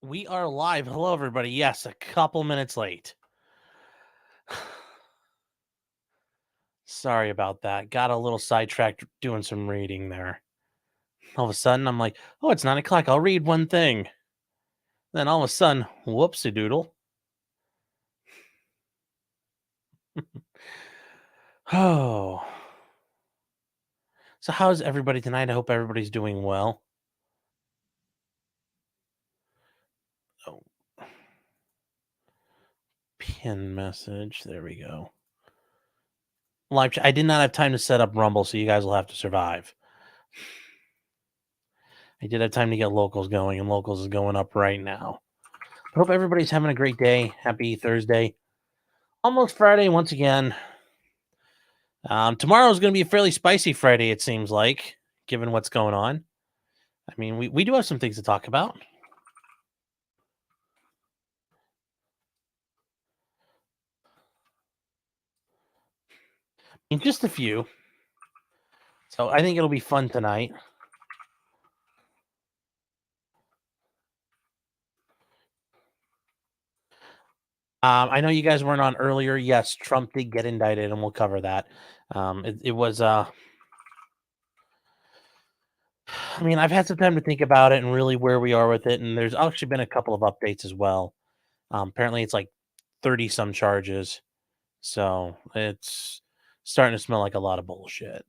We are live. Hello, everybody. Yes, a couple minutes late. Sorry about that. Got a little sidetracked doing some reading there. All of a sudden, I'm like, oh, it's 9 o'clock. I'll read one thing. Then all of a sudden, whoopsie doodle. Oh. So, how's everybody tonight? I hope everybody's doing well. Oh, pin message. There we go. Live chat. I did not have time to set up Rumble, so you guys will have to survive. I did have time to get locals going, and locals is going up right now. I hope everybody's having a great day. Happy Thursday. Almost Friday once again. Tomorrow is going to be a fairly spicy Friday, it seems like, given what's going on. I mean, we do have some things to talk about. I mean, just a few. So I think it'll be fun tonight. I know you guys weren't on earlier. Yes, Trump did get indicted, and we'll cover that. It was. I mean, I've had some time to think about it and really where we are with it, and there's actually been a couple of updates as well. Apparently, it's like 30 some charges, so it's starting to smell like a lot of bullshit.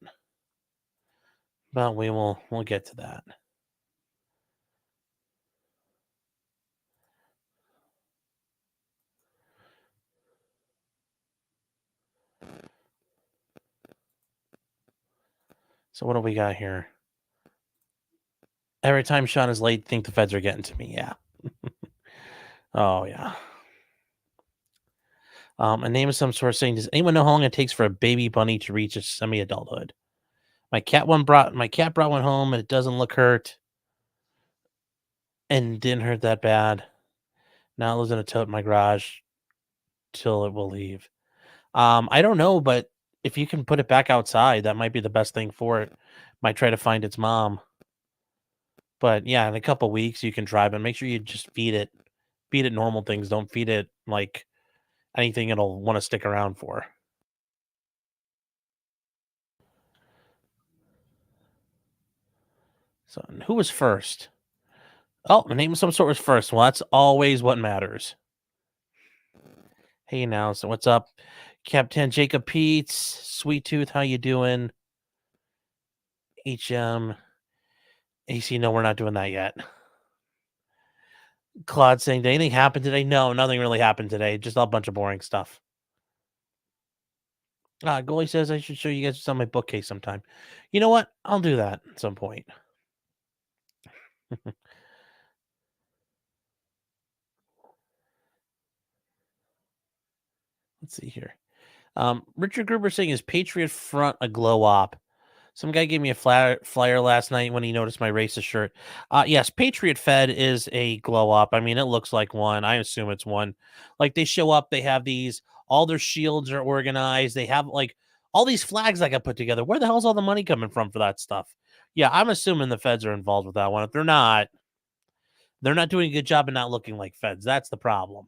But we'll get to that. So what do we got here? Every time Sean is late, think the feds are getting to me. Yeah. Oh yeah. A name of some sort saying, does anyone know how long it takes for a baby bunny to reach a semi-adulthood? My cat brought one home and it doesn't look hurt. And didn't hurt that bad. Now it lives in a tote in my garage till it will leave. I don't know, but if you can put it back outside, that might be the best thing for it. Might try to find its mom. But yeah, in a couple weeks you can try, but make sure you just feed it. Feed it normal things. Don't feed it like anything it'll want to stick around for. So who was first? Oh, the name of some sort was first. Well, that's always what matters. Hey now, so what's up? Captain Jacob Peets, Sweet Tooth, how you doing? HM. AC, no, we're not doing that yet. Claude saying, did anything happen today? No, nothing really happened today. Just a bunch of boring stuff. Goalie says I should show you guys what's on my bookcase sometime. You know what? I'll do that at some point. Let's see here. Richard Gruber saying, is Patriot Front a glow op? Some guy gave me a flyer last night when he noticed my racist shirt. Yes, Patriot Fed is a glow up. I mean, it looks like one. I assume it's one. Like they show up, they have these, all their shields are organized. They have like all these flags that got put together. Where the hell's all the money coming from for that stuff? Yeah, I'm assuming the feds are involved with that one. If they're not doing a good job of not looking like feds. That's the problem.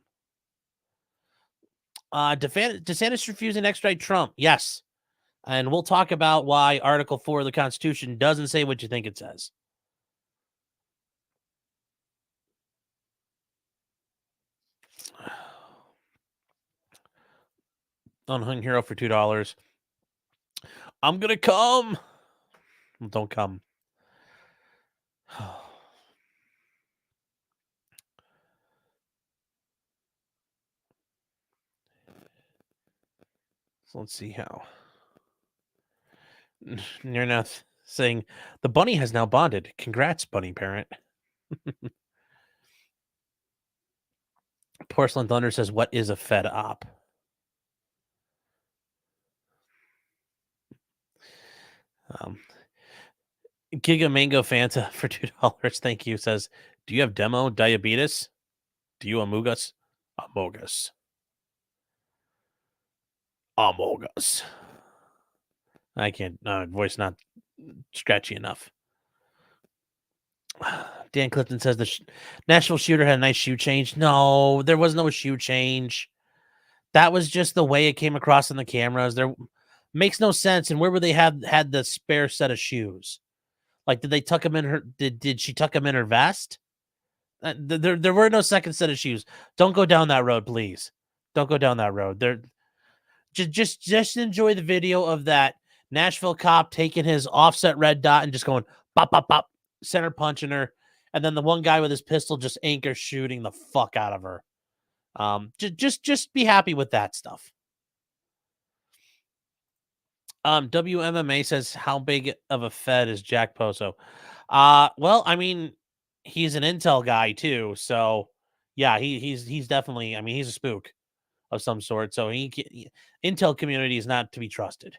DeSantis refusing to extradite Trump. Yes. And we'll talk about why Article 4 of the Constitution doesn't say what you think it says. Unhung Hero for $2. I'm going to come. Don't come. So let's see how. Nirnath saying, the bunny has now bonded. Congrats, bunny parent. Porcelain Thunder says, what is a Fed op? Giga Mango Fanta for $2. Thank you. Says, do you have demo diabetes? Do you Amogus? Amogus. Amogus. I can't. Voice not scratchy enough. Dan Clifton says the Nashville shooter had a nice shoe change. No, there was no shoe change. That was just the way it came across in the cameras. There makes no sense. And where would they have had the spare set of shoes? Like, did they tuck them in her? Did she tuck them in her vest? There were no second set of shoes. Don't go down that road, please. Don't go down that road. There, just enjoy the video of that Nashville cop taking his offset red dot and just going pop, pop, pop, center punching her, and then the one guy with his pistol just anchor shooting the fuck out of her. Just be happy with that stuff. WMMA says, how big of a Fed is Jack Poso? Well, I mean, he's an intel guy too, so yeah, he's definitely. I mean, he's a spook of some sort. So intel community is not to be trusted.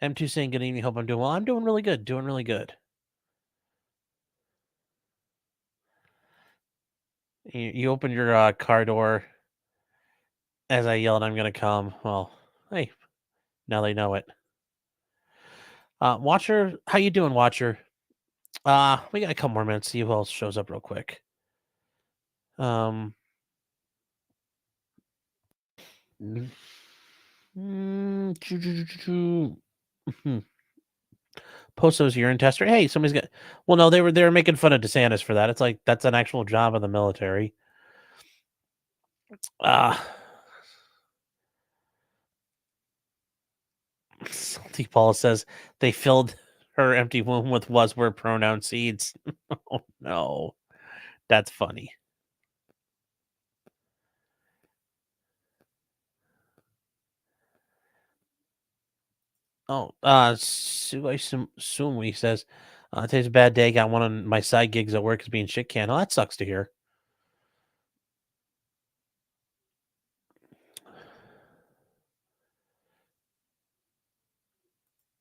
M2 saying good evening. Hope I'm doing well. I'm doing really good. Doing really good. You opened your car door as I yelled, "I'm gonna come." Well, hey, now they know it. Watcher, how you doing, Watcher? We got a couple more minutes. See who else shows up real quick. Posto's urine tester. Hey, somebody's got. Well, no, they were making fun of DeSantis for that. It's like that's an actual job of the military. Salty Paul says they filled her empty womb with was-word pronoun seeds. Oh no, that's funny. Oh, Sumi says, today's a bad day. Got one of my side gigs at work is being shit canned. Oh, that sucks to hear.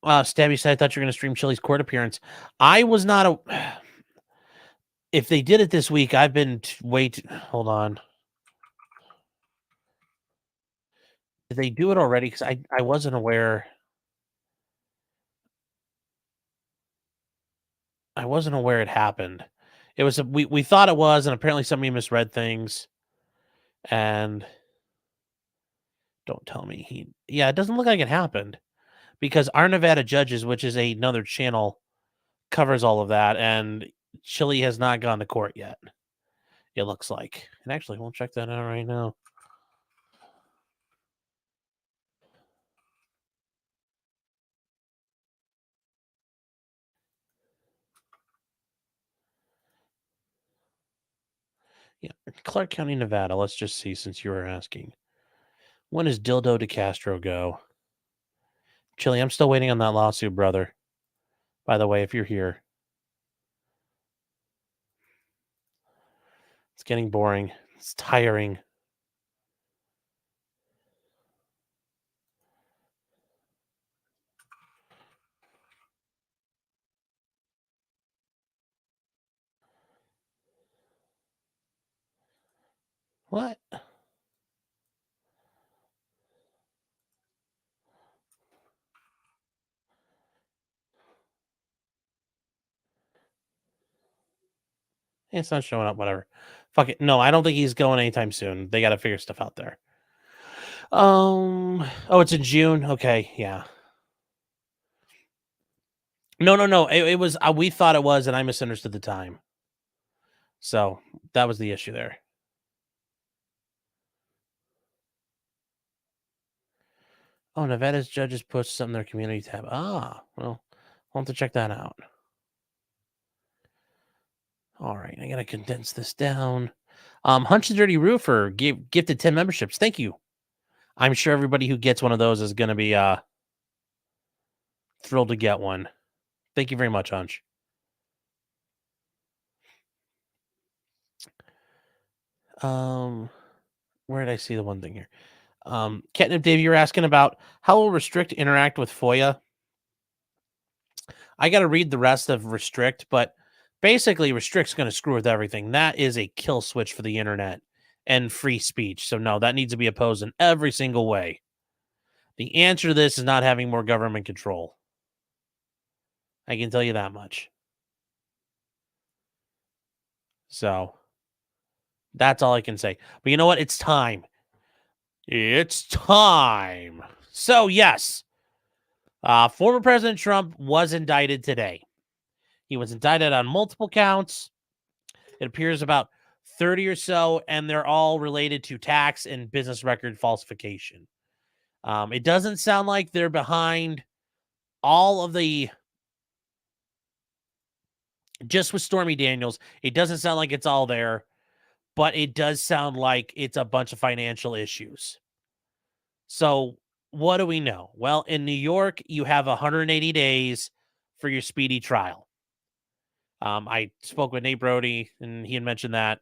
Stabby said, I thought you were going to stream Chili's court appearance. I was not a. If they did it this week, I've been hold on. Did they do it already? Because I wasn't aware. I wasn't aware it happened. It was we thought it was, and apparently somebody misread things. And don't tell me it doesn't look like it happened because our Nevada Judges, which is another channel, covers all of that, and Chili has not gone to court yet. It looks like, and actually, we'll check that out right now. Yeah, Clark County, Nevada. Let's just see, since you were asking. When does Dildo de Castro go? Chili, I'm still waiting on that lawsuit, brother. By the way, if you're here. It's getting boring. It's tiring. What? It's not showing up, whatever. Fuck it. No, I don't think he's going anytime soon. They got to figure stuff out there. Oh, it's in June. Okay, yeah. No. It was we thought it was, and I misunderstood the time. So that was the issue there. Oh, Nevada's judges post something in their community tab. Well, I'll have to check that out. All right, I gotta condense this down. Hunch the Dirty Roofer gifted 10 memberships. Thank you. I'm sure everybody who gets one of those is gonna be thrilled to get one. Thank you very much, Hunch. Where did I see the one thing here? Catnip Dave, you're asking about how will Restrict interact with FOIA? I got to read the rest of Restrict, but basically Restrict's going to screw with everything. That is a kill switch for the internet. and free speech. So no, that needs to be opposed in every single way. The answer to this is not having more government control. I can tell you that much. So that's all I can say. But you know what? It's time. It's time. So yes, former President Trump was indicted today. He was indicted on multiple counts. It appears about 30 or so, and they're all related to tax and business record falsification. It doesn't sound like they're behind all of the, just with Stormy Daniels, it doesn't sound like it's all there, but it does sound like it's a bunch of financial issues. So what do we know? Well, in New York, you have 180 days for your speedy trial. I spoke with Nate Brody, and he had mentioned that.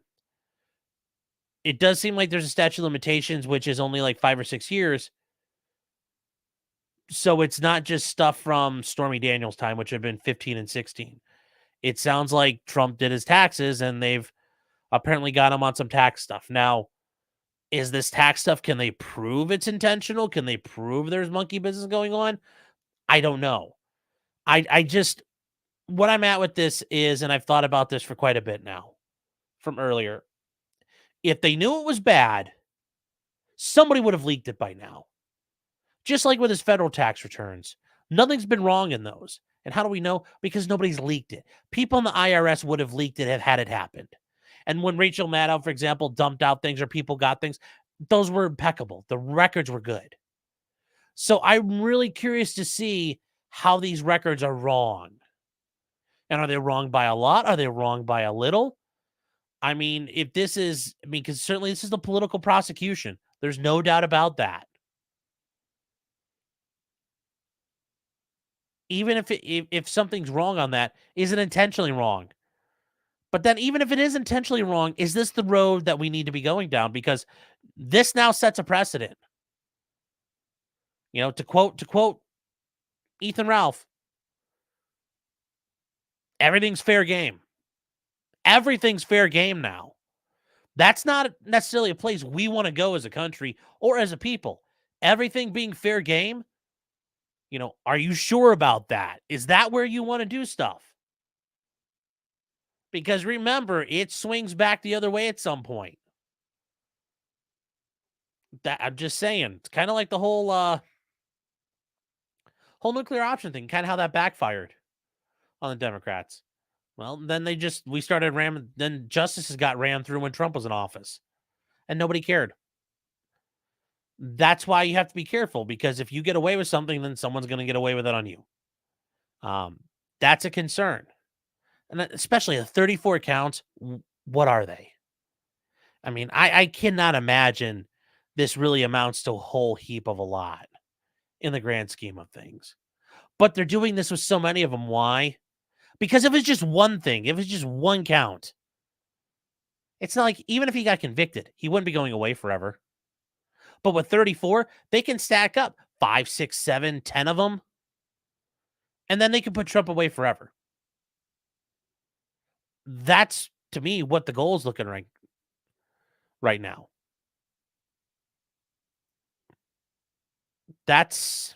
It does seem like there's a statute of limitations, which is only like 5 or 6 years. So it's not just stuff from Stormy Daniels' time, which have been 15 and 16. It sounds like Trump did his taxes, and they've apparently got him on some tax stuff. Now, is this tax stuff, can they prove it's intentional? Can they prove there's monkey business going on? I don't know. I just, what I'm at with this is, and I've thought about this for quite a bit now from earlier. If they knew it was bad, somebody would have leaked it by now. Just like with his federal tax returns. Nothing's been wrong in those. And how do we know? Because nobody's leaked it. People in the IRS would have leaked it had it happened. And when Rachel Maddow, for example, dumped out things or people got things, those were impeccable. The records were good. So I'm really curious to see how these records are wrong. And are they wrong by a lot? Are they wrong by a little? I mean, if this is, I mean, because certainly this is the political prosecution. There's no doubt about that. Even if something's wrong on that, is it intentionally wrong? But then even if it is intentionally wrong, is this the road that we need to be going down? Because this now sets a precedent. You know, to quote Ethan Ralph, everything's fair game. Everything's fair game now. That's not necessarily a place we want to go as a country or as a people. Everything being fair game, you know, are you sure about that? Is that where you want to do stuff? Because remember, it swings back the other way at some point. That I'm just saying, it's kind of like the whole nuclear option thing, kind of how that backfired on the Democrats. Well, then we started ramming, then justices got rammed through when Trump was in office and nobody cared. That's why you have to be careful, because if you get away with something, then someone's going to get away with it on you. That's a concern. And especially the 34 counts, what are they? I mean, I cannot imagine this really amounts to a whole heap of a lot in the grand scheme of things. But they're doing this with so many of them. Why? Because if it's just one thing, if it's just one count, it's not like, even if he got convicted, he wouldn't be going away forever. But with 34, they can stack up 5, 6, 7, 10 of them, and then they can put Trump away forever. That's, to me, what the goal is looking like right now. That's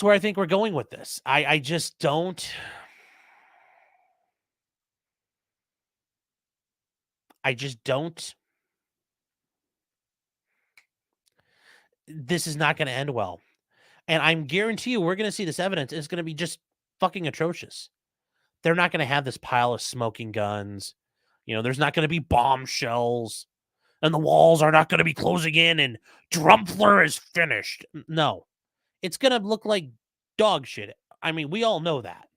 where I think we're going with this. I just don't. I just don't. This is not going to end well. And I'm guarantee you we're going to see this evidence. It's going to be just fucking atrocious. They're not going to have this pile of smoking guns. You know, there's not going to be bombshells. And the walls are not going to be closing in and Drumphbler is finished. No. It's going to look like dog shit. I mean, we all know that.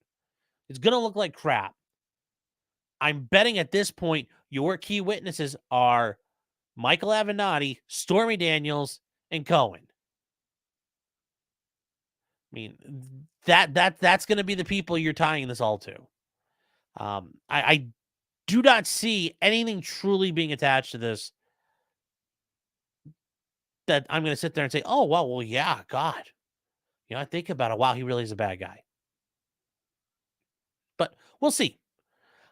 It's going to look like crap. I'm betting at this point, your key witnesses are Michael Avenatti, Stormy Daniels, and Cohen. I mean, that's going to be the people you're tying this all to. I do not see anything truly being attached to this that I'm going to sit there and say, oh, well, yeah, God. You know, I think about it. Wow, he really is a bad guy. But we'll see.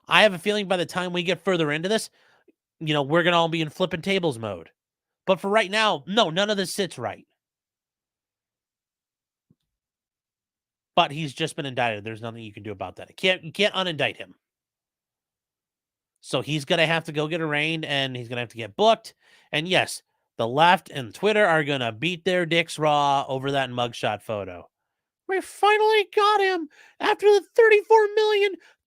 I have a feeling by the time we get further into this, we're going to all be in flipping tables mode. But for right now, no, none of this sits right. But he's just been indicted. There's nothing you can do about that. You can't unindict him. So he's going to have to go get arraigned, and he's going to have to get booked. And yes, the left and Twitter are going to beat their dicks raw over that mugshot photo. We finally got him after the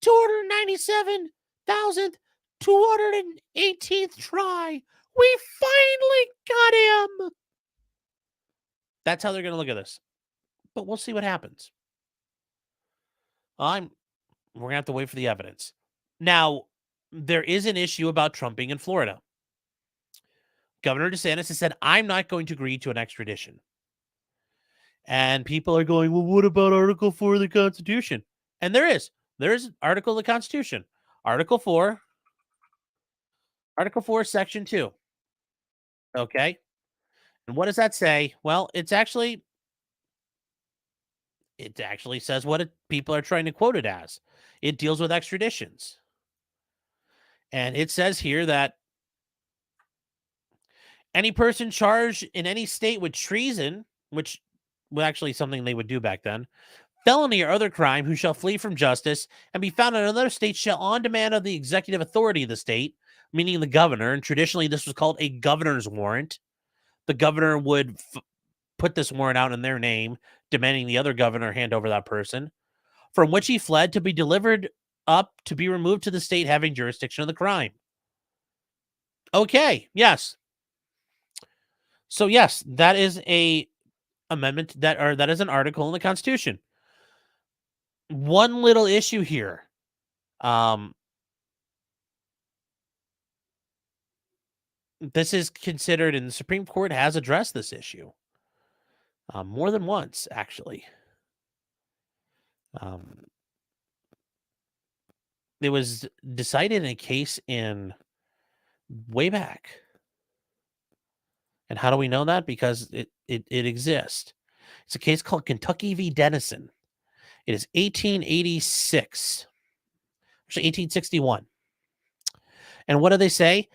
34,297,218th try. We finally got him. That's how they're going to look at this. But we'll see what happens. We're going to have to wait for the evidence. Now, there is an issue about Trumping in Florida. Governor DeSantis has said, I'm not going to agree to an extradition. And people are going, well, what about Article 4 of the Constitution? And there is an article of the Constitution. Article 4, Section 2. Okay. And what does that say? Well, it actually says what people are trying to quote it as. It deals with extraditions. And it says here that any person charged in any state with treason, which was actually something they would do back then, felony or other crime, who shall flee from justice and be found in another state shall, on demand of the executive authority of the state, meaning the governor, and traditionally this was called a governor's warrant. The governor would put this warrant out in their name, demanding the other governor hand over that person, from which he fled, to be delivered up to be removed to the state having jurisdiction of the crime. Okay, yes. So yes, that is a amendment that is an article in the Constitution. One little issue here. This is considered, and the Supreme Court has addressed this issue more than once, actually. It was decided in a case in way back. And how do we know that? Because it exists. It's a case called Kentucky v. Denison. It is 1886, actually 1861. And what do they say?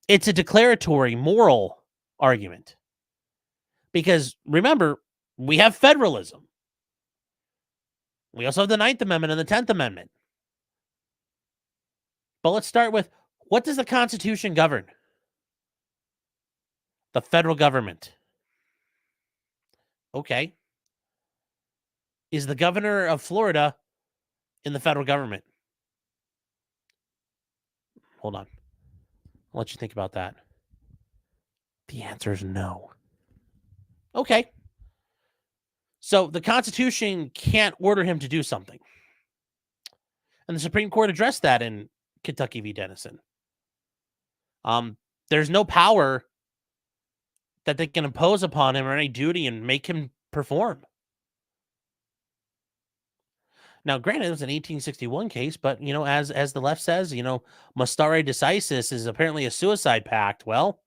It's a declaratory moral argument. Because remember, we have federalism. We also have the 9th Amendment and the 10th Amendment. But let's start with, what does the Constitution govern? The federal government. Okay. Is the governor of Florida in the federal government? Hold on. I'll let you think about that. The answer is no. Okay. So the Constitution can't order him to do something. And the Supreme Court addressed that in Kentucky v. Denison. There's no power that they can impose upon him or any duty and make him perform. Now, granted, it was an 1861 case, but, as the left says, Mastare decisis is apparently a suicide pact. Well,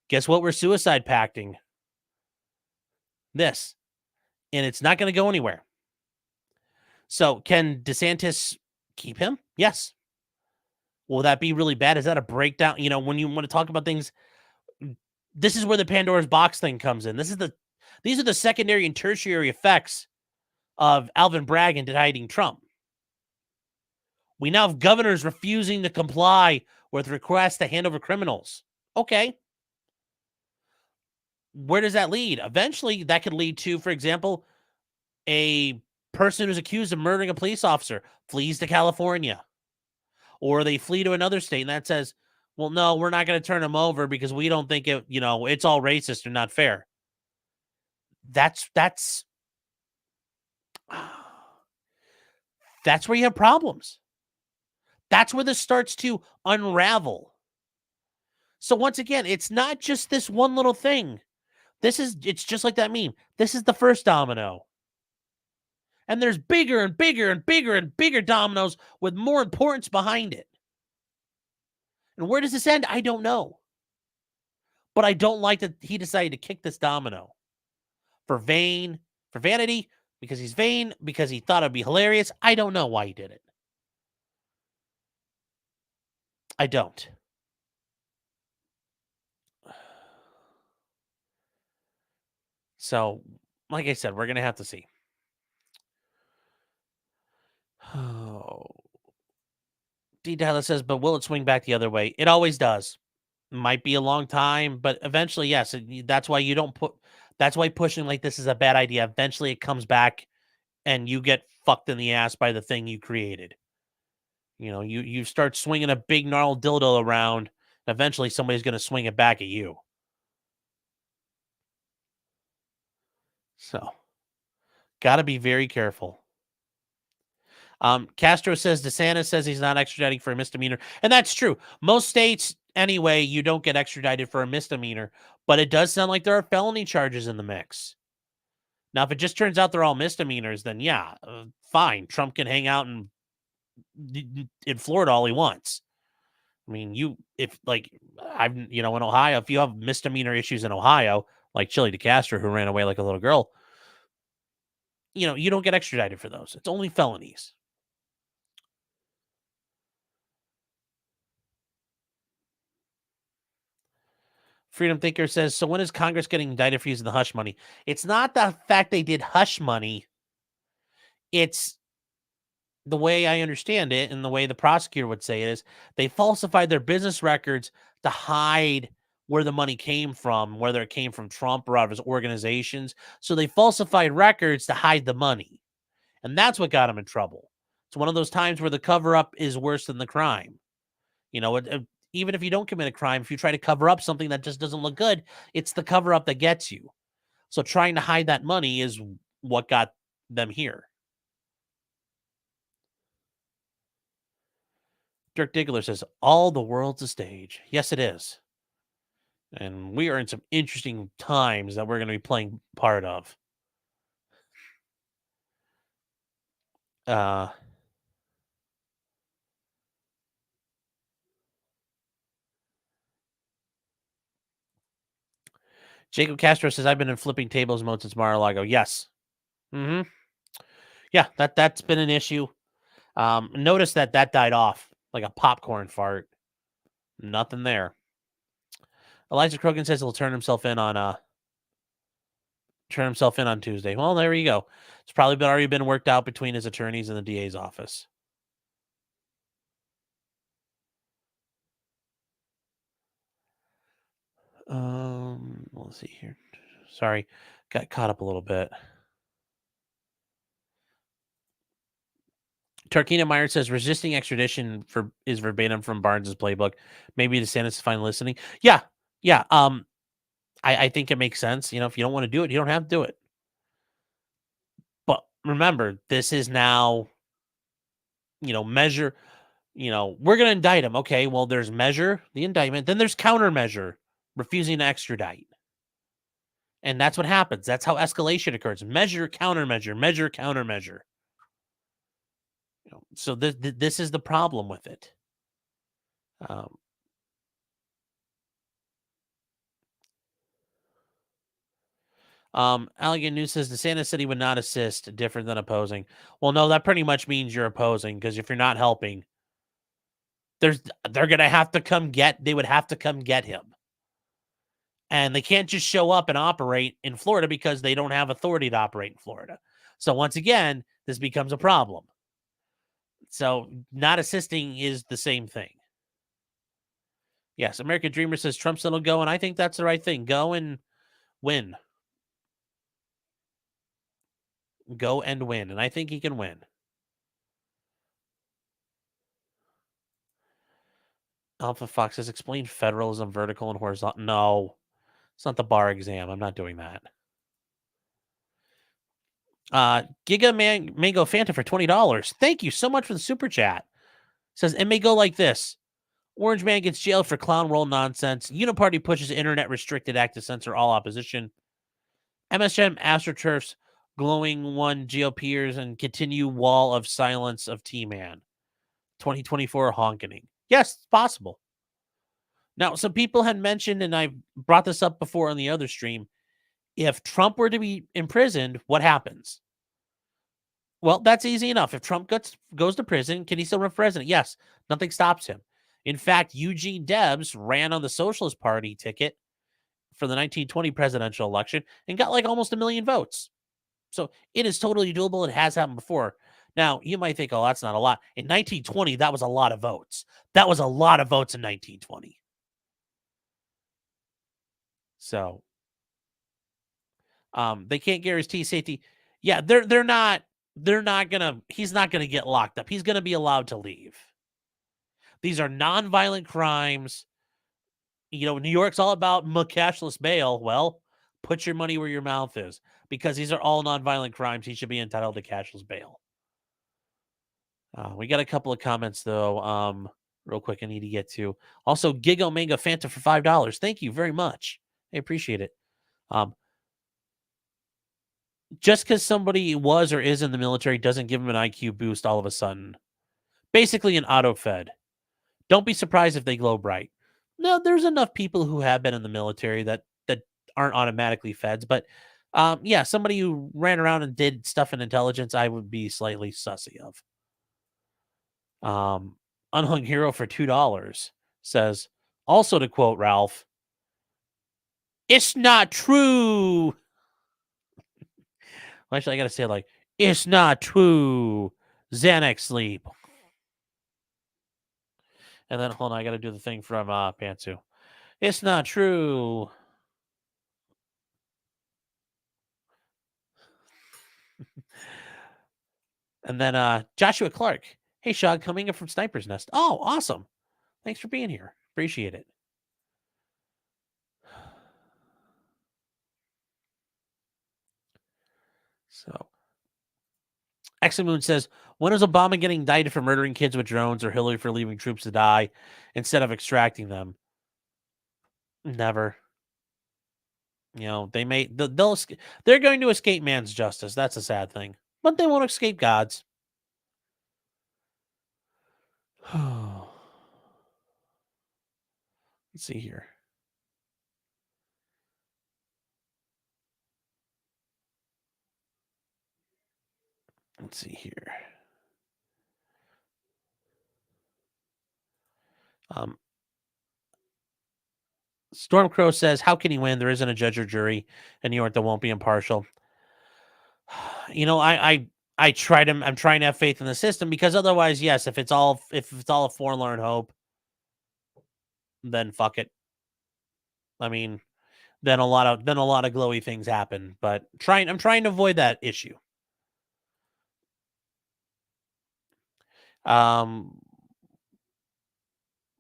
guess what we're suicide pacting? This. And it's not going to go anywhere. So, can DeSantis keep him? Yes. Will that be really bad? Is that a breakdown? When you want to talk about things, this is where the Pandora's box thing comes in. These are the secondary and tertiary effects of Alvin Bragg indicting Trump. We now have governors refusing to comply with requests to hand over criminals. Okay. Where does that lead? Eventually, that could lead to, for example, a person who's accused of murdering a police officer flees to California. Or they flee to another state, and that says, well, no, we're not going to turn him over because we don't think it's all racist or not fair. That's where you have problems. That's where this starts to unravel. So once again, it's not just this one little thing. It's just like that meme. This is the first domino. And there's bigger and bigger and bigger and bigger dominoes with more importance behind it. And where does this end? I don't know. But I don't like that he decided to kick this domino. For vanity, because he's vain, because he thought it'd be hilarious. I don't know why he did it. I don't. So, like I said, we're going to have to see. Oh. D. Dallas says, but will it swing back the other way? It always does. Might be a long time, but eventually, yes. That's why you don't put. That's why pushing like this is a bad idea. Eventually, it comes back, and you get fucked in the ass by the thing you created. You start swinging a big gnarled dildo around. Eventually, somebody's going to swing it back at you. So, got to be very careful. Castro says DeSantis says he's not extraditing for a misdemeanor, and that's true. Most states, anyway, you don't get extradited for a misdemeanor, but it does sound like there are felony charges in the mix. Now, if it just turns out they're all misdemeanors, then yeah, fine. Trump can hang out in Florida all he wants. I mean, in Ohio, if you have misdemeanor issues in Ohio, like Chili DeCastro, who ran away like a little girl, you don't get extradited for those. It's only felonies. Freedom Thinker says, so when is Congress getting indicted for using the hush money? It's not the fact they did hush money. It's the way I understand it, and the way the prosecutor would say it is they falsified their business records to hide where the money came from, whether it came from Trump or out of his organizations. So they falsified records to hide the money. And that's what got him in trouble. It's one of those times where the cover-up is worse than the crime. Even if you don't commit a crime, if you try to cover up something that just doesn't look good, it's the cover-up that gets you. So trying to hide that money is what got them here. Dirk Diggler says, all the world's a stage. Yes, it is. And we are in some interesting times that we're going to be playing part of. Jacob Castro says, I've been in flipping tables mode since Mar-a-Lago. Yes. Mm-hmm. Yeah, that's been an issue. Notice that died off like a popcorn fart. Nothing there. Elijah Krogan says he'll turn himself in on Tuesday. Well, there you go. It's probably already been worked out between his attorneys and the DA's office. Let's see here. Sorry, got caught up a little bit. Tarkina Meyer says resisting extradition is verbatim from Barnes's playbook. Maybe DeSantis is fine listening. Yeah. I think it makes sense. If you don't want to do it, you don't have to do it. But remember, this is now, measure. We're going to indict him. Okay, well, there's measure, the indictment. Then there's countermeasure, refusing to extradite. And that's what happens. That's how escalation occurs. Measure, countermeasure, measure, countermeasure. So this is the problem with it. Allegan News says DeSantis said he would not assist, different than opposing. Well, no, that pretty much means you're opposing, because if you're not helping, they're gonna have to come get. They would have to come get him, and they can't just show up and operate in Florida because they don't have authority to operate in Florida. So once again, this becomes a problem. So not assisting is the same thing. Yes, American Dreamer says Trump said he'll go, and I think that's the right thing. Go and win. Go and win, and I think he can win. Alpha Fox says, explain federalism, vertical and horizontal. No, it's not the bar exam. I'm not doing that. Giga Mango Fanta for $20. Thank you so much for the super chat. Says, it may go like this. Orange Man gets jailed for clown roll nonsense. Uniparty pushes Internet Restricted Act to censor all opposition. MSM AstroTurfs glowing one GOPers and continue wall of silence of T-Man. 2024 honking. Yes, it's possible. Now, some people had mentioned, and I brought this up before on the other stream, if Trump were to be imprisoned, what happens? Well, that's easy enough. If Trump goes to prison, can he still run for president? Yes, nothing stops him. In fact, Eugene Debs ran on the Socialist Party ticket for the 1920 presidential election and got like almost 1 million votes. So it is totally doable. It has happened before. Now, you might think, oh, that's not a lot. In 1920, that was a lot of votes. That was a lot of votes in 1920. So they can't guarantee safety. Yeah, they're not gonna, he's not gonna get locked up. He's gonna be allowed to leave. These are non-violent crimes. New York's all about cashless bail. Well, put your money where your mouth is, because these are all non-violent crimes. He should be entitled to cashless bail. We got a couple of comments though. Real quick, I need to get to. Also, Gigo Mango Fanta for $5. Thank you very much. I appreciate it. Just because somebody was or is in the military doesn't give them an IQ boost all of a sudden. Basically, an auto fed. Don't be surprised if they glow bright. No, there's enough people who have been in the military that aren't automatically feds, but yeah, somebody who ran around and did stuff in intelligence, I would be slightly sussy of. Unhung Hero for $2 says, also to quote Ralph, "It's not true." Actually, I gotta say it like, "It's not true. Xanax sleep." And then hold on, I gotta do the thing from Pantsu. "It's not true." And then Joshua Clark. "Hey Shog, coming in from Sniper's Nest." Oh, awesome. Thanks for being here. Appreciate it. So Examoon says, when is Obama getting indicted for murdering kids with drones, or Hillary for leaving troops to die instead of extracting them? Never. They're going to escape man's justice. That's a sad thing. But they won't escape God's. Let's see here. Let's see here. Stormcrow says, how can he win? There isn't a judge or jury in New York that won't be impartial. I tried him. I'm trying to have faith in the system, because otherwise, yes, if it's all a forlorn hope, then fuck it. I mean, then a lot of glowy things happen. But I'm trying to avoid that issue.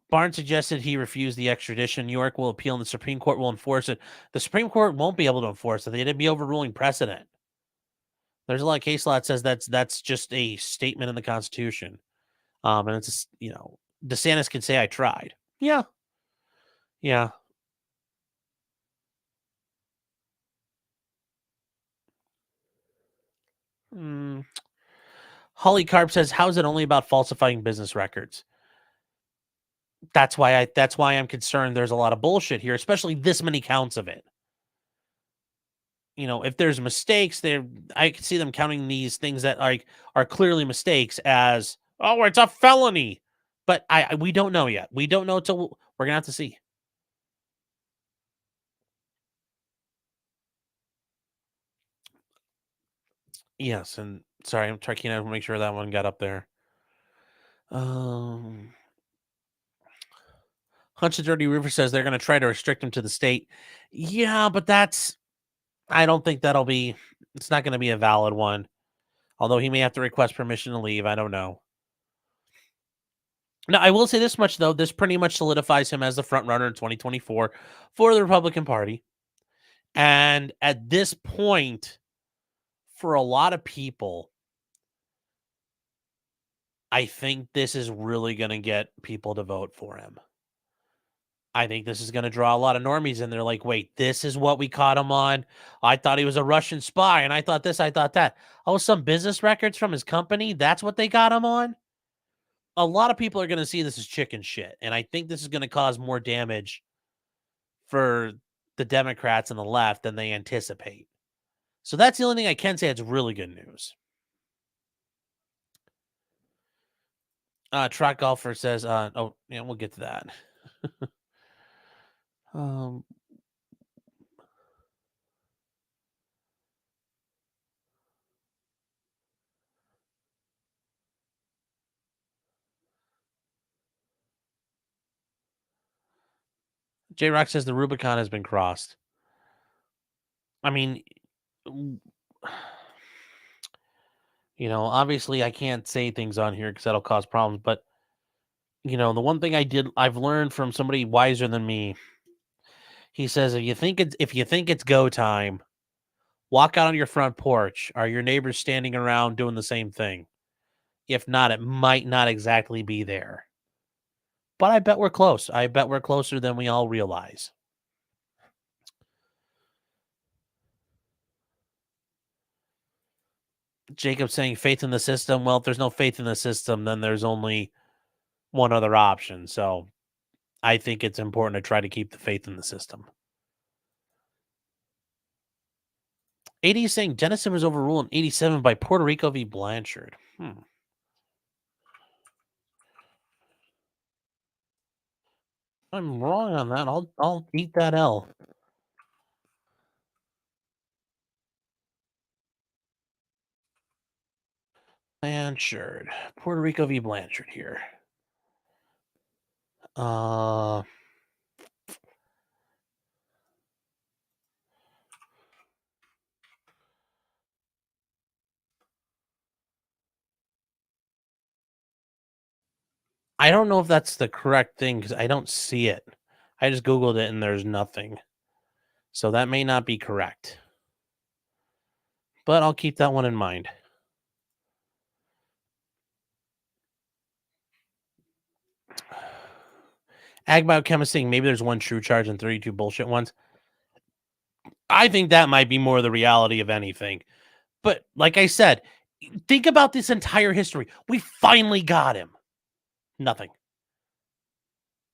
Barnes suggested he refused the extradition. New York will appeal, and the Supreme Court will enforce it. The Supreme Court won't be able to enforce it. They'd be overruling precedent. There's a lot of case law that says that's just a statement in the Constitution. And it's DeSantis can say I tried. Yeah. Yeah. Holly Carp says, how's it only about falsifying business records? That's why I'm concerned there's a lot of bullshit here, especially this many counts of it. If there's mistakes there, I can see them counting these things that are clearly mistakes as, oh, it's a felony. But we don't know yet. We don't know till we're gonna have to see. Yes, and sorry, I'm checking out to make sure that one got up there. Hunch the Dirty River says they're going to try to restrict him to the state. Yeah, but I don't think it's not going to be a valid one. Although he may have to request permission to leave. I don't know. Now, I will say this much, though. This pretty much solidifies him as the front runner in 2024 for the Republican Party. And at this point, for a lot of people, I think this is really going to get people to vote for him. I think this is going to draw a lot of normies, and they're like, wait, this is what we caught him on. I thought he was a Russian spy, and I thought this, I thought that. Oh, some business records from his company? That's what they got him on? A lot of people are going to see this as chicken shit, and I think this is going to cause more damage for the Democrats and the left than they anticipate. So that's the only thing I can say. It's really good news. Track Golfer says, oh, yeah, we'll get to that. um, J Rock says the Rubicon has been crossed. I mean, obviously I can't say things on here because that'll cause problems. But the one thing I've learned from somebody wiser than me. He says if you think it's go time, walk out on your front porch. Are your neighbors standing around doing the same thing? If not, it might not exactly be there. But I bet we're close. I bet we're closer than we all realize. Jacob saying faith in the system. Well, if there's no faith in the system, then there's only one other option. So I think it's important to try to keep the faith in the system. AD is saying Dennison was overruled in 87 by Puerto Rico v. Blanchard. I'm wrong on that. I'll eat that L. Blanchard. Puerto Rico v. Blanchard here. I don't know if that's the correct thing because I don't see it. I just Googled it and there's nothing. So that may not be correct. But I'll keep that one in mind. Ag Biochemist saying maybe there's one true charge and 32 bullshit ones. I think that might be more the reality of anything. But like I said, think about this entire history. We finally got him. Nothing.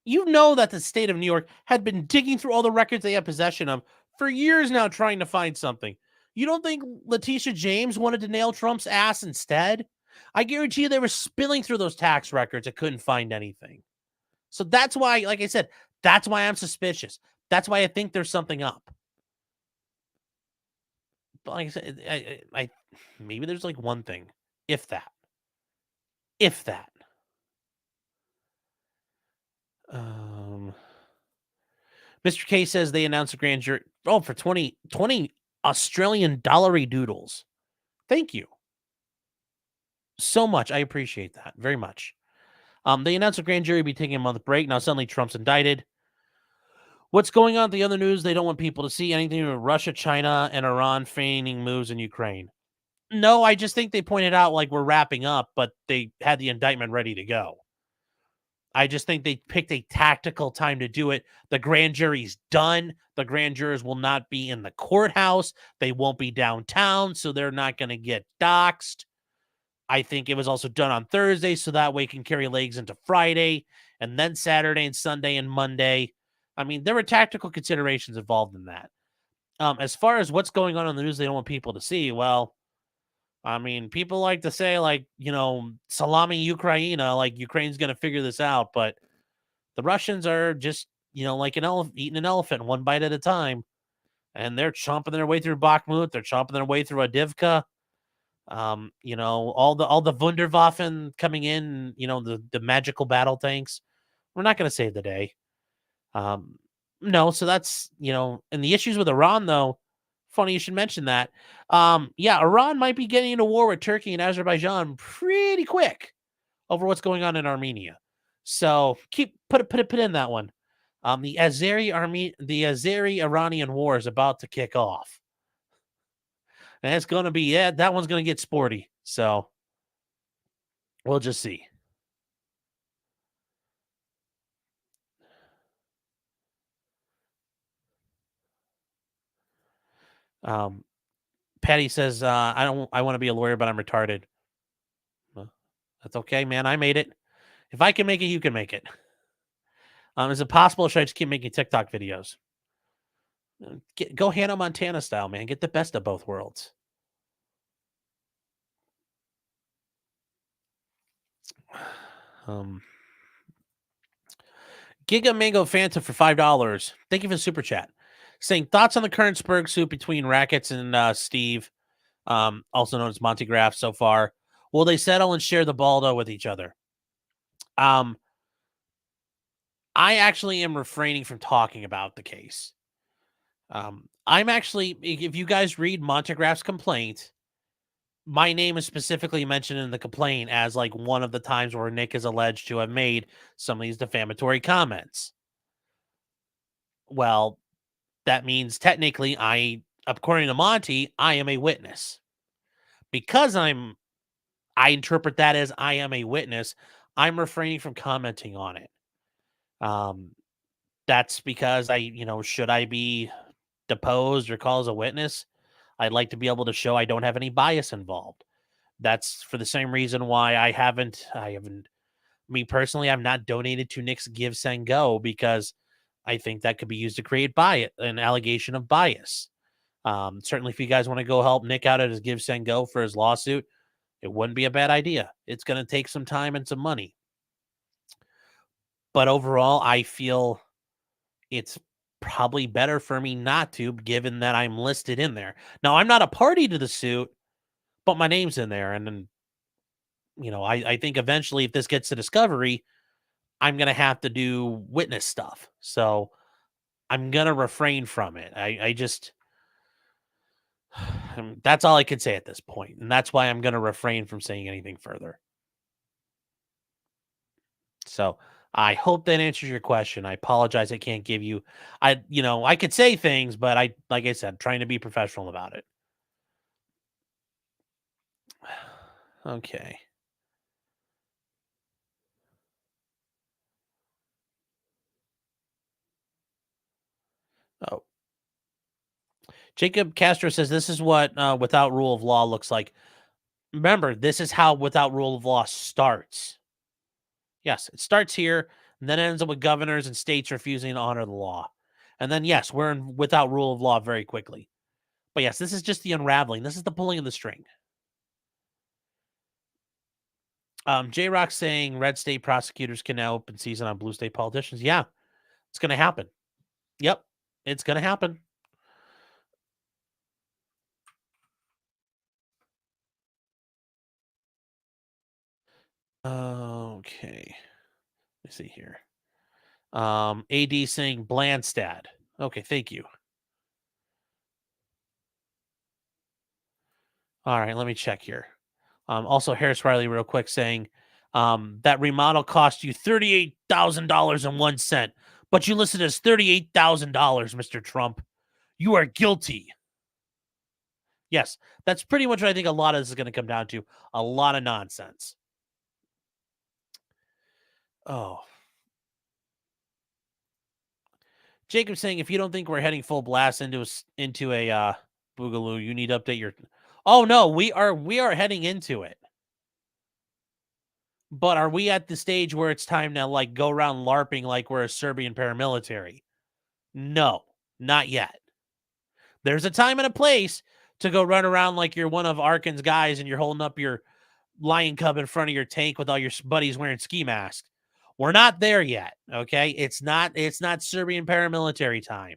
You know that the state of New York had been digging through all the records they had possession of for years now trying to find something. You don't think Letitia James wanted to nail Trump's ass instead? I guarantee you they were spilling through those tax records and couldn't find anything. So that's why, like I said, that's why I'm suspicious. That's why I think there's something up. But like I said, I maybe there's like one thing, if that. If that. Mr. K says they announced a grand jury. Oh, for 20 Australian dollary doodles. Thank you so much. I appreciate that very much. They announced a grand jury will be taking a month break. Now suddenly Trump's indicted. What's going on? The other news, they don't want people to see anything with Russia, China, and Iran feigning moves in Ukraine. No, I just think they pointed out like we're wrapping up, but they had the indictment ready to go. I just think they picked a tactical time to do it. The grand jury's done. The grand jurors will not be in the courthouse. They won't be downtown, so they're not going to get doxxed. I think it was also done on Thursday, so that way it can carry legs into Friday, and then Saturday and Sunday and Monday. I mean, there were tactical considerations involved in that. As far as what's going on in the news they don't want people to see, well, I mean, people like to say, like, salami Ukraina, like Ukraine's going to figure this out. But the Russians are just, like an elephant, eating an elephant one bite at a time. And they're chomping their way through Bakhmut. They're chomping their way through Adivka. All the Wunderwaffen coming in, the magical battle tanks. We're not going to save the day. No, so that's, and the issues with Iran, though, funny you should mention that. Yeah, Iran might be getting into war with Turkey and Azerbaijan pretty quick over what's going on in Armenia. So put in that one. The Azeri Iranian war is about to kick off. And it's going to be, that one's going to get sporty. So we'll just see. Patty says, I want to be a lawyer, but I'm retarded. That's okay, man. I made it. If I can make it, you can make it. Is it possible, or should I just keep making TikTok videos? Go Hannah Montana style, man. Get the best of both worlds. Giga Mango Fanta for $5. Thank you for the super chat. Saying thoughts on the current Spurg suit between Rackets and Steve, also known as Monty Graff so far. Will they settle and share the Baldo with each other? I actually am refraining from talking about the case. I'm actually, if you guys read Montegraff's complaint, my name is specifically mentioned in the complaint as like one of the times where Nick is alleged to have made some of these defamatory comments. Well, that means technically according to Monty, I am a witness. Because I interpret that as I am a witness, I'm refraining from commenting on it. That's because should I be deposed or called as a witness? I'd like to be able to show I don't have any bias involved. That's for the same reason why me personally, I've not donated to Nick's Give, Send, Go, because I think that could be used to create an allegation of bias. Certainly, if you guys want to go help Nick out at his Give, Send, Go for his lawsuit, it wouldn't be a bad idea. It's going to take some time and some money. But overall, I feel it's probably better for me not to, given that I'm listed in there. Now, I'm not a party to the suit, but my name's in there. And then, I think eventually if this gets to discovery, I'm going to have to do witness stuff. So I'm going to refrain from it. I just, that's all I can say at this point. And that's why I'm going to refrain from saying anything further. So I hope that answers your question. I apologize. I can't give you, I could say things, but like I said, trying to be professional about it. Okay. Oh, Jacob Castro says this is what without rule of law looks like. Remember, this is how without rule of law starts. Yes, it starts here, and then ends up with governors and states refusing to honor the law. And then, yes, we're in without rule of law very quickly. But yes, this is just the unraveling. This is the pulling of the string. J-Rock saying red state prosecutors can now open season on blue state politicians. Yeah, it's going to happen. Yep, it's going to happen. Okay. Let's see here. AD saying Blandstad. Okay, thank you. All right, let me check here. Also, Harris Riley, real quick, saying that remodel cost you $38,000.01, but you listed as $38,000, Mr. Trump. You are guilty. Yes, that's pretty much what I think a lot of this is going to come down to. A lot of nonsense. Oh. Jacob saying if you don't think we're heading full blast into a boogaloo, you need to update your. Oh no, we are heading into it. But are we at the stage where it's time to like go around LARPing like we're a Serbian paramilitary? No, not yet. There's a time and a place to go run around like you're one of Arkin's guys and you're holding up your lion cub in front of your tank with all your buddies wearing ski masks. We're not there yet, okay? It's not Serbian paramilitary time.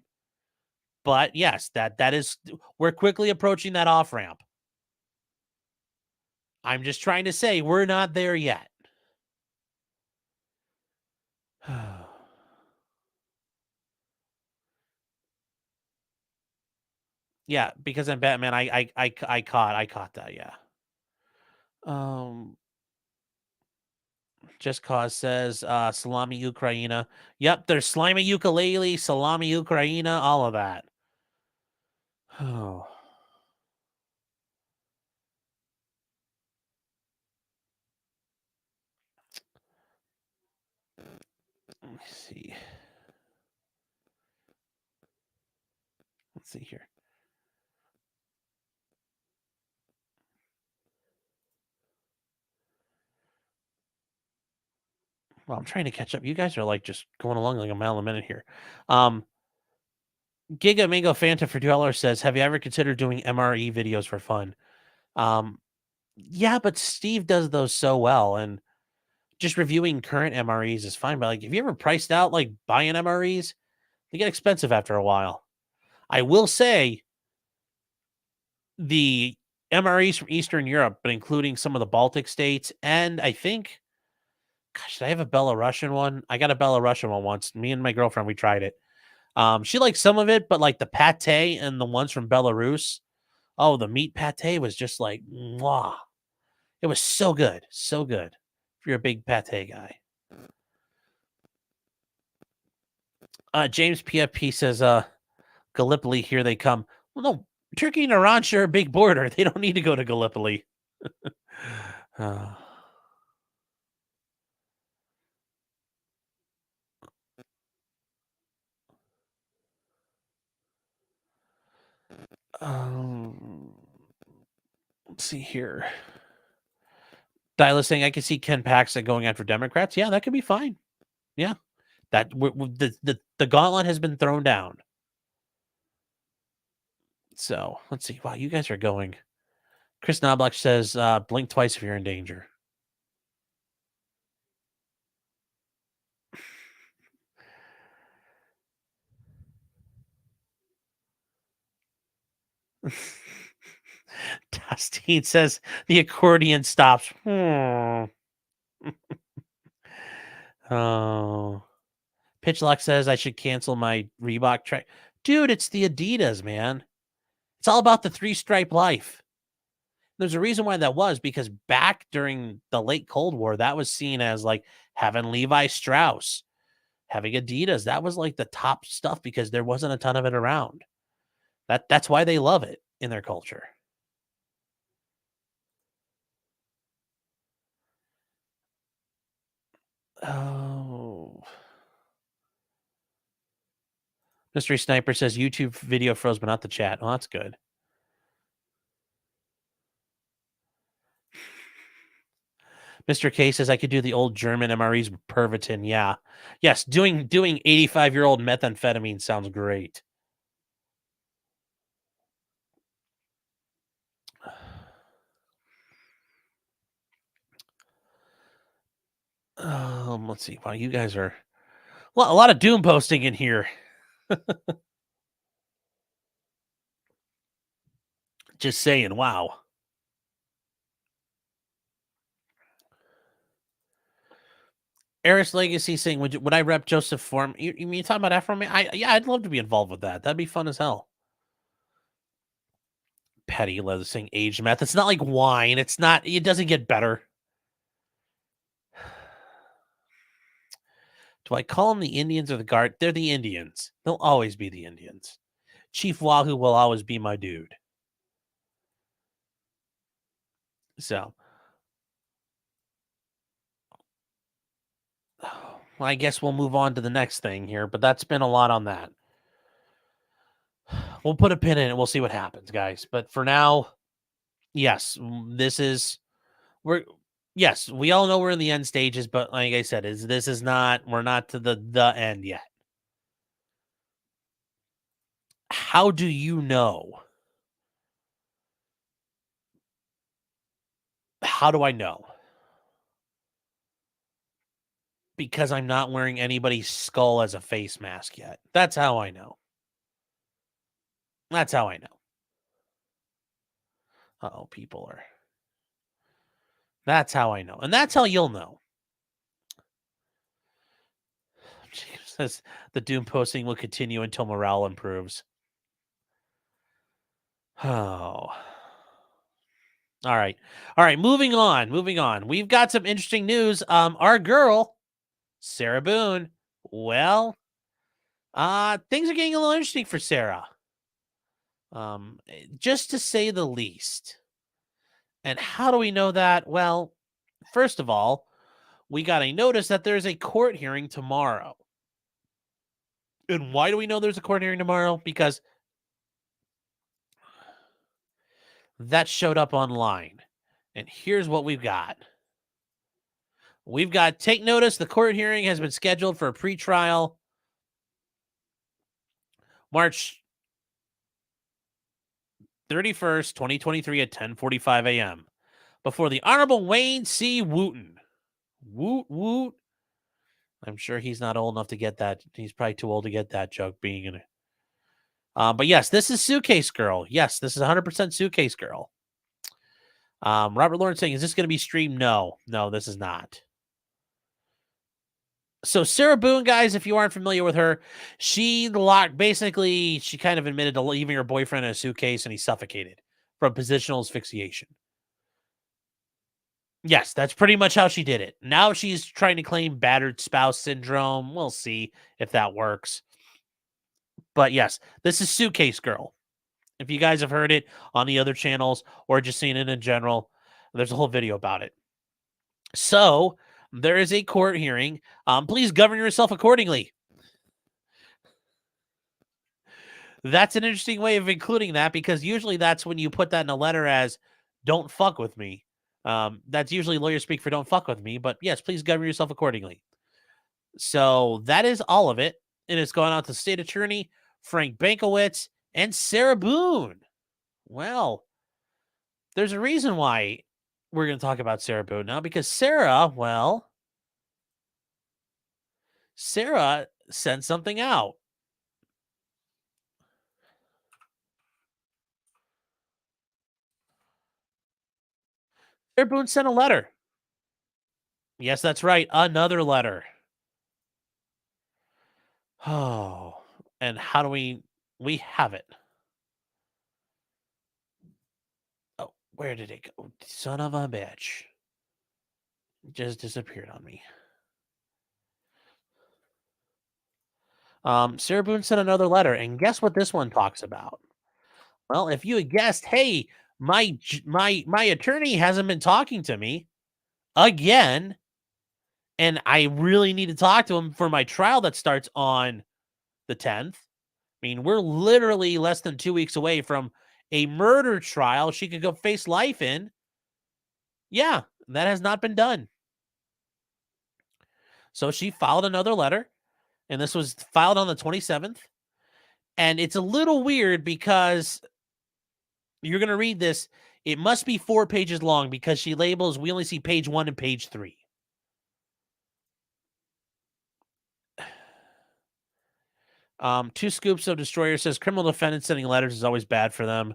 But yes, that is we're quickly approaching that off-ramp. I'm just trying to say we're not there yet. Yeah, because I'm Batman, I caught that, yeah. Just Cause says, Salami Ukraina. Yep, there's Slimy Ukulele, Salami Ukraina, all of that. Oh. Let me see. Let's see here. Well, I'm trying to catch up. You guys are like just going along like a mile a minute here. Giga Mango Fanta for $2 says, have you ever considered doing MRE videos for fun? Yeah, but Steve does those so well, and just reviewing current MREs is fine, but like, have you ever priced out like buying MREs? They get expensive after a while. I will say the MREs from Eastern Europe, but including some of the Baltic states, and I think, gosh, did I have a Belarusian one? I got a Belarusian one once. Me and my girlfriend, we tried it. She liked some of it, but like the pate and the ones from Belarus, oh, the meat pate was just like, mwah. It was so good. So good. If you're a big pate guy. James PFP says, Gallipoli, here they come. Well, no, Turkey and Iran share a big border. They don't need to go to Gallipoli. Let's see here. Dyla saying, I can see Ken Paxton going after Democrats. Yeah, that could be fine. Yeah. That the gauntlet has been thrown down. So let's see. Wow, you guys are going. Chris Knobloch says, blink twice if you're in danger. Dustin says the accordion stops. Oh. Pitchlock says I should cancel my Reebok track. Dude, it's the Adidas, man. It's all about the three-stripe life. There's a reason why that was, because back during the late Cold War, that was seen as like having Levi Strauss, having Adidas. That was like the top stuff because there wasn't a ton of it around. That's why they love it in their culture. Oh. Mystery Sniper says YouTube video froze, but not the chat. Well, that's good. Mr. K says I could do the old German MREs with Pervitin. Yeah. Yes, doing 85-year-old methamphetamine sounds great. Let's see. Wow, you guys are a lot of doom posting in here. Just saying, wow. Eris Legacy saying, would I rep Joseph Form? You mean talking about Afro Man? Yeah, I'd love to be involved with that. That'd be fun as hell. Petty Leather saying aged meth. It's not like wine. It's not. It doesn't get better. Do I call them the Indians or the Guard? They're the Indians. They'll always be the Indians. Chief Wahoo will always be my dude. So, well, I guess we'll move on to the next thing here, but that's been a lot on that. We'll put a pin in it. We'll see what happens, guys. But for now, yes, yes, we all know we're in the end stages, but like I said, we're not to the end yet. How do you know? How do I know? Because I'm not wearing anybody's skull as a face mask yet. That's how I know. That's how I know. People are. That's how I know. And that's how you'll know. Says the doom posting will continue until morale improves. Oh. All right. Moving on. We've got some interesting news. Our girl, Sarah Boone. Well, things are getting a little interesting for Sarah. Just to say the least. And how do we know that? Well, first of all, we got a notice that there's a court hearing tomorrow. And why do we know there's a court hearing tomorrow? Because that showed up online. And here's what we've got. We've got, take notice, the court hearing has been scheduled for a pretrial March 31st, 2023 at 10:45 a.m. before the Honorable Wayne C. Wooten. Woot woot. I'm sure he's not old enough to get that. He's probably too old to get that joke being in it. But yes, this is Suitcase Girl. Yes, this is 100% Suitcase Girl. Robert Lawrence saying, is this going to be streamed? No, this is not. So Sarah Boone, guys, if you aren't familiar with her, she kind of admitted to leaving her boyfriend in a suitcase and he suffocated from positional asphyxiation. Yes, that's pretty much how she did it. Now she's trying to claim battered spouse syndrome. We'll see if that works. But yes, this is Suitcase Girl. If you guys have heard it on the other channels or just seen it in general, there's a whole video about it. So there is a court hearing. Please govern yourself accordingly. That's an interesting way of including that because usually that's when you put that in a letter as don't fuck with me. That's usually lawyer speak for don't fuck with me. But yes, please govern yourself accordingly. So that is all of it. And it's going out to state attorney Frank Bankowitz and Sarah Boone. Well, there's a reason why we're going to talk about Sarah Boone now because Sarah sent something out. Sarah Boone sent a letter. Yes, that's right. Another letter. Oh, and how do we have it? Oh, where did it go? Son of a bitch. It just disappeared on me. Sarah Boone sent another letter, and guess what this one talks about? Well, if you had guessed, hey, my attorney hasn't been talking to me again, and I really need to talk to him for my trial that starts on the 10th. I mean, we're literally less than 2 weeks away from a murder trial she could go face life in. Yeah, that has not been done. So she filed another letter, and this was filed on the 27th. And it's a little weird because you're going to read this. It must be 4 pages long because she labels, we only see page 1 and page 3. Two scoops of Destroyer says criminal defendants sending letters is always bad for them.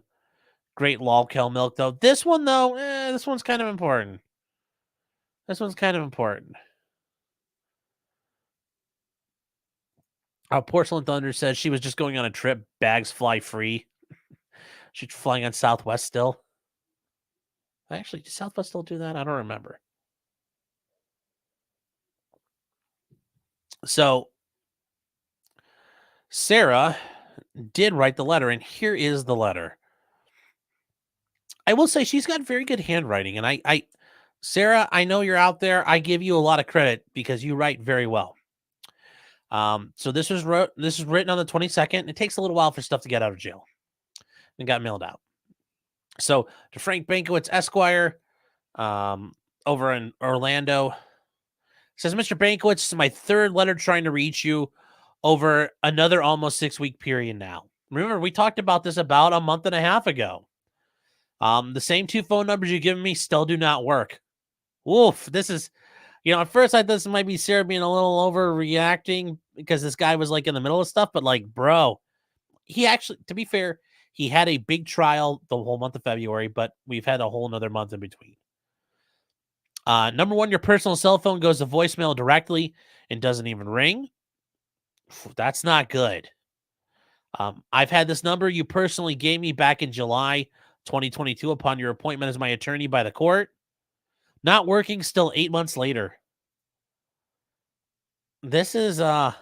Great lolkel milk, though. This one, though, this one's kind of important. Porcelain Thunder says she was just going on a trip. Bags fly free. She's flying on Southwest still. Actually, does Southwest still do that? I don't remember. So Sarah did write the letter, and here is the letter. I will say she's got very good handwriting, and Sarah, I know you're out there. I give you a lot of credit because you write very well. So this is written on the 22nd. It takes a little while for stuff to get out of jail. It got mailed out. So to Frank Bankowitz, Esquire, over in Orlando, says, Mr. Bankowitz, this is my third letter trying to reach you over another almost 6-week period now. Remember, we talked about this about a month and a half ago. The same 2 phone numbers you've given me still do not work. Oof, this is, at first I thought this might be Sarah being a little overreacting because this guy was like in the middle of stuff, but like, bro, he actually, to be fair, he had a big trial the whole month of February, but we've had a whole another month in between. Number one, your personal cell phone goes to voicemail directly and doesn't even ring. That's not good. I've had this number you personally gave me back in July 2022 upon your appointment as my attorney by the court. Not working still 8 months later. This is not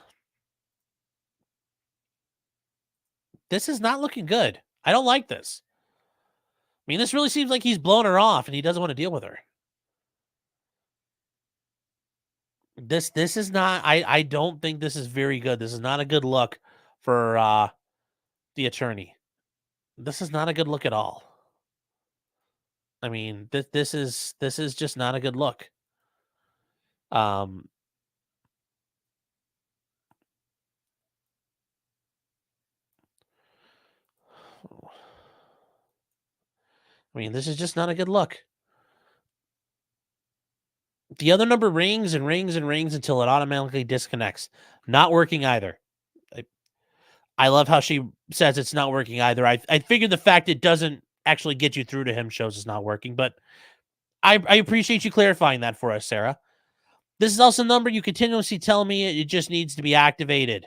looking good. I don't like this. I mean, this really seems like he's blown her off and he doesn't want to deal with her. This is not, I don't think this is very good. This is not a good look for the attorney. This is not a good look at all. I mean, this is just not a good look. I mean, this is just not a good look. The other number rings and rings and rings until it automatically disconnects. Not working either. I love how she says it's not working either. I figured the fact it doesn't actually get you through to him shows it's not working, but I appreciate you clarifying that for us, Sarah. This is also a number you continuously tell me it just needs to be activated.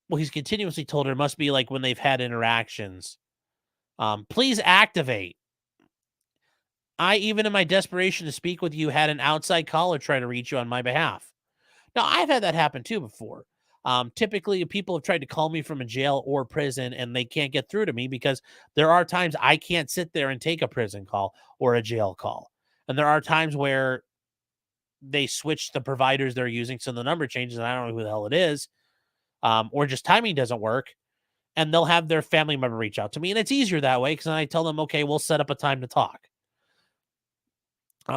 Well, he's continuously told her it must be like when they've had interactions. Please activate. I, even in my desperation to speak with you, had an outside caller try to reach you on my behalf. Now, I've had that happen too before. Typically, people have tried to call me from a jail or prison, and they can't get through to me because there are times I can't sit there and take a prison call or a jail call. And there are times where they switch the providers they're using, so the number changes, and I don't know who the hell it is, or just timing doesn't work, and they'll have their family member reach out to me, and it's easier that way because I tell them, okay, we'll set up a time to talk.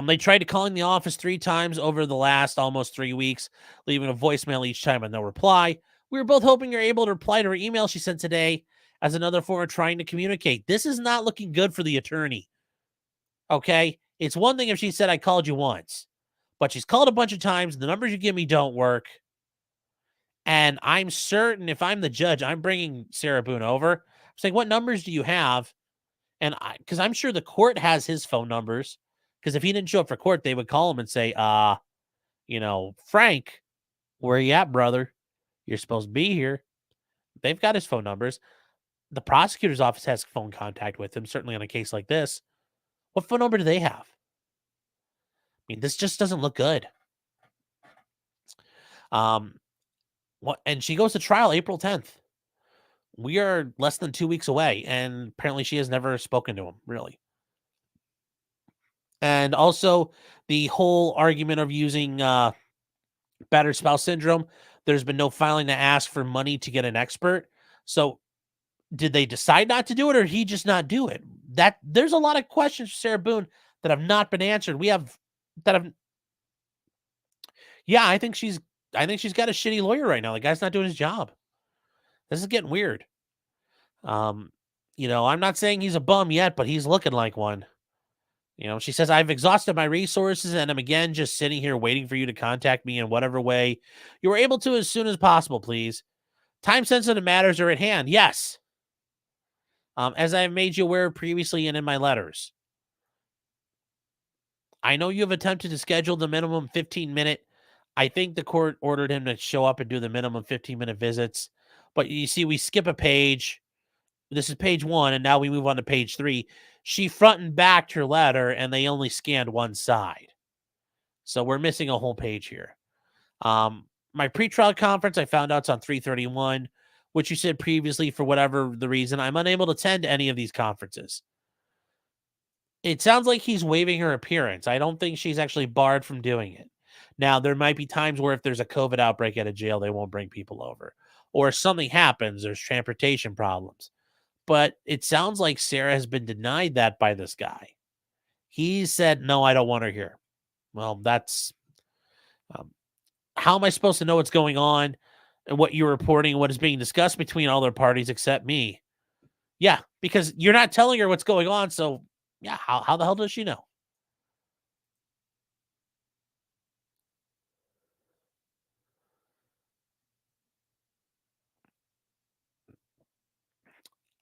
They tried calling the office 3 times over the last almost 3 weeks, leaving a voicemail each time with no reply. We were both hoping you're able to reply to her email she sent today as another form of trying to communicate. This is not looking good for the attorney. Okay? It's one thing if she said, I called you once, but she's called a bunch of times. The numbers you give me don't work. And I'm certain if I'm the judge, I'm bringing Sarah Boone over. I'm saying, what numbers do you have? And because I'm sure the court has his phone numbers. Because if he didn't show up for court, they would call him and say, Frank, where you at, brother? You're supposed to be here. They've got his phone numbers. The prosecutor's office has phone contact with him, certainly on a case like this. What phone number do they have? I mean, this just doesn't look good. And she goes to trial April 10th. We are less than 2 weeks away, and apparently she has never spoken to him, really. And also, the whole argument of using battered spouse syndrome, there's been no filing to ask for money to get an expert. So did they decide not to do it, or he just not do it? There's a lot of questions for Sarah Boone that have not been answered. I think she's got a shitty lawyer right now. The guy's not doing his job. This is getting weird. I'm not saying he's a bum yet, but he's looking like one. She says, I've exhausted my resources and I'm again just sitting here waiting for you to contact me in whatever way you were able to as soon as possible, please. Time-sensitive matters are at hand. Yes. As I have made you aware previously and in my letters. I know you have attempted to schedule the minimum 15-minute. I think the court ordered him to show up and do the minimum 15-minute visits. But you see, we skip a page. This is page 1, and now we move on to page 3. She front and backed her letter, and they only scanned one side. So we're missing a whole page here. My pretrial conference, I found out it's on 3/31, which you said previously, for whatever the reason, I'm unable to attend any of these conferences. It sounds like he's waiving her appearance. I don't think she's actually barred from doing it. Now, there might be times where if there's a COVID outbreak at a jail, they won't bring people over. Or if something happens, there's transportation problems. But it sounds like Sarah has been denied that by this guy. He said, no, I don't want her here. Well, that's... how am I supposed to know what's going on and what you're reporting and what is being discussed between all their parties except me? Yeah, because you're not telling her what's going on, so yeah, how the hell does she know?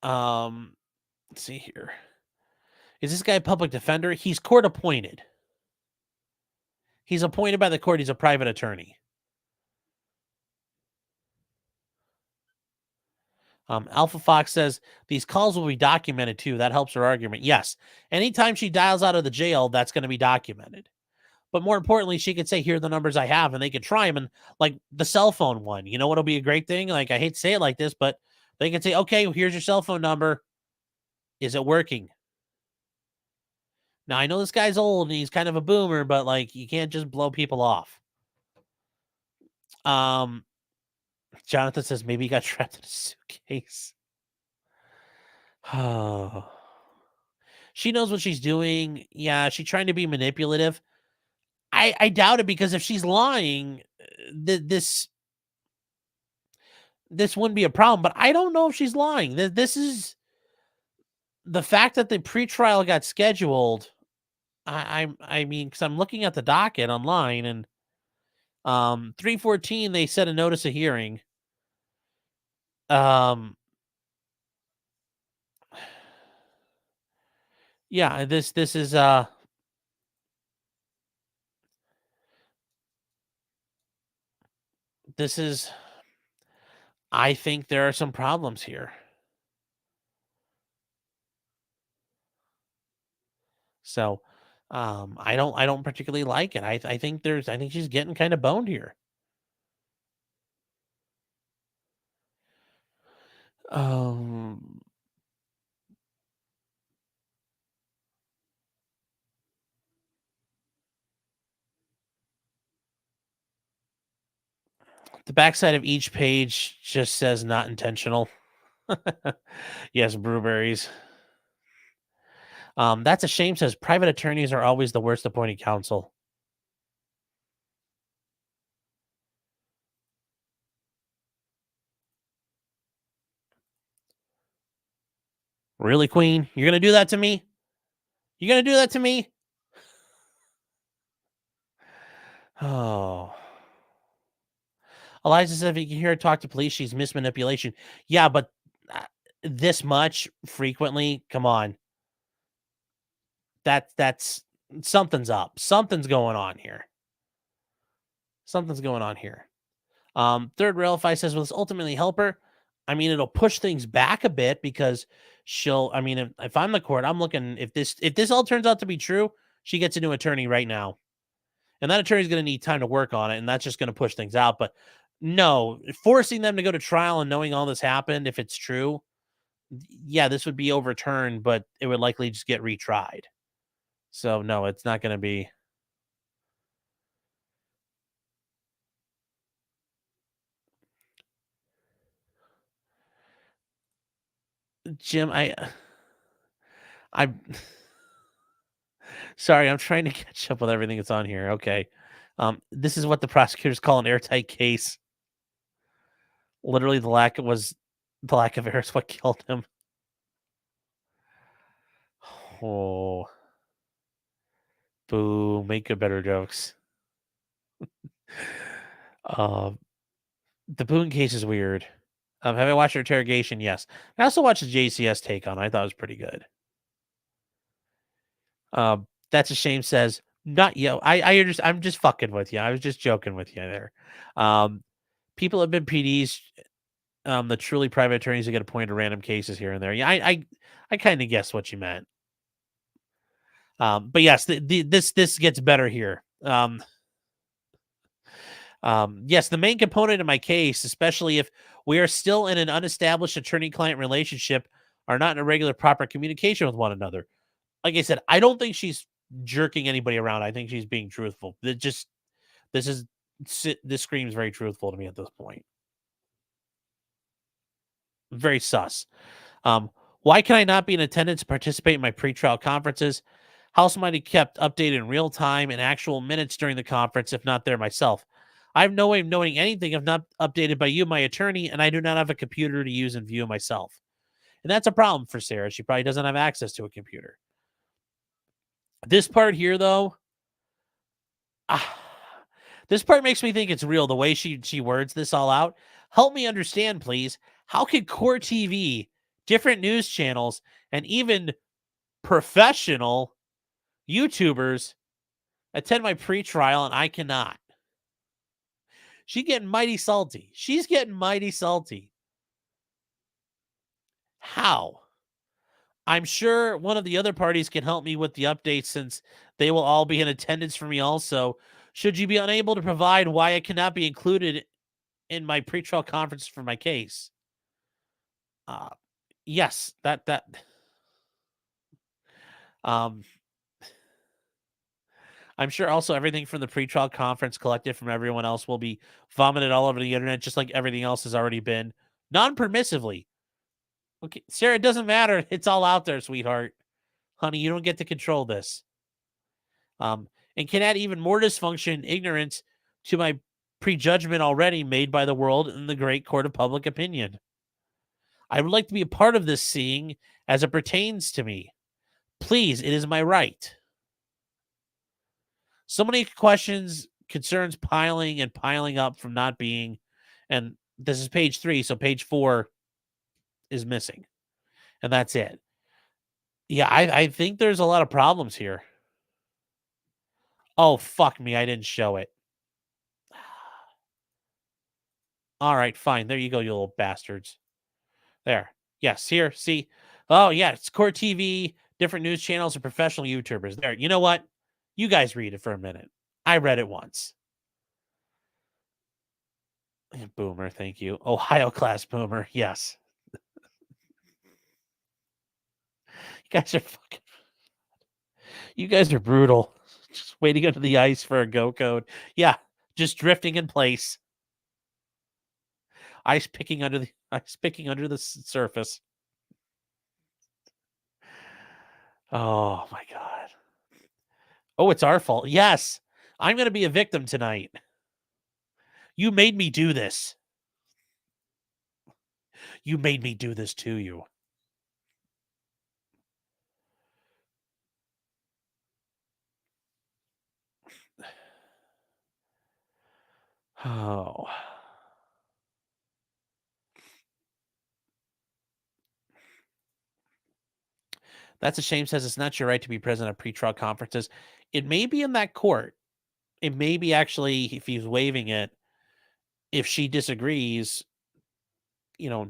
Let's see here. Is this guy a public defender? He's court appointed. He's appointed by the court. He's a private attorney. Alpha Fox says these calls will be documented too. That helps her argument. Yes. Anytime she dials out of the jail, that's going to be documented. But more importantly, she could say, here are the numbers I have, and they could try them. And like the cell phone one, you know what'll be a great thing? Like, I hate to say it like this, but they can say, okay, well, here's your cell phone number. Is it working? Now, I know this guy's old and he's kind of a boomer, but like, you can't just blow people off. Jonathan says maybe he got trapped in a suitcase. Oh. She knows what she's doing. Yeah, she's trying to be manipulative. I doubt it, because if she's lying, this wouldn't be a problem. But I don't know if she's lying. This is the fact that the pretrial got scheduled. I mean, because I'm looking at the docket online, and 314 they set a notice of hearing. Um, yeah, this is I think there are some problems here. So, I don't particularly like it. I think she's getting kind of boned here. Um, the backside of each page just says not intentional. Yes, Brewberries. That's a shame. Says private attorneys are always the worst appointed counsel. Really, Queen? You're gonna do that to me? You're gonna do that to me? Oh. Eliza said if you can hear her talk to police, she's mismanipulation. Yeah, but uh, this much frequently, come on. That's something's up. Something's going on here. Something's going on here. Third Railify says, will this ultimately help her? I mean, it'll push things back a bit because I mean, if I'm the court, I'm looking, if this all turns out to be true, she gets a new attorney right now. And that attorney's going to need time to work on it. And that's just going to push things out. But no, forcing them to go to trial and knowing all this happened, if it's true, yeah, this would be overturned, but it would likely just get retried. So no, it's not going to be. Jim, I'm sorry, I'm trying to catch up with everything that's on here. Okay. This is what the prosecutors call an airtight case. Literally, the lack of air is what killed him. Oh, boo! Make good better jokes. Uh, the Boone case is weird. Have I watched her interrogation? Yes. I also watched the JCS take on. I thought it was pretty good. That's a shame. Says not you. I'm just fucking with you. I was just joking with you there. Um, people have been PDs. The truly private attorneys who get appointed to random cases here and there. Yeah, I kind of guessed what you meant. But yes, this gets better here. Yes, the main component of my case, especially if we are still in an unestablished attorney-client relationship, are not in a regular proper communication with one another. Like I said, I don't think she's jerking anybody around. I think she's being truthful. This is this screams very truthful to me at this point. Very sus. Um, why can I not be in attendance to participate in my pretrial conferences? House might have kept updated in real time and actual minutes during the conference, if not there myself. I have no way of knowing anything if not updated by you, my attorney, and I do not have a computer to use and view myself. And that's a problem for Sarah. She probably doesn't have access to a computer. This part here, though, ah, this part makes me think it's real. The way she words this all out. Help me understand, please. How could Core TV, different news channels, and even professional YouTubers attend my pretrial and I cannot? She's getting mighty salty. She's getting mighty salty. How? I'm sure one of the other parties can help me with the updates since they will all be in attendance for me also. Should you be unable to provide why I cannot be included in my pretrial conference for my case? Uh, yes, um I'm sure also everything from the pretrial conference collected from everyone else will be vomited all over the internet, just like everything else has already been non-permissively. Okay, Sarah, it doesn't matter. It's all out there, sweetheart. Honey, you don't get to control this. And can add even more dysfunction and ignorance to my prejudgment already made by the world in the great court of public opinion. I would like to be a part of this seeing as it pertains to me. Please, it is my right. So many questions, concerns piling and piling up from not being, and this is page 3, so page 4 is missing, and that's it. Yeah, I think there's a lot of problems here. Oh, fuck me, I didn't show it. Alright, fine, there you go, you little bastards. There. Yes, here, see? Oh, yeah, it's Court TV, different news channels, and professional YouTubers. There, you know what? You guys read it for a minute. I read it once. Boomer, thank you. Ohio class boomer, yes. You guys are fucking. You guys are brutal. Just waiting under the ice for a go code. Yeah, just drifting in place. Ice picking under the surface. Oh my god. Oh, it's our fault. Yes, I'm going to be a victim tonight. You made me do this. You made me do this to you. Oh. That's a shame, says it's not your right to be present at pretrial conferences. It may be in that court. It may be actually, if he's waiving it, if she disagrees,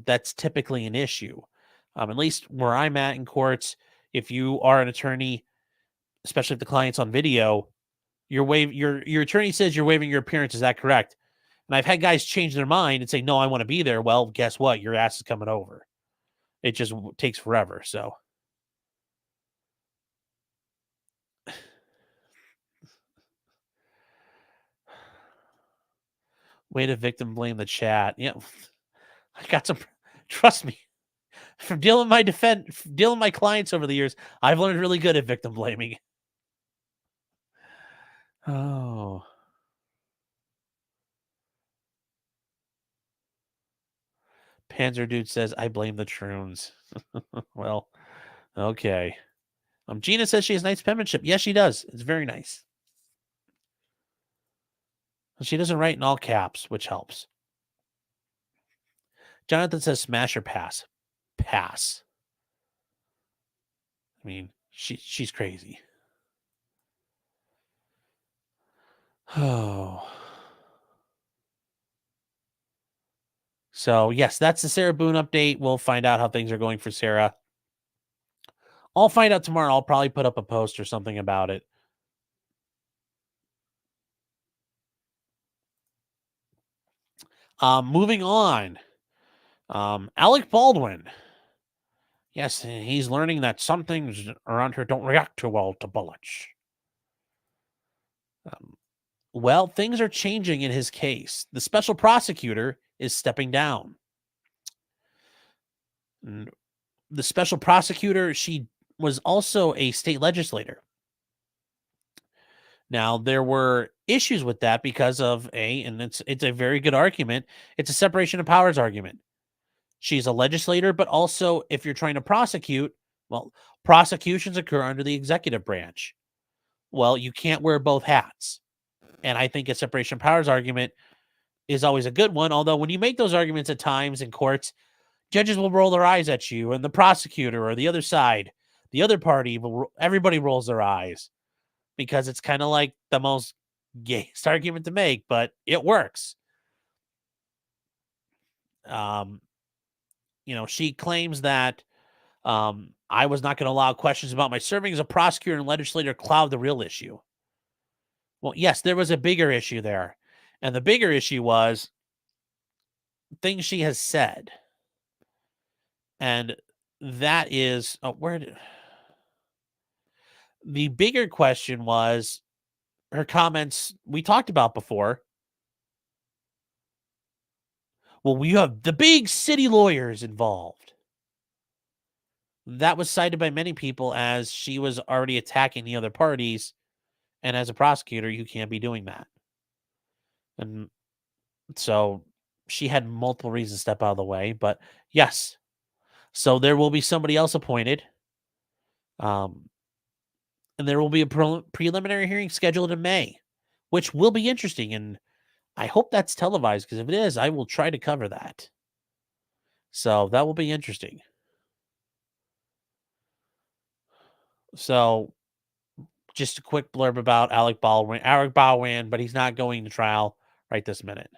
that's typically an issue. At least where I'm at in courts, if you are an attorney, especially if the client's on video, your attorney says you're waiving your appearance. Is that correct? And I've had guys change their mind and say, no, I want to be there. Well, guess what? Your ass is coming over. It just takes forever. So way to victim blame the chat. Yeah. I got some, trust me, from dealing with my clients over the years, I've learned really good at victim blaming. Oh. Panzer Dude says, I blame the Troons. Well, okay. Gina says she has nice penmanship. Yes, she does. It's very nice. She doesn't write in all caps, which helps. Jonathan says, smash or pass. Pass. I mean, she's crazy. Oh. So, yes, that's the Sarah Boone update. We'll find out how things are going for Sarah. I'll find out tomorrow. I'll probably put up a post or something about it. Moving on. Alec Baldwin. Yes, he's learning that some things around here don't react too well to bullets. Well, things are changing in his case. The special prosecutor is stepping down. The special prosecutor, she was also a state legislator. Now, there were issues with that because of and it's a very good argument. It's a separation of powers argument. She's a legislator, but also if you're trying to prosecute, well, prosecutions occur under the executive branch. Well, you can't wear both hats. And I think a separation of powers argument is always a good one. Although when you make those arguments at times in courts, judges will roll their eyes at you, and the prosecutor or the other side, the other party, everybody rolls their eyes because it's kind of like the most gayest argument to make, but it works. She claims that I was not going to allow questions about my serving as a prosecutor and legislator cloud the real issue. Well, yes, there was a bigger issue there. And the bigger issue was things she has said. And that is, the bigger question was her comments we talked about before. Well, we have the big city lawyers involved. That was cited by many people as she was already attacking the other parties. And as a prosecutor, you can't be doing that. And so she had multiple reasons to step out of the way. But yes, so there will be somebody else appointed. And there will be a preliminary hearing scheduled in May, which will be interesting. And I hope that's televised, because if it is, I will try to cover that. So that will be interesting. So just a quick blurb about Alec Baldwin, but he's not going to trial right this minute.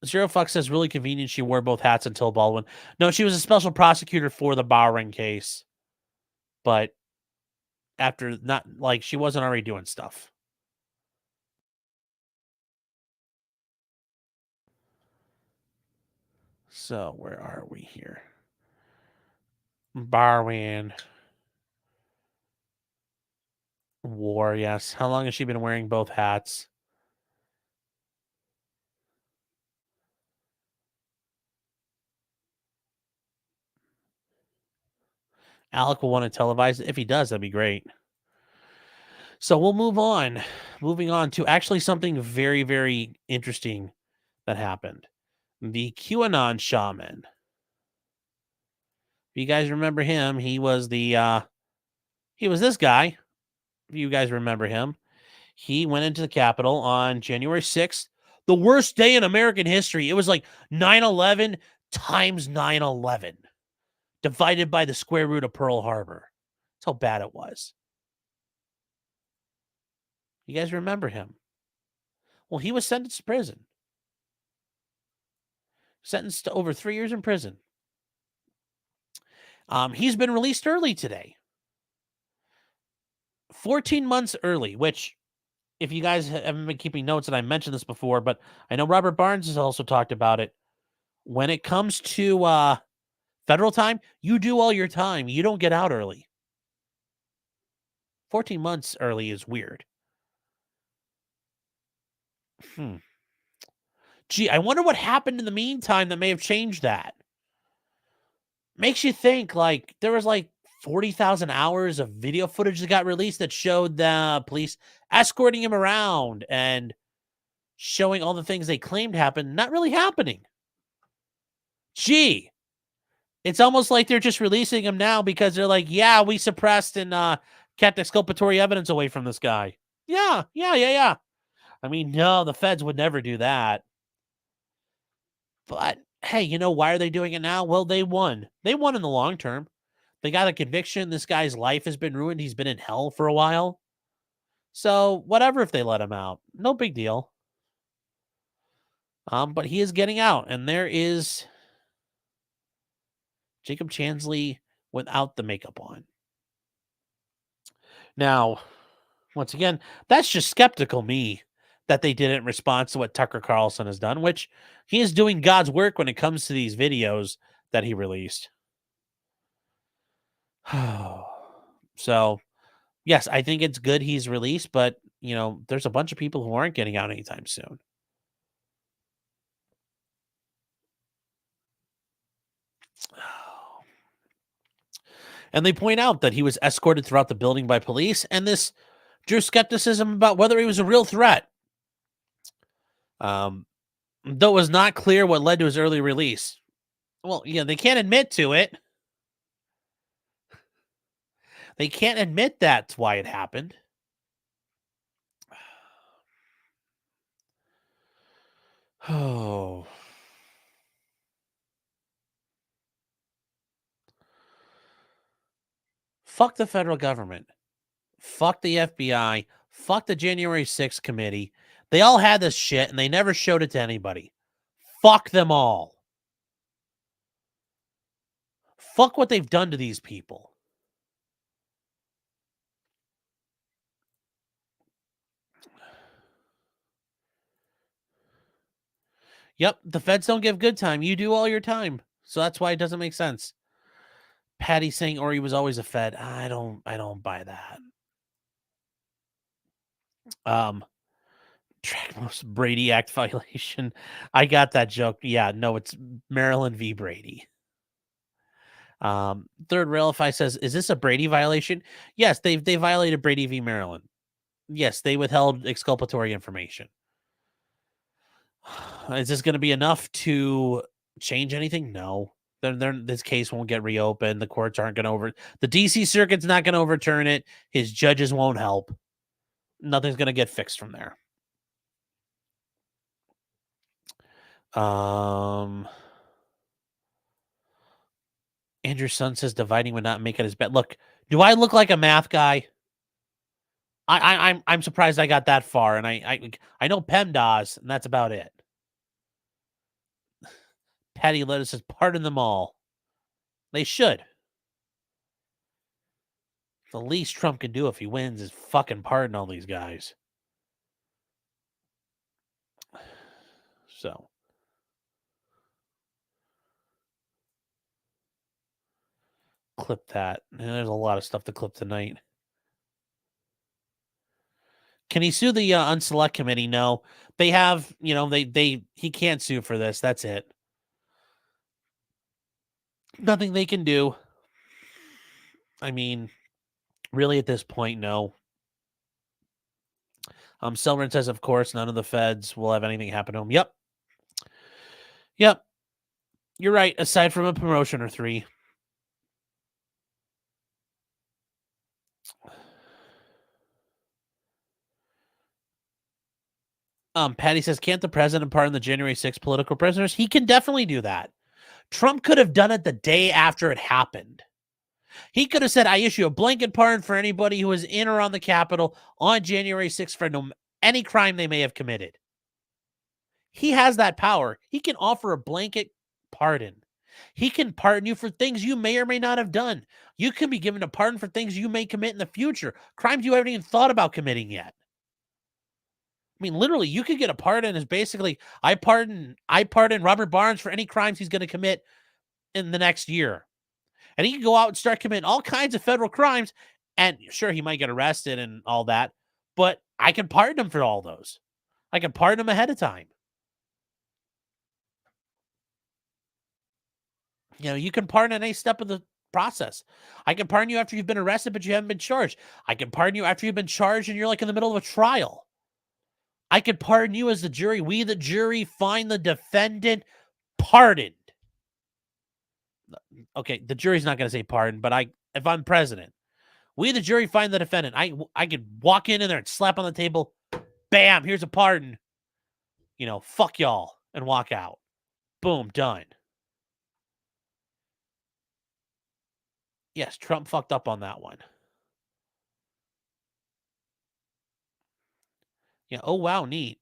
Zero Fuck says, really convenient she wore both hats until Baldwin. No, she was a special prosecutor for the Bowring case. But after, not like she wasn't already doing stuff. So where are we here? Bowring. War, yes. How long has she been wearing both hats? Alec will want to televise it. If he does, that'd be great. So we'll move on. Moving on to actually something very, very interesting that happened. The QAnon Shaman. If you guys remember him, he was this guy. If you guys remember him, he went into the Capitol on January 6th, the worst day in American history. It was like 9/11 times 9/11 divided by the square root of Pearl Harbor. That's how bad it was. You guys remember him? Well, he was sentenced to prison. Sentenced to over 3 years in prison. He's been released early today. 14 months early, which, if you guys haven't been keeping notes, and I mentioned this before, but I know Robert Barnes has also talked about it. When it comes to federal time, you do all your time. You don't get out early. 14 months early is weird. Gee, I wonder what happened in the meantime that may have changed that. Makes you think, like, there was like 40,000 hours of video footage that got released that showed the police escorting him around and showing all the things they claimed happened, not really happening. Gee, it's almost like they're just releasing him now because they're like, yeah, we suppressed and kept exculpatory evidence away from this guy. Yeah. I mean, no, the feds would never do that. But hey, why are they doing it now? Well, they won. They won in the long term. They got a conviction. This guy's life has been ruined. He's been in hell for a while. So whatever if they let him out. No big deal. But he is getting out, and there is Jacob Chansley without the makeup on. Now, once again, that's just skeptical me that they did it in response to what Tucker Carlson has done, which he is doing God's work when it comes to these videos that he released. So, yes, I think it's good he's released, but, there's a bunch of people who aren't getting out anytime soon. And they point out that he was escorted throughout the building by police, and this drew skepticism about whether he was a real threat. Though it was not clear what led to his early release. Well, they can't admit to it. They can't admit that's why it happened. Oh. Fuck the federal government. Fuck the FBI. Fuck the January 6th committee. They all had this shit and they never showed it to anybody. Fuck them all. Fuck what they've done to these people. Yep, the feds don't give good time. You do all your time. So that's why it doesn't make sense. Patty saying Ori was always a fed. I don't buy that. Track most Brady Act violation. I got that joke. Yeah, no, it's Maryland v. Brady. Third Railify says, is this a Brady violation? Yes, they violated Brady v. Maryland. Yes, they withheld exculpatory information. Is this going to be enough to change anything? No. This case won't get reopened. The courts aren't going to the DC Circuit's not going to overturn it. His judges won't help. Nothing's going to get fixed from there. Andrew's son says dividing would not make it his bet. Look, do I look like a math guy? I'm surprised I got that far, and I know PEMDAS, and that's about it. Patty Lettuce says pardon them all. They should. The least Trump can do if he wins is fucking pardon all these guys. So. Clip that. There's a lot of stuff to clip tonight. Can he sue the unselect committee? No. They have, he can't sue for this. That's it. Nothing they can do. I mean, really at this point, no. Selrin says, of course, none of the feds will have anything happen to him. Yep. You're right. Aside from a promotion or 3. Patty says, can't the president pardon the January 6th political prisoners? He can definitely do that. Trump could have done it the day after it happened. He could have said, I issue a blanket pardon for anybody who was in or on the Capitol on January 6th for any crime they may have committed. He has that power. He can offer a blanket pardon. He can pardon you for things you may or may not have done. You can be given a pardon for things you may commit in the future, crimes you haven't even thought about committing yet. I mean, literally, you could get a pardon as basically, I pardon Robert Barnes for any crimes he's going to commit in the next year. And he can go out and start committing all kinds of federal crimes. And sure, he might get arrested and all that, but I can pardon him for all those. I can pardon him ahead of time. You can pardon at any step of the process. I can pardon you after you've been arrested, but you haven't been charged. I can pardon you after you've been charged and you're like in the middle of a trial. I could pardon you as the jury. We, the jury, find the defendant pardoned. Okay, the jury's not going to say pardon, but if I'm president, we, the jury, find the defendant. I could walk in there and slap on the table. Bam, here's a pardon. Fuck y'all, and walk out. Boom, done. Yes, Trump fucked up on that one. Yeah. Oh, wow. Neat.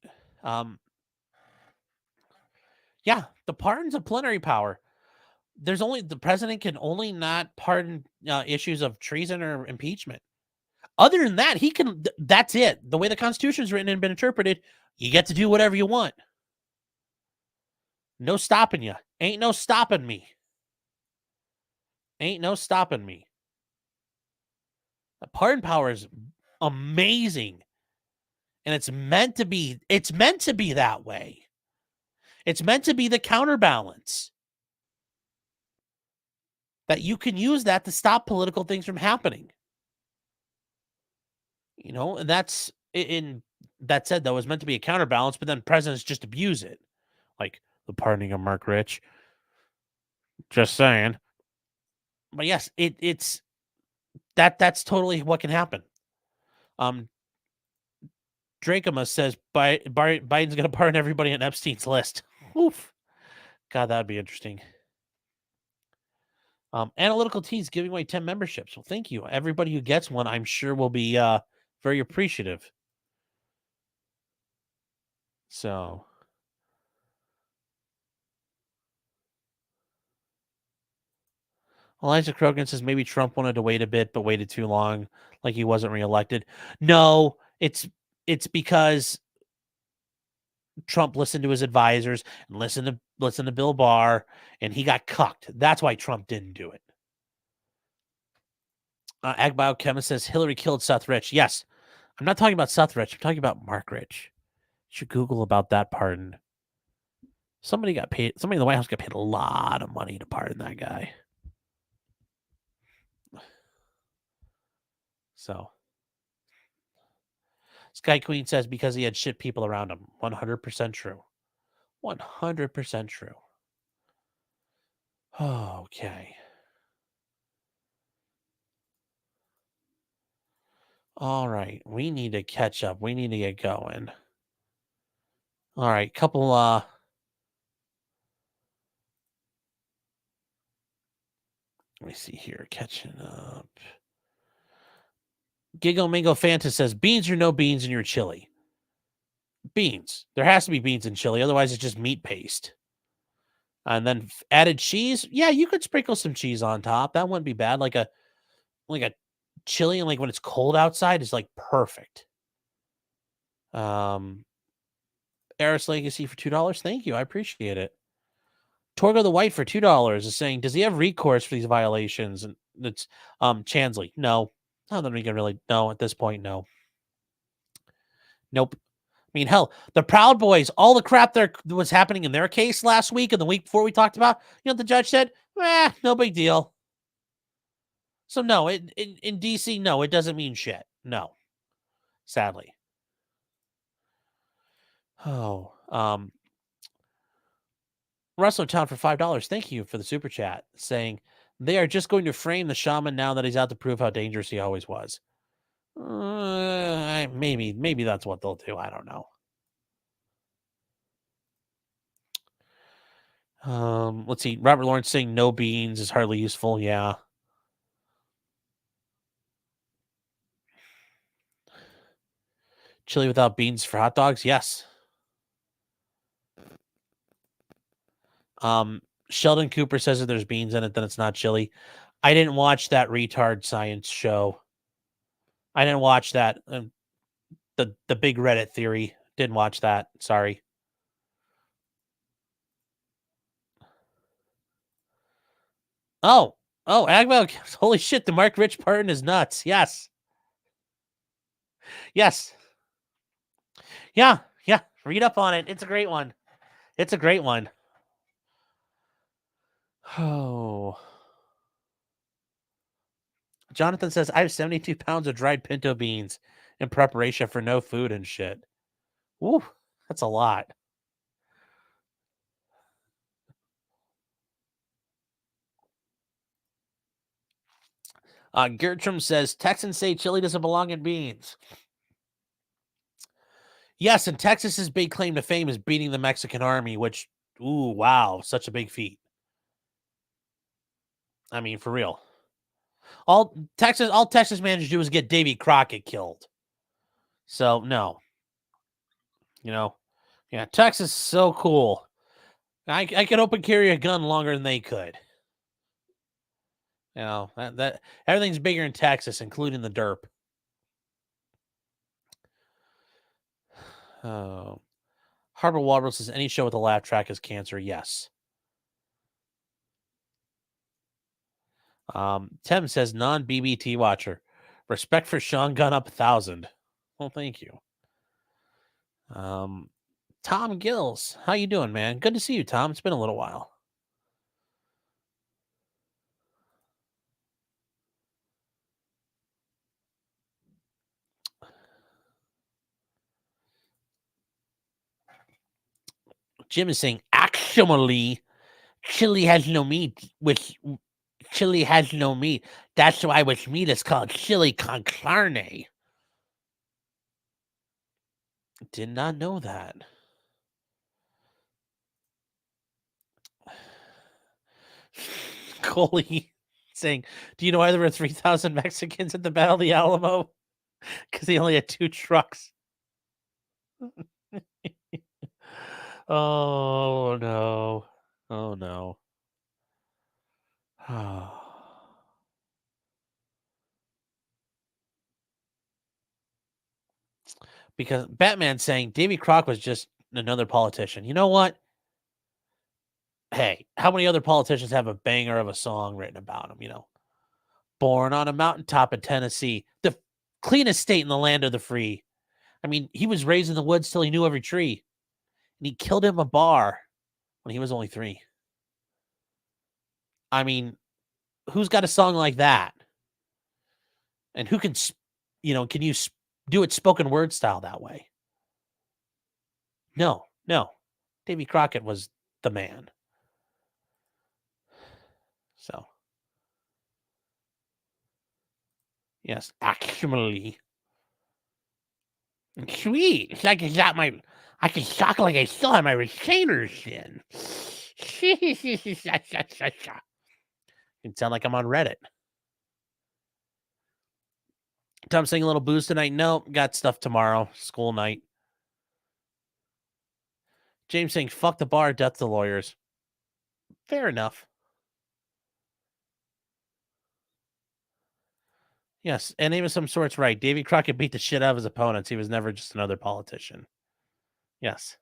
Yeah, the pardon's a plenary power. The president can only not pardon issues of treason or impeachment. Other than that, he can. That's it. The way the Constitution is written and been interpreted, you get to do whatever you want. No stopping you. Ain't no stopping me. Ain't no stopping me. The pardon power is amazing. And it's meant to be that way. It's meant to be the counterbalance. That you can use that to stop political things from happening. And that's in that said, though, it's meant to be a counterbalance, but then presidents just abuse it. Like the pardoning of Mark Rich. Just saying. But yes, it's that's totally what can happen. Dracoma says Biden's going to pardon everybody on Epstein's list. Oof. God, that would be interesting. Analytical Tees giving away 10 memberships. Well, thank you. Everybody who gets one, I'm sure will be very appreciative. So. Elijah Krogan says maybe Trump wanted to wait a bit, but waited too long, like he wasn't reelected. No, it's because Trump listened to his advisors and listened to Bill Barr, and he got cucked. That's why Trump didn't do it. Ag Biochemist says Hillary killed Seth Rich. Yes, I'm not talking about Seth Rich. I'm talking about Mark Rich. You should Google about that pardon. Somebody in the White House got paid a lot of money to pardon that guy. So, Sky Queen says because he had shit people around him. 100% true. 100% true. Okay. All right. We need to catch up. We need to get going. All right. Couple, let me see here. Catching up. Giggle Mingo Fanta says, beans or no beans in your chili? Beans. There has to be beans in chili. Otherwise, it's just meat paste. And then added cheese. Yeah, you could sprinkle some cheese on top. That wouldn't be bad. Like a chili, and like when it's cold outside is like perfect. Eris Legacy for $2. Thank you. I appreciate it. Torgo the White for $2 is saying, does he have recourse for these violations? And it's Chansley. No. Not that we can really know at this point, no. Nope. I mean, hell, the Proud Boys, all the crap that was happening in their case last week and the week before we talked about, you know what the judge said? No big deal. So no, in DC, no, it doesn't mean shit. No. Sadly. Oh, Russell Town for $5. Thank you for the super chat, saying they are just going to frame the shaman now that he's out to prove how dangerous he always was. Maybe that's what they'll do. I don't know. Let's see. Robert Lawrence saying no beans is hardly useful. Yeah. Chili without beans for hot dogs? Yes. Sheldon Cooper says if there's beans in it, then it's not chili. I didn't watch that retard science show. I didn't watch that. The big Reddit theory. Didn't watch that. Sorry. Oh, Agbo. Holy shit. The Mark Rich pardon is nuts. Yes. Yes. Yeah. Yeah. Read up on it. It's a great one. It's a great one. Oh. Jonathan says, I have 72 pounds of dried pinto beans in preparation for no food and shit. Woo. That's a lot. Gertrude says, Texans say chili doesn't belong in beans. Yes, and Texas's big claim to fame is beating the Mexican army, which, ooh, wow, such a big feat. I mean, for real. All Texas managed to do was get Davy Crockett killed. So, no. You know, yeah, Texas is so cool. I could open carry a gun longer than they could. You know, that everything's bigger in Texas, including the derp. Oh. Harbor Walrus says any show with a laugh track is cancer. Yes. Tim says non-BBT watcher. Respect for Sean Gunn up 1,000. Well, thank you. Tom Gills, how you doing, man? Good to see you, Tom. It's been a little while. Jim is saying, actually, chili has no meat, which chili has no meat. That's why with meat it's called chili con carne. Did not know that. Coley saying, do you know why there were 3,000 Mexicans at the Battle of the Alamo? Because he only had 2 trucks. Oh, no. Oh, no. Because Batman's saying Davy Crockett was just another politician. You know what? Hey, how many other politicians have a banger of a song written about them? You know, born on a mountaintop in Tennessee, the cleanest state in the land of the free. I mean, he was raised in the woods till he knew every tree, and he killed him a bar when he was only 3. I mean, who's got a song like that? And who can, can you do it spoken word style that way? No. Davy Crockett was the man. So, yes, actually. Sweet. It's like I can shock like I still have my retainers in. It can sound like I'm on Reddit. Tom saying a little booze tonight. Nope, got stuff tomorrow. School night. James saying, fuck the bar, death to lawyers. Fair enough. Yes, and even some sorts right. Davy Crockett beat the shit out of his opponents. He was never just another politician. Yes.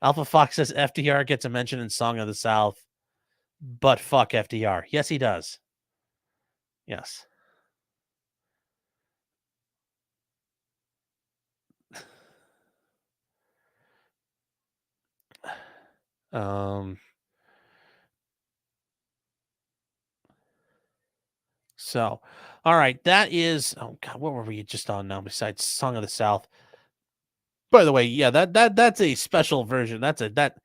Alpha Fox says FDR gets a mention in Song of the South, but fuck FDR. Yes, he does. Yes. So, all right, that is. Oh God, what were we just on now? Besides Song of the South. By the way, yeah, that's a special version. That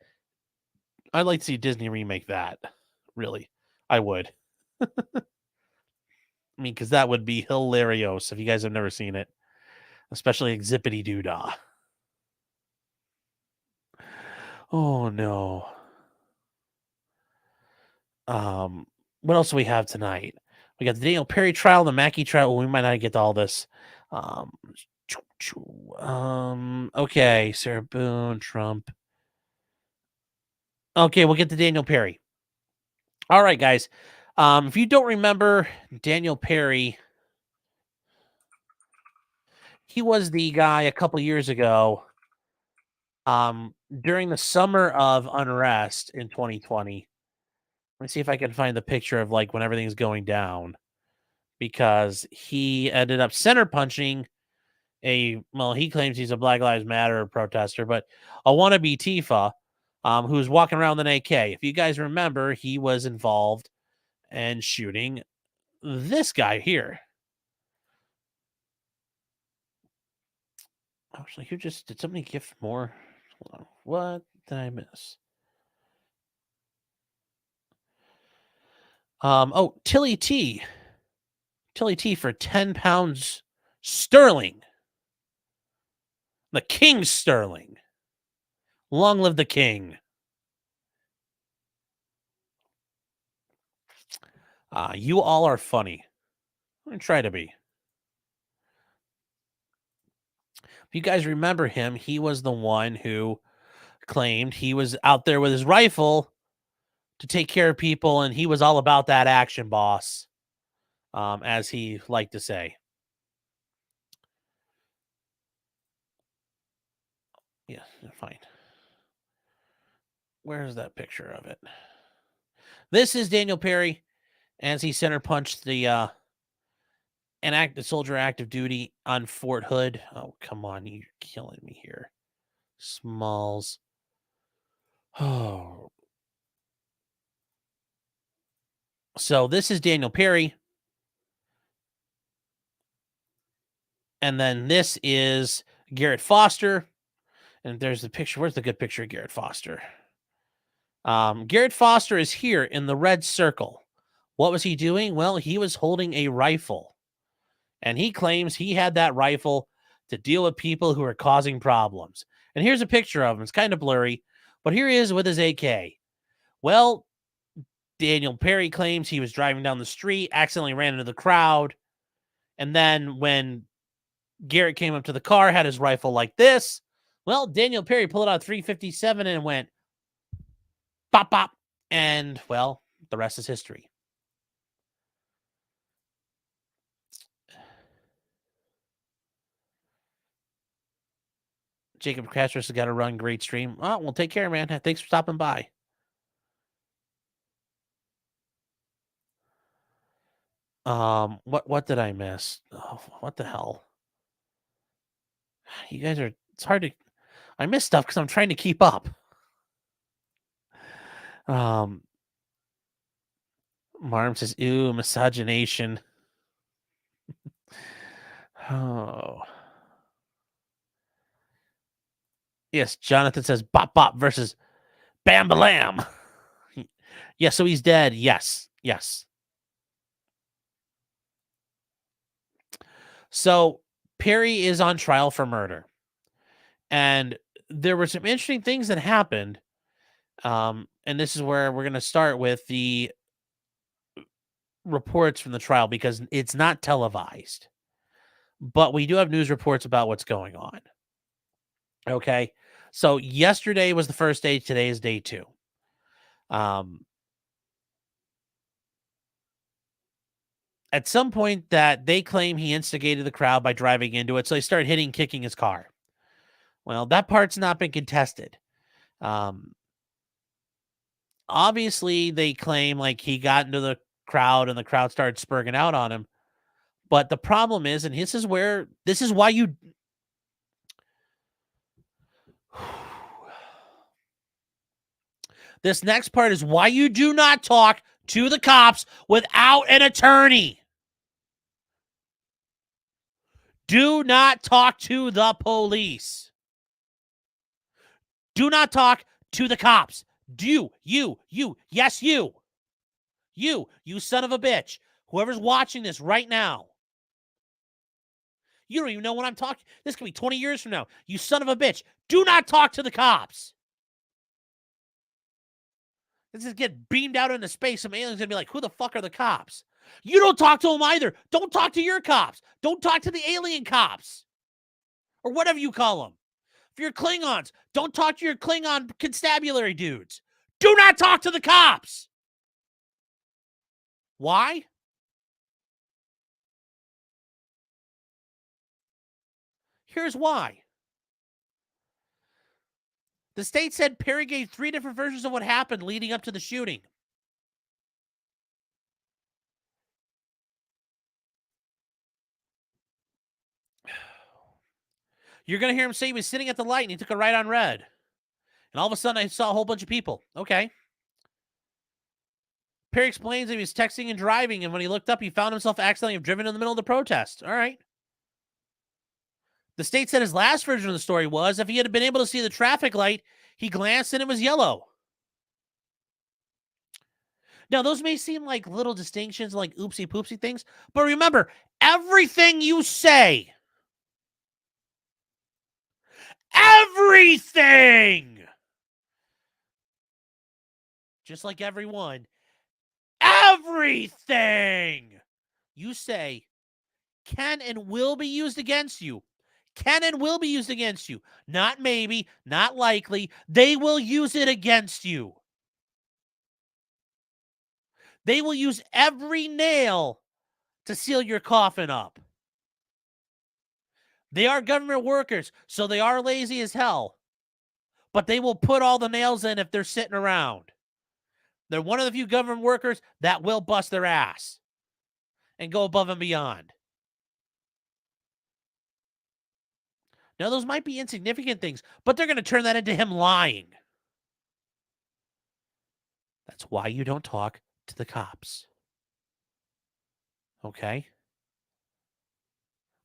I'd like to see Disney remake that. Really, I would. I mean, because that would be hilarious if you guys have never seen it, especially Zippity Doodah. Oh no. What else do we have tonight? We got the Daniel Perry trial, the Mackey trial. Well, we might not get to all this. Okay, Sarah Boone, Trump. Okay, we'll get to Daniel Perry. All right, guys. If you don't remember Daniel Perry, he was the guy a couple years ago, during the summer of unrest in 2020. Let me see if I can find the picture of like when everything's going down, because he ended up center punching he claims he's a Black Lives Matter protester, but a wannabe Tifa, who was walking around with an AK. If you guys remember, he was involved in shooting this guy here. Actually, did somebody gift more? Hold on. What did I miss? Tilly T. Tilly T for 10 pounds sterling. The King Sterling. Long live the King. You all are funny. I'm going to try to be. If you guys remember him, he was the one who claimed he was out there with his rifle to take care of people, and he was all about that action, boss, as he liked to say. Yeah, fine. Where's that picture of it? This is Daniel Perry as he center punched the soldier active duty on Fort Hood. Oh, come on, you're killing me here. Smalls. Oh. So this is Daniel Perry. And then this is Garrett Foster. And there's the picture. Where's the good picture of Garrett Foster? Garrett Foster is here in the red circle. What was he doing? Well, he was holding a rifle. And he claims he had that rifle to deal with people who are causing problems. And here's a picture of him. It's kind of blurry, but here he is with his AK. Well, Daniel Perry claims he was driving down the street, accidentally ran into the crowd. And then when Garrett came up to the car, had his rifle like this. Well, Daniel Perry pulled out 357 and went bop, bop. And, well, the rest is history. Jacob Castros has got to run. Great stream. Oh, well, take care, man. Thanks for stopping by. What did I miss? Oh, what the hell? You guys are, it's hard to, I miss stuff because I'm trying to keep up. Marm says, ew, misogynation. Oh. Yes, Jonathan says, bop bop versus bam balam. Yeah, so he's dead. Yes. Yes. So Perry is on trial for murder. And there were some interesting things that happened. And this is where we're going to start with the reports from the trial because it's not televised. But we do have news reports about what's going on. Okay. So yesterday was the first day. Today is day 2. At some point that they claim he instigated the crowd by driving into it. So they started kicking his car. Well, that part's not been contested. Um, Obviously, they claim like he got into the crowd and the crowd started spurging out on him. But the problem is, and this is why you. This next part is why you do not talk to the cops without an attorney. Do not talk to the police. Do not talk to the cops. Yes, you son of a bitch. Whoever's watching this right now. You don't even know what I'm talking. This could be 20 years from now. You son of a bitch. Do not talk to the cops. This is get beamed out into space. Some aliens going to be like, who the fuck are the cops? You don't talk to them either. Don't talk to your cops. Don't talk to the alien cops. Or whatever you call them. If you're Klingons, don't talk to your Klingon constabulary dudes. Do not talk to the cops. Why? Here's why. The state said Perry gave 3 different versions of what happened leading up to the shooting. You're going to hear him say he was sitting at the light and he took a right on red. And all of a sudden, I saw a whole bunch of people. Okay. Perry explains that he was texting and driving, and when he looked up, he found himself accidentally driven in the middle of the protest. All right. The state said his last version of the story was if he had been able to see the traffic light, he glanced and it was yellow. Now, those may seem like little distinctions, like oopsie poopsie things, but remember, everything you say, everything, just like everyone, everything you say can and will be used against you. Can and will be used against you. Not maybe, not likely. They will use it against you. They will use every nail to seal your coffin up. They are government workers, so they are lazy as hell. But they will put all the nails in if they're sitting around. They're one of the few government workers that will bust their ass and go above and beyond. Now, those might be insignificant things, but they're going to turn that into him lying. That's why you don't talk to the cops. Okay?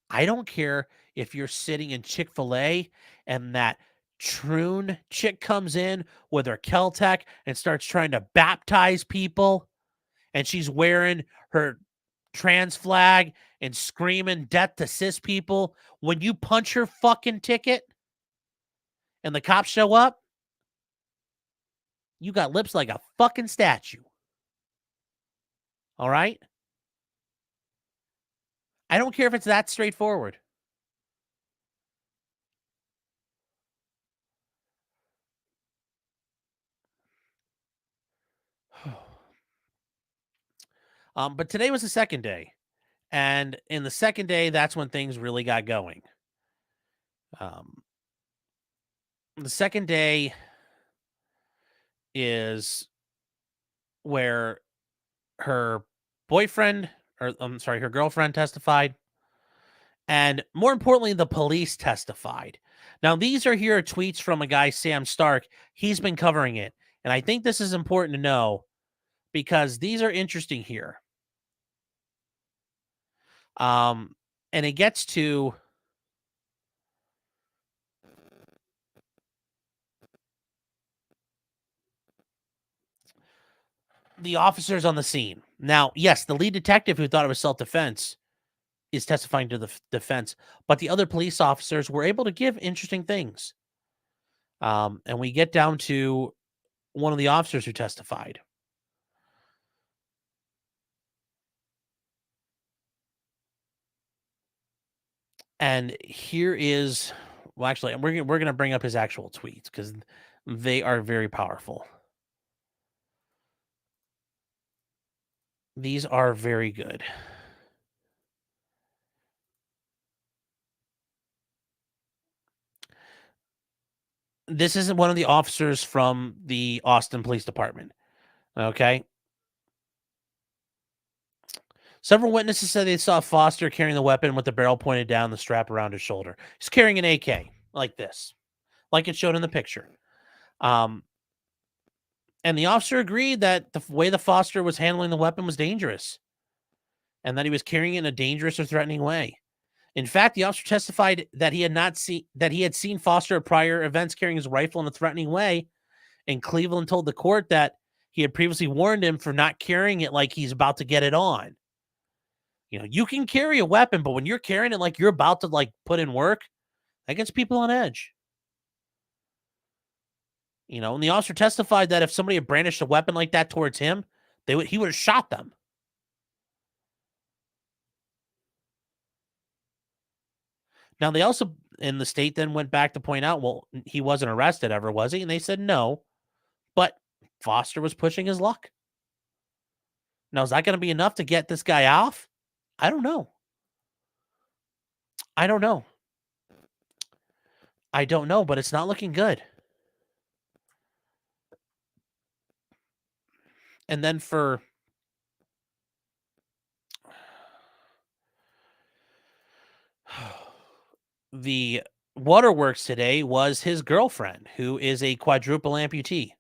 I don't care if you're sitting in Chick-fil-A and that troon chick comes in with her Keltec and starts trying to baptize people, and she's wearing her trans flag and screaming death to cis people. When you punch her fucking ticket and the cops show up, you got lips like a fucking statue. All right? I don't care if it's that straightforward. But today was the second day. And in the second day, that's when things really got going. The second day is where her boyfriend, or I'm sorry, her girlfriend testified. And more importantly, the police testified. Now, these are here tweets from a guy, Sam Stark. He's been covering it. And I think this is important to know because these are interesting here. And it gets to the officers on the scene. Now, yes, the lead detective who thought it was self-defense is testifying to the defense, but the other police officers were able to give interesting things. And we get down to one of the officers who testified. And here is, well, actually, we're gonna bring up his actual tweets because they are very powerful. These are very good. This isn't one of the officers from the Austin Police Department. Okay. Several witnesses said they saw Foster carrying the weapon with the barrel pointed down, the strap around his shoulder. He's carrying an AK like this, like it showed in the picture. And the officer agreed that the way the Foster was handling the weapon was dangerous and that he was carrying it in a dangerous or threatening way. In fact, the officer testified that he had seen Foster at prior events carrying his rifle in a threatening way, and Cleveland told the court that he had previously warned him for not carrying it like he's about to get it on. You know, you can carry a weapon, but when you're carrying it like you're about to like put in work, that gets people on edge. You know, and the officer testified that if somebody had brandished a weapon like that towards him, he would have shot them. Now, they also, in the state, then went back to point out, well, he wasn't arrested ever, was he? And they said no, but Foster was pushing his luck. Now, is that going to be enough to get this guy off? I don't know. I don't know. I don't know, but it's not looking good. And then for the waterworks today was his girlfriend, who is a quadruple amputee.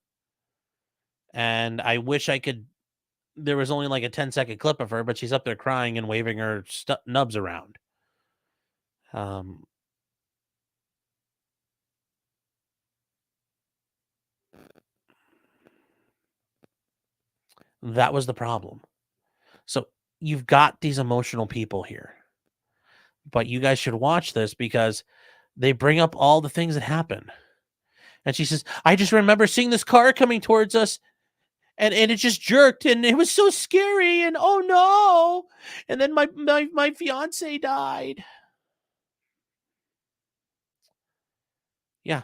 And I wish I could. There was only like a 10-second clip of her, but she's up there crying and waving her nubs around. That was the problem. So you've got these emotional people here, but you guys should watch this because they bring up all the things that happen. And she says, I just remember seeing this car coming towards us and it just jerked and it was so scary and oh no. And then my fiance died. Yeah.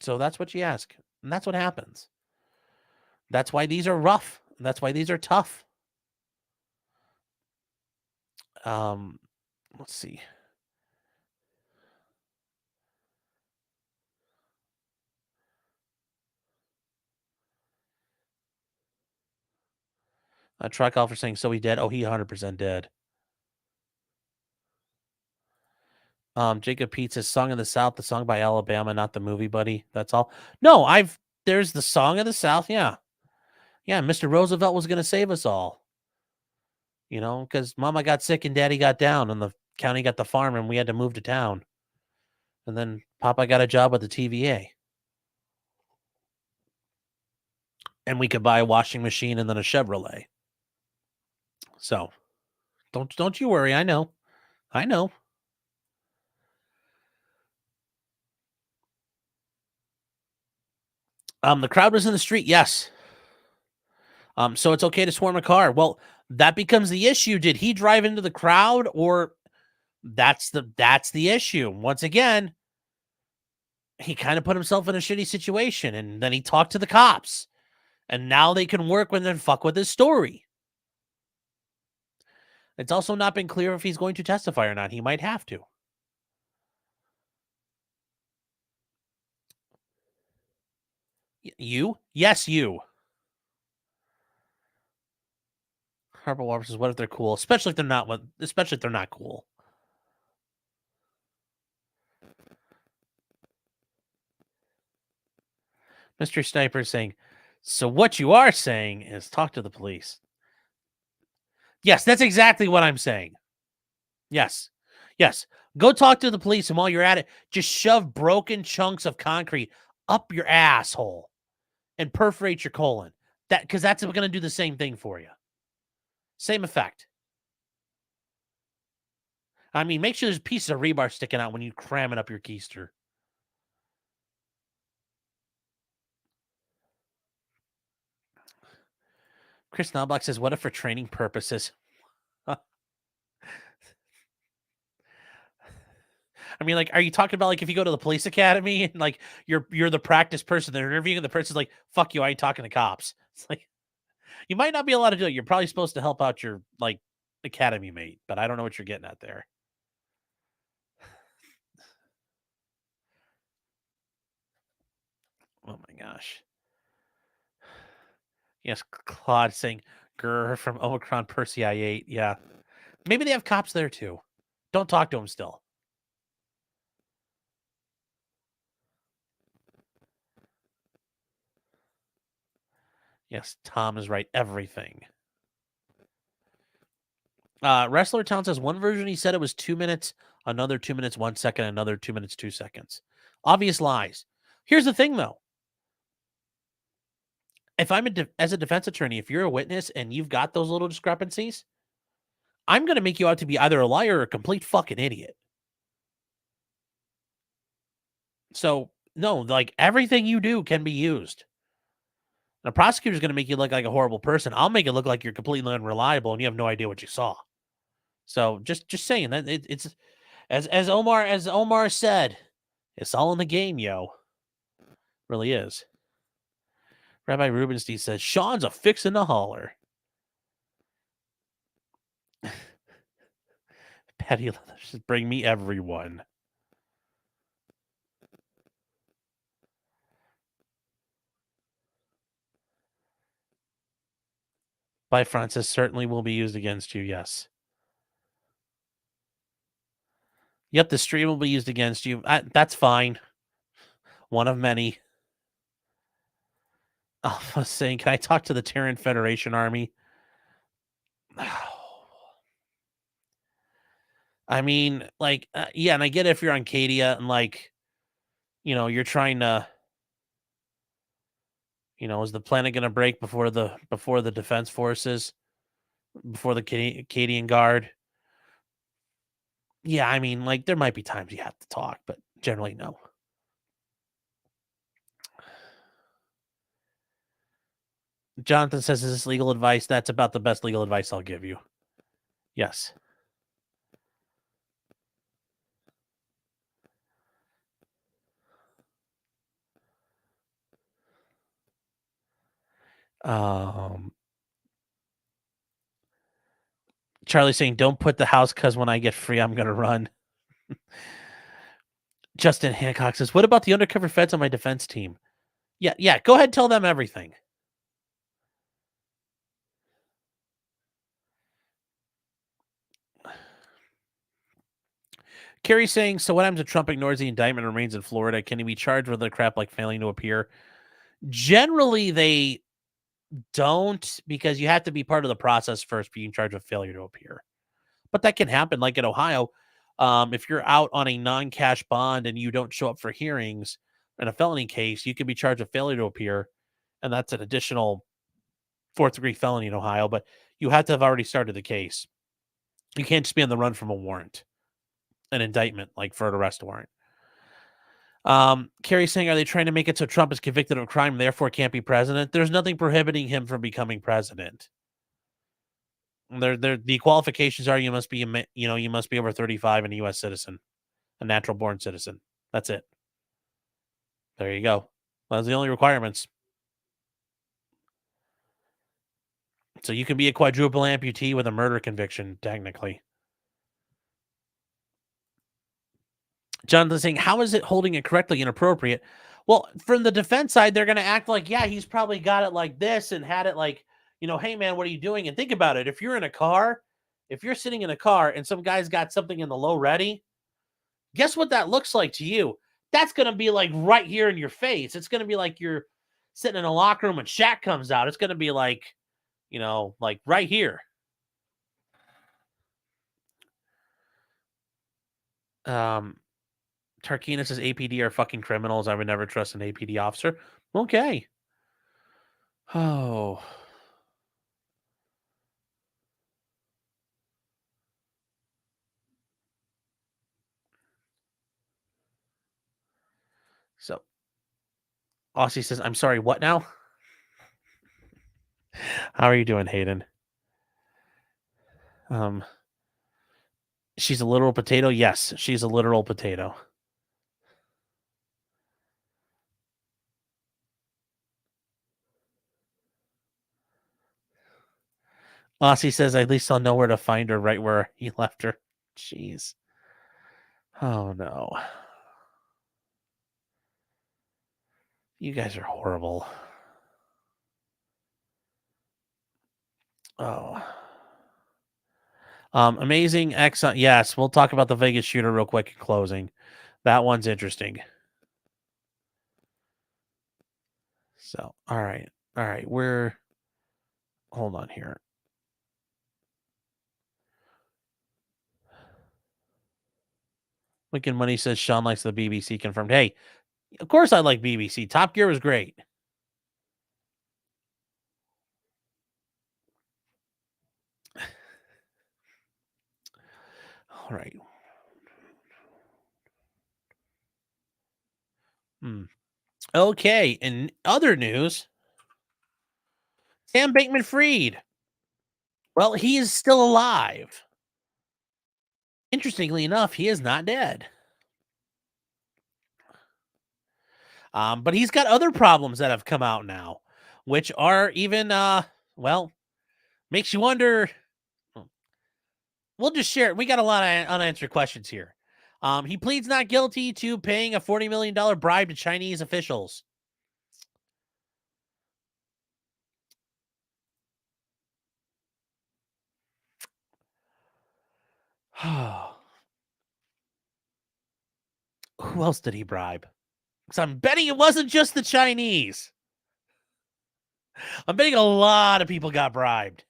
So that's what you ask. And that's what happens. That's why these are rough. That's why these are tough. Let's see. A truck officer saying, so he dead? Oh, he 100% dead. Jacob Pete says, Song of the South, the song by Alabama, not the movie, buddy. That's all. No, there's the Song of the South. Yeah. Yeah. Mr. Roosevelt was going to save us all. You know, because mama got sick and daddy got down and the county got the farm and we had to move to town. And then Papa got a job with the TVA. And we could buy a washing machine and then a Chevrolet. So don't you worry. I know. I know. The crowd was in the street. Yes. So it's okay to swarm a car. Well, that becomes the issue. Did he drive into the crowd or that's the issue? Once again, he kind of put himself in a shitty situation and then he talked to the cops and now they can work with and fuck with his story. It's also not been clear if he's going to testify or not. He might have to. You? Yes, you. Harper Walker says, what if they're cool? Especially if they're not cool. Mystery Sniper is saying, so what you are saying is talk to the police. Yes, that's exactly what I'm saying. Yes. Yes. Go talk to the police, and while you're at it, just shove broken chunks of concrete up your asshole. and perforate your colon. Because that's going to do the same thing for you. Same effect. I mean, make sure there's pieces of rebar sticking out when you cram it up your keister. Chris Knobloch says, what if for training purposes? I mean, like, are you talking about like if you go to the police academy and like you're the practice person they're interviewing and the person's like, fuck you, I ain't talking to cops. It's like you might not be allowed to do it. You're probably supposed to help out your like academy mate, but I don't know what you're getting at there. Oh my gosh. Yes, Claude saying grr from Omicron Percy I 8. Yeah. Maybe they have cops there too. Don't talk to them still. Yes, Tom is right. Everything. Wrestler Town says one version he said it was 2 minutes, another 2 minutes, 1 second, another 2 minutes, 2 seconds. Obvious lies. Here's the thing though. If I'm as a defense attorney, if you're a witness and you've got those little discrepancies, I'm going to make you out to be either a liar or a complete fucking idiot. So, no, like everything you do can be used. And a prosecutor's going to make you look like a horrible person. I'll make it look like you're completely unreliable and you have no idea what you saw. So, just saying that it's as Omar said, it's all in the game, yo. Really is. Rabbi Rubenstein says Sean's a fixin' to holler. Patty says, bring me everyone. By Francis certainly will be used against you. Yes. Yep, the stream will be used against you. That's fine. One of many. Alpha saying, can I talk to the Terran Federation Army? I mean, like, yeah, and I get it if you're on Cadia and, like, you know, you're trying to, you know, is the planet going to break before the defense forces, before the Cadian Guard? Yeah, I mean, like, there might be times you have to talk, but generally, no. Jonathan says, is this legal advice? That's about the best legal advice I'll give you. Yes. Charlie saying, don't put the house because when I get free, I'm going to run. Justin Hancock says, what about the undercover feds on my defense team? Yeah. Go ahead and tell them everything. Kerry saying, so what happens if Trump ignores the indictment and remains in Florida? Can he be charged with other crap like failing to appear? Generally, they don't, because you have to be part of the process first being charged with failure to appear. But that can happen. Like in Ohio, if you're out on a non-cash bond and you don't show up for hearings in a felony case, you can be charged with failure to appear. And that's an additional 4th-degree felony in Ohio. But you have to have already started the case. You can't just be on the run from a warrant, an indictment, like for an arrest warrant. Kerry saying, are they trying to make it so Trump is convicted of a crime and therefore can't be president? There's nothing prohibiting him from becoming president. The qualifications are you must be over 35 and a U.S. citizen, a natural born citizen. That's it. There you go. Those are the only requirements. So you can be a quadruple amputee with a murder conviction, technically. Jonathan saying, how is it holding it correctly inappropriate? Well, from the defense side, they're going to act like, yeah, he's probably got it like this and had it like, you know, hey, man, what are you doing? And think about it. If you're in a car, if you're sitting in a car and some guy's got something in the low ready, guess what that looks like to you? That's going to be like right here in your face. It's going to be like you're sitting in a locker room and Shaq comes out. It's going to be like, you know, like right here. Tarkina says APD are fucking criminals. I would never trust an APD officer. Okay. Oh. So Aussie says, I'm sorry, what now? How are you doing, Hayden? Um, she's a literal potato. Yes, she's a literal potato. Aussie says, at least I'll know where to find her right where he left her. Jeez. Oh, no. You guys are horrible. Oh. Amazing. Excellent. Yes, we'll talk about the Vegas shooter real quick in closing. That one's interesting. So, all right. All right. Hold on here. Wicked Money says Sean likes the BBC confirmed. Hey, of course I like BBC. Top Gear was great. All right. Okay. In other news, Sam Bankman-Fried. Well, he is still alive. Interestingly enough, he is not dead. But he's got other problems that have come out now, which are even well, makes you wonder. We'll just share it. We got a lot of unanswered questions here. He pleads not guilty to paying a $40 million bribe to Chinese officials. Who else did he bribe? Because I'm betting it wasn't just the Chinese. I'm betting a lot of people got bribed.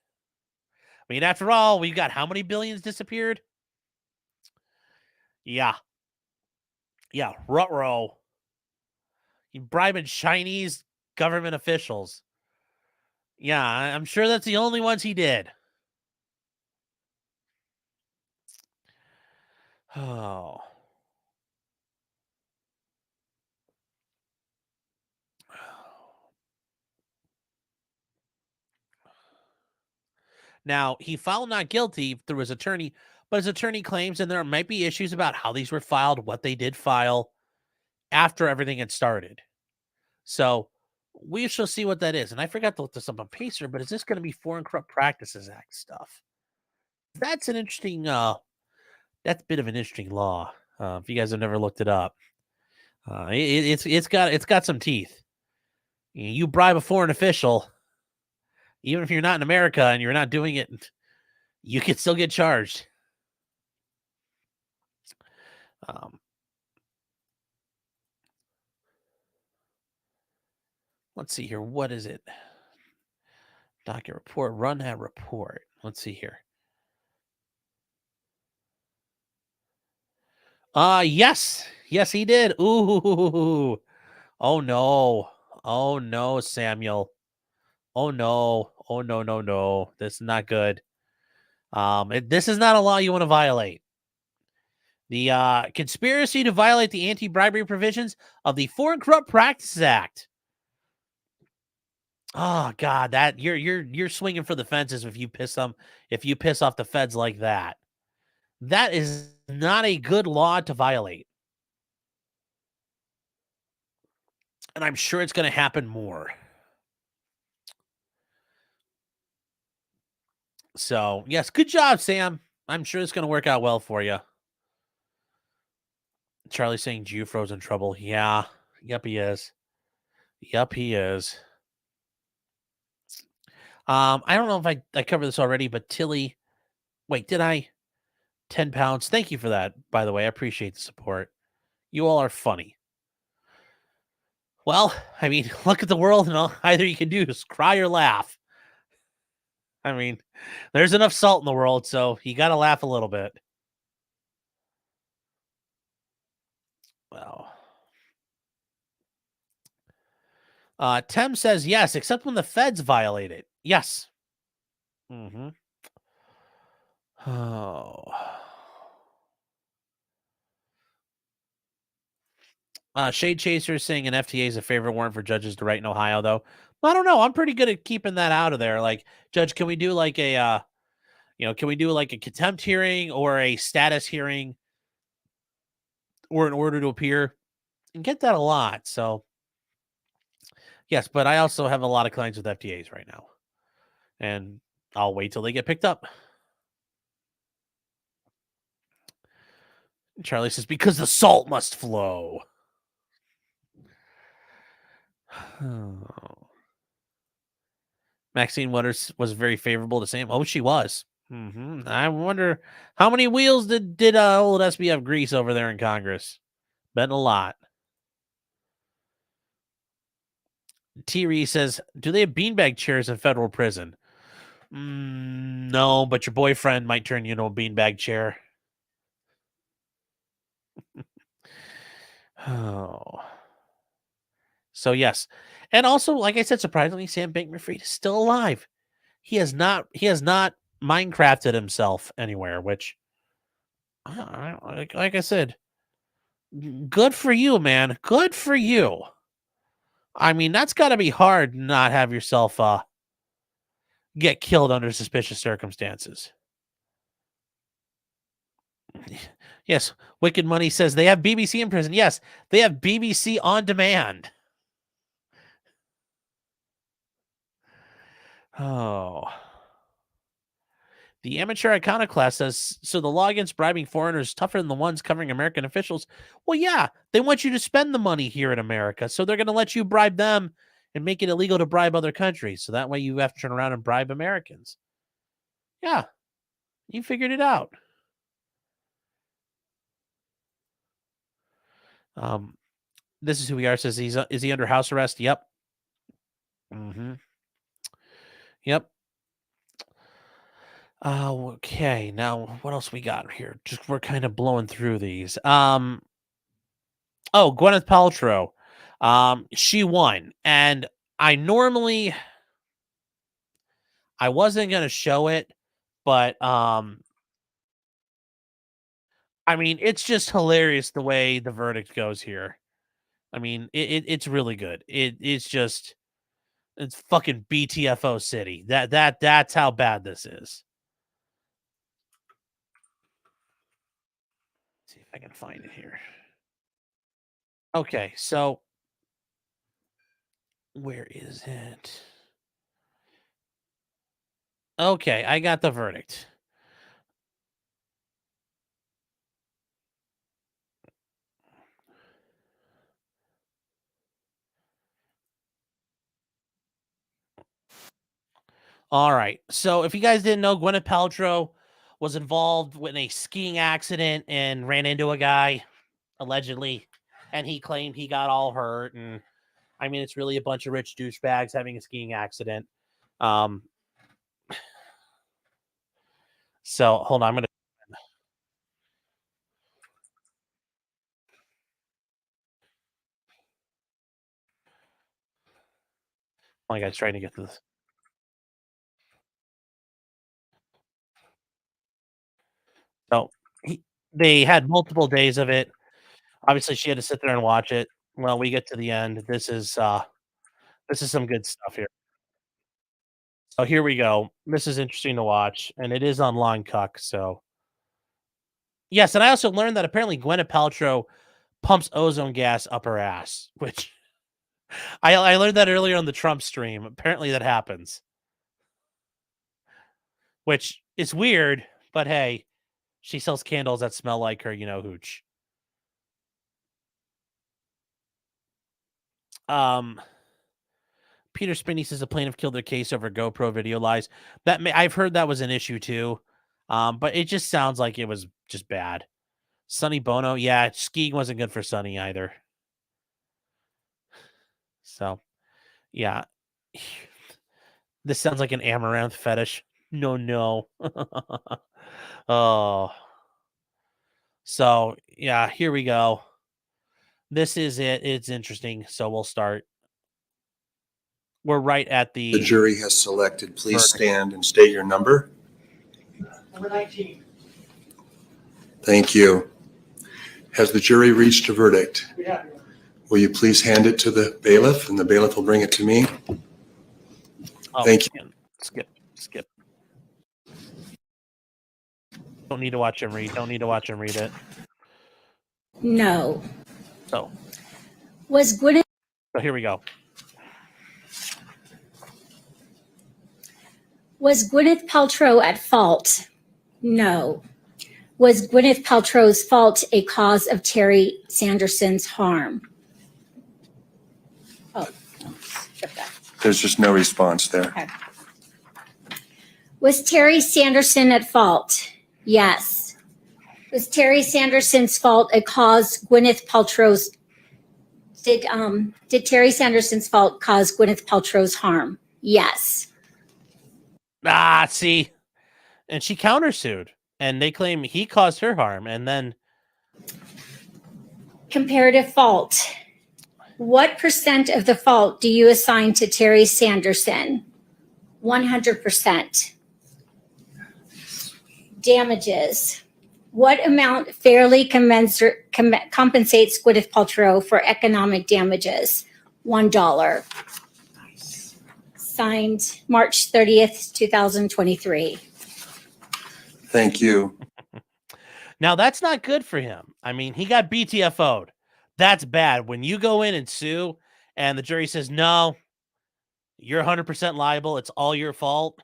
I mean, after all, we've got how many billions disappeared? Yeah. Yeah, ruh-roh. You bribing Chinese government officials. Yeah, I'm sure that's the only ones he did. Oh. Now, he filed not guilty through his attorney, but his attorney claims, and there might be issues about how these were filed, what they did file after everything had started. So we shall see what that is. And I forgot to look this up on Pacer, but is this going to be Foreign Corrupt Practices Act stuff? That's an interesting, that's a bit of an interesting law. If you guys have never looked it up, it's got some teeth. You bribe a foreign official, even if you're not in America and you're not doing it, you can still get charged. Um, let's see here. What is it? Docket report. Run that report. Let's see here. Yes. Yes, he did. Ooh. Oh no. Oh no, Samuel. Oh no. Oh no, no, no. This is not good. This is not a law you want to violate. The conspiracy to violate the anti-bribery provisions of the Foreign Corrupt Practices Act. Oh God, that you're swinging for the fences if you piss off the feds like that. That is not a good law to violate. And I'm sure it's going to happen more. So, yes, good job, Sam. I'm sure it's going to work out well for you. Charlie saying Jufro's in trouble. Yeah. Yep, he is. Yep, he is. I don't know if I covered this already, but Tilly, wait, did I? 10 pounds. Thank you for that, by the way. I appreciate the support. You all are funny. Well, I mean, look at the world, and either you can do is cry or laugh. I mean, there's enough salt in the world, so you got to laugh a little bit. Well, Tem says yes, except when the feds violate it. Yes. Mm-hmm. Oh. Shade Chaser is saying an FTA is a favorite warrant for judges to write in Ohio, though. I don't know. I'm pretty good at keeping that out of there. Like, Judge, can we do like a, can we do like a contempt hearing or a status hearing or an order to appear? And get that a lot. So, yes, but I also have a lot of clients with FTAs right now. And I'll wait till they get picked up. Charlie says, because the salt must flow. Oh. Maxine Waters was very favorable to Sam. Oh, she was. I wonder how many wheels did old SBF grease over there in Congress. Bet a lot. T. says, do they have beanbag chairs in federal prison? No, but your boyfriend might turn you into a beanbag chair. Oh. So, yes. And also, like I said, surprisingly, Sam Bankman-Fried is still alive. He has not Minecrafted himself anywhere, which, like I said, good for you, man. Good for you. I mean, that's got to be hard to not have yourself get killed under suspicious circumstances. Yes, Wicked Money says they have BBC in prison. Yes, they have BBC on demand. Oh. The amateur iconoclast says, so the law against bribing foreigners is tougher than the ones covering American officials. Well, yeah, they want you to spend the money here in America, so they're going to let you bribe them and make it illegal to bribe other countries. So that way you have to turn around and bribe Americans. Yeah, you figured it out. This is who we are. Says is he under house arrest? Yep. Yep. Okay. Now, what else we got here? Just we're kind of blowing through these. Oh, Gwyneth Paltrow. She won, and I wasn't gonna show it, but I mean, it's just hilarious the way the verdict goes here. I mean, it's really good. It's fucking BTFO city. That's how bad this is. Let's see if I can find it here. Okay, so where is it? Okay, I got the verdict. All right. So if you guys didn't know, Gwyneth Paltrow was involved with a skiing accident and ran into a guy, allegedly, and he claimed he got all hurt. And I mean, it's really a bunch of rich douchebags having a skiing accident. So hold on, I'm gonna. Oh my God, trying to get this. So they had multiple days of it. Obviously, she had to sit there and watch it. Well, we get to the end. This is some good stuff here. So here we go. This is interesting to watch, and it is on Line Cuck. So yes, and I also learned that apparently Gwyneth Paltrow pumps ozone gas up her ass, which I learned that earlier on the Trump stream. Apparently that happens, which is weird, but hey, she sells candles that smell like her, hooch. Um, Peter Spinney says a plaintiff killed their case over GoPro video lies. I've heard that was an issue too, but it just sounds like it was just bad. Sonny Bono, yeah, skiing wasn't good for Sonny either. So, yeah, this sounds like an amaranth fetish. No. Oh, so yeah, here we go. This is it. It's interesting. So we'll start. We're right at The jury has selected. Please verdict. stand and state your number. Number 19. Thank you. Has the jury reached a verdict? We have. Will you please hand it to the bailiff, and the bailiff will bring it to me? Oh, Thank you. Skip. Don't need to watch him read. Don't need to watch him read it. No. So Was Gwyneth here we go. Was Gwyneth Paltrow at fault? No. Was Gwyneth Paltrow's fault a cause of Terry Sanderson's harm? Oh, skip that. There's just no response there. Okay. Was Terry Sanderson at fault? Yes. Was Terry Sanderson's fault a cause Gwyneth Paltrow's did Terry Sanderson's fault cause Gwyneth Paltrow's harm? Yes. See. And she countersued, and they claim he caused her harm, and then comparative fault. What percent of the fault do you assign to Terry Sanderson? 100%. Damages. What amount fairly compensates Gwyneth Paltrow for economic damages? $1. Signed March 30th, 2023. Thank you. Now that's not good for him. I mean, he got BTFO'd. That's bad. When you go in and sue and the jury says, no, you're 100% liable, it's all your fault.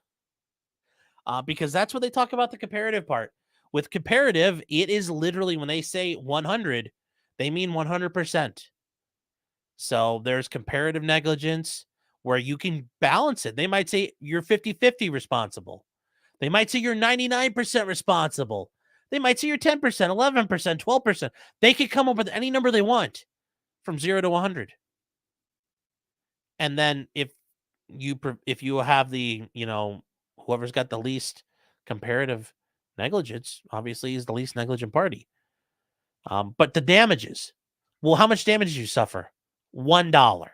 Because that's what they talk about the comparative part. With comparative, it is literally when they say 100, they mean 100%. So there's comparative negligence where you can balance it. They might say you're 50-50 responsible. They might say you're 99% responsible. They might say you're 10%, 11%, 12%. They could come up with any number they want from 0 to 100. And then if you have the, whoever's got the least comparative negligence, obviously is the least negligent party. But the damages, well, how much damage did you suffer? $1.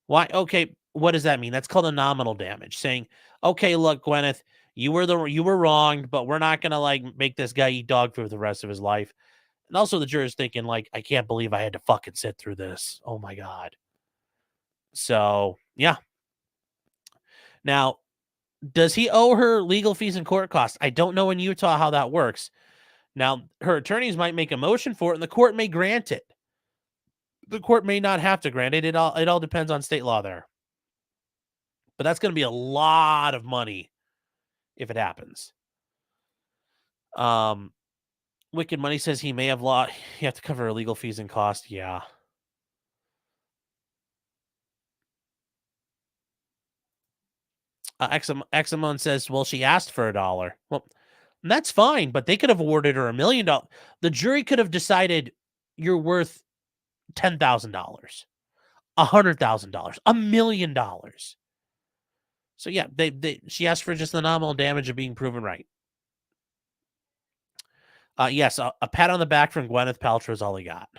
Why? Okay, what does that mean? That's called a nominal damage. Saying, okay, look, Gwyneth, you were wronged, but we're not gonna make this guy eat dog food for the rest of his life. And also the juror's thinking, I can't believe I had to fucking sit through this. Oh my God. So yeah. Now, does he owe her legal fees and court costs? I don't know in Utah how that works. Now, her attorneys might make a motion for it, and the court may grant it. The court may not have to grant it. It all depends on state law there. But that's going to be a lot of money if it happens. Wicked Money says he may have lost. You have to cover her legal fees and costs. Yeah. Examon says, well, she asked for $1. Well, that's fine, but they could have awarded her $1 million. The jury could have decided you're worth $10,000, $100,000, $1 million. So yeah, she asked for just the nominal damage of being proven right. Yes, a pat on the back from Gwyneth Paltrow is all he got.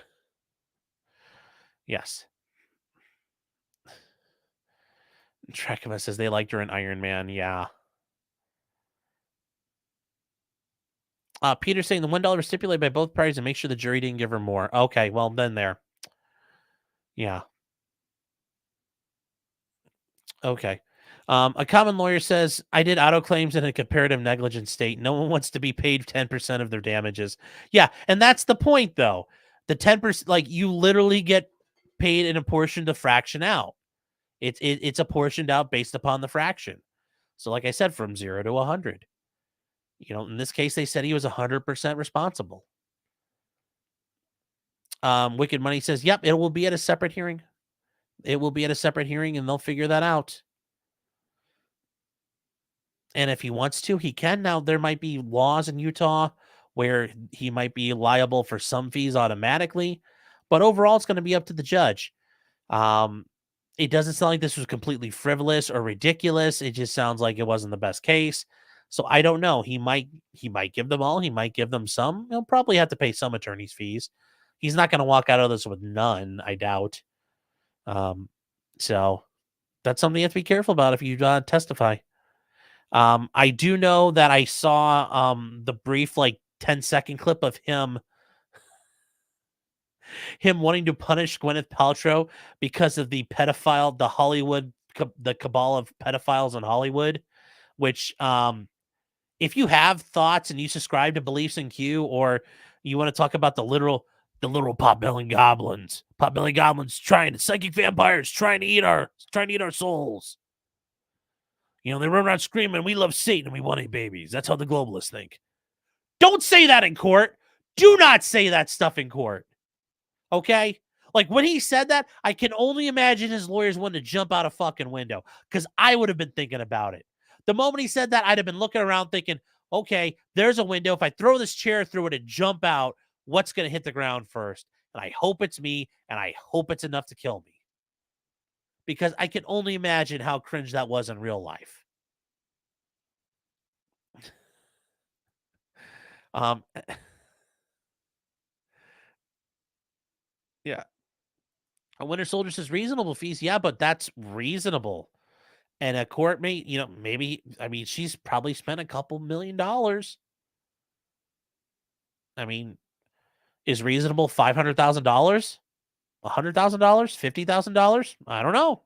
Yes. Trekema says they liked her in Iron Man. Yeah. Peter saying the $1 stipulated by both parties and make sure the jury didn't give her more. Okay, well then there. Yeah. Okay. A common lawyer says, I did auto claims in a comparative negligence state. No one wants to be paid 10% of their damages. Yeah, and that's the point, though. The 10%, you literally get paid in a portion to fraction out. It's apportioned out based upon the fraction. So like I said, from 0 to 100. In this case, they said he was 100% responsible. Wicked Money says, yep, it will be at a separate hearing. It will be at a separate hearing, and they'll figure that out. And if he wants to, he can. Now, there might be laws in Utah where he might be liable for some fees automatically, but overall, it's going to be up to the judge. It doesn't sound like this was completely frivolous or ridiculous. It just sounds like it wasn't the best case. So I don't know. He might give them all. He might give them some. He'll probably have to pay some attorney's fees. He's not going to walk out of this with none, I doubt. So That's something you have to be careful about if you testify. I do know that I saw the brief, like 10-second clip of him wanting to punish Gwyneth Paltrow because of the pedophile, the Hollywood, the cabal of pedophiles in Hollywood. Which, if you have thoughts and you subscribe to beliefs in Q, or you want to talk about the literal pot-bellied goblins, trying psychic vampires trying to eat our souls. You know, they run around screaming, "We love Satan and we want to eat babies." That's how the globalists think. Don't say that in court. Do not say that stuff in court. Okay? Like, when he said that, I can only imagine his lawyers wanted to jump out a fucking window, because I would have been thinking about it. The moment he said that, I'd have been looking around thinking, okay, there's a window. If I throw this chair through it and jump out, what's going to hit the ground first? And I hope it's me, and I hope it's enough to kill me. Because I can only imagine how cringe that was in real life. Yeah. A Winter Soldier says reasonable fees. Yeah, but that's reasonable. And a court may, maybe, I mean, she's probably spent a couple $1 million. I mean, is reasonable $500,000? $100,000? $50,000? I don't know.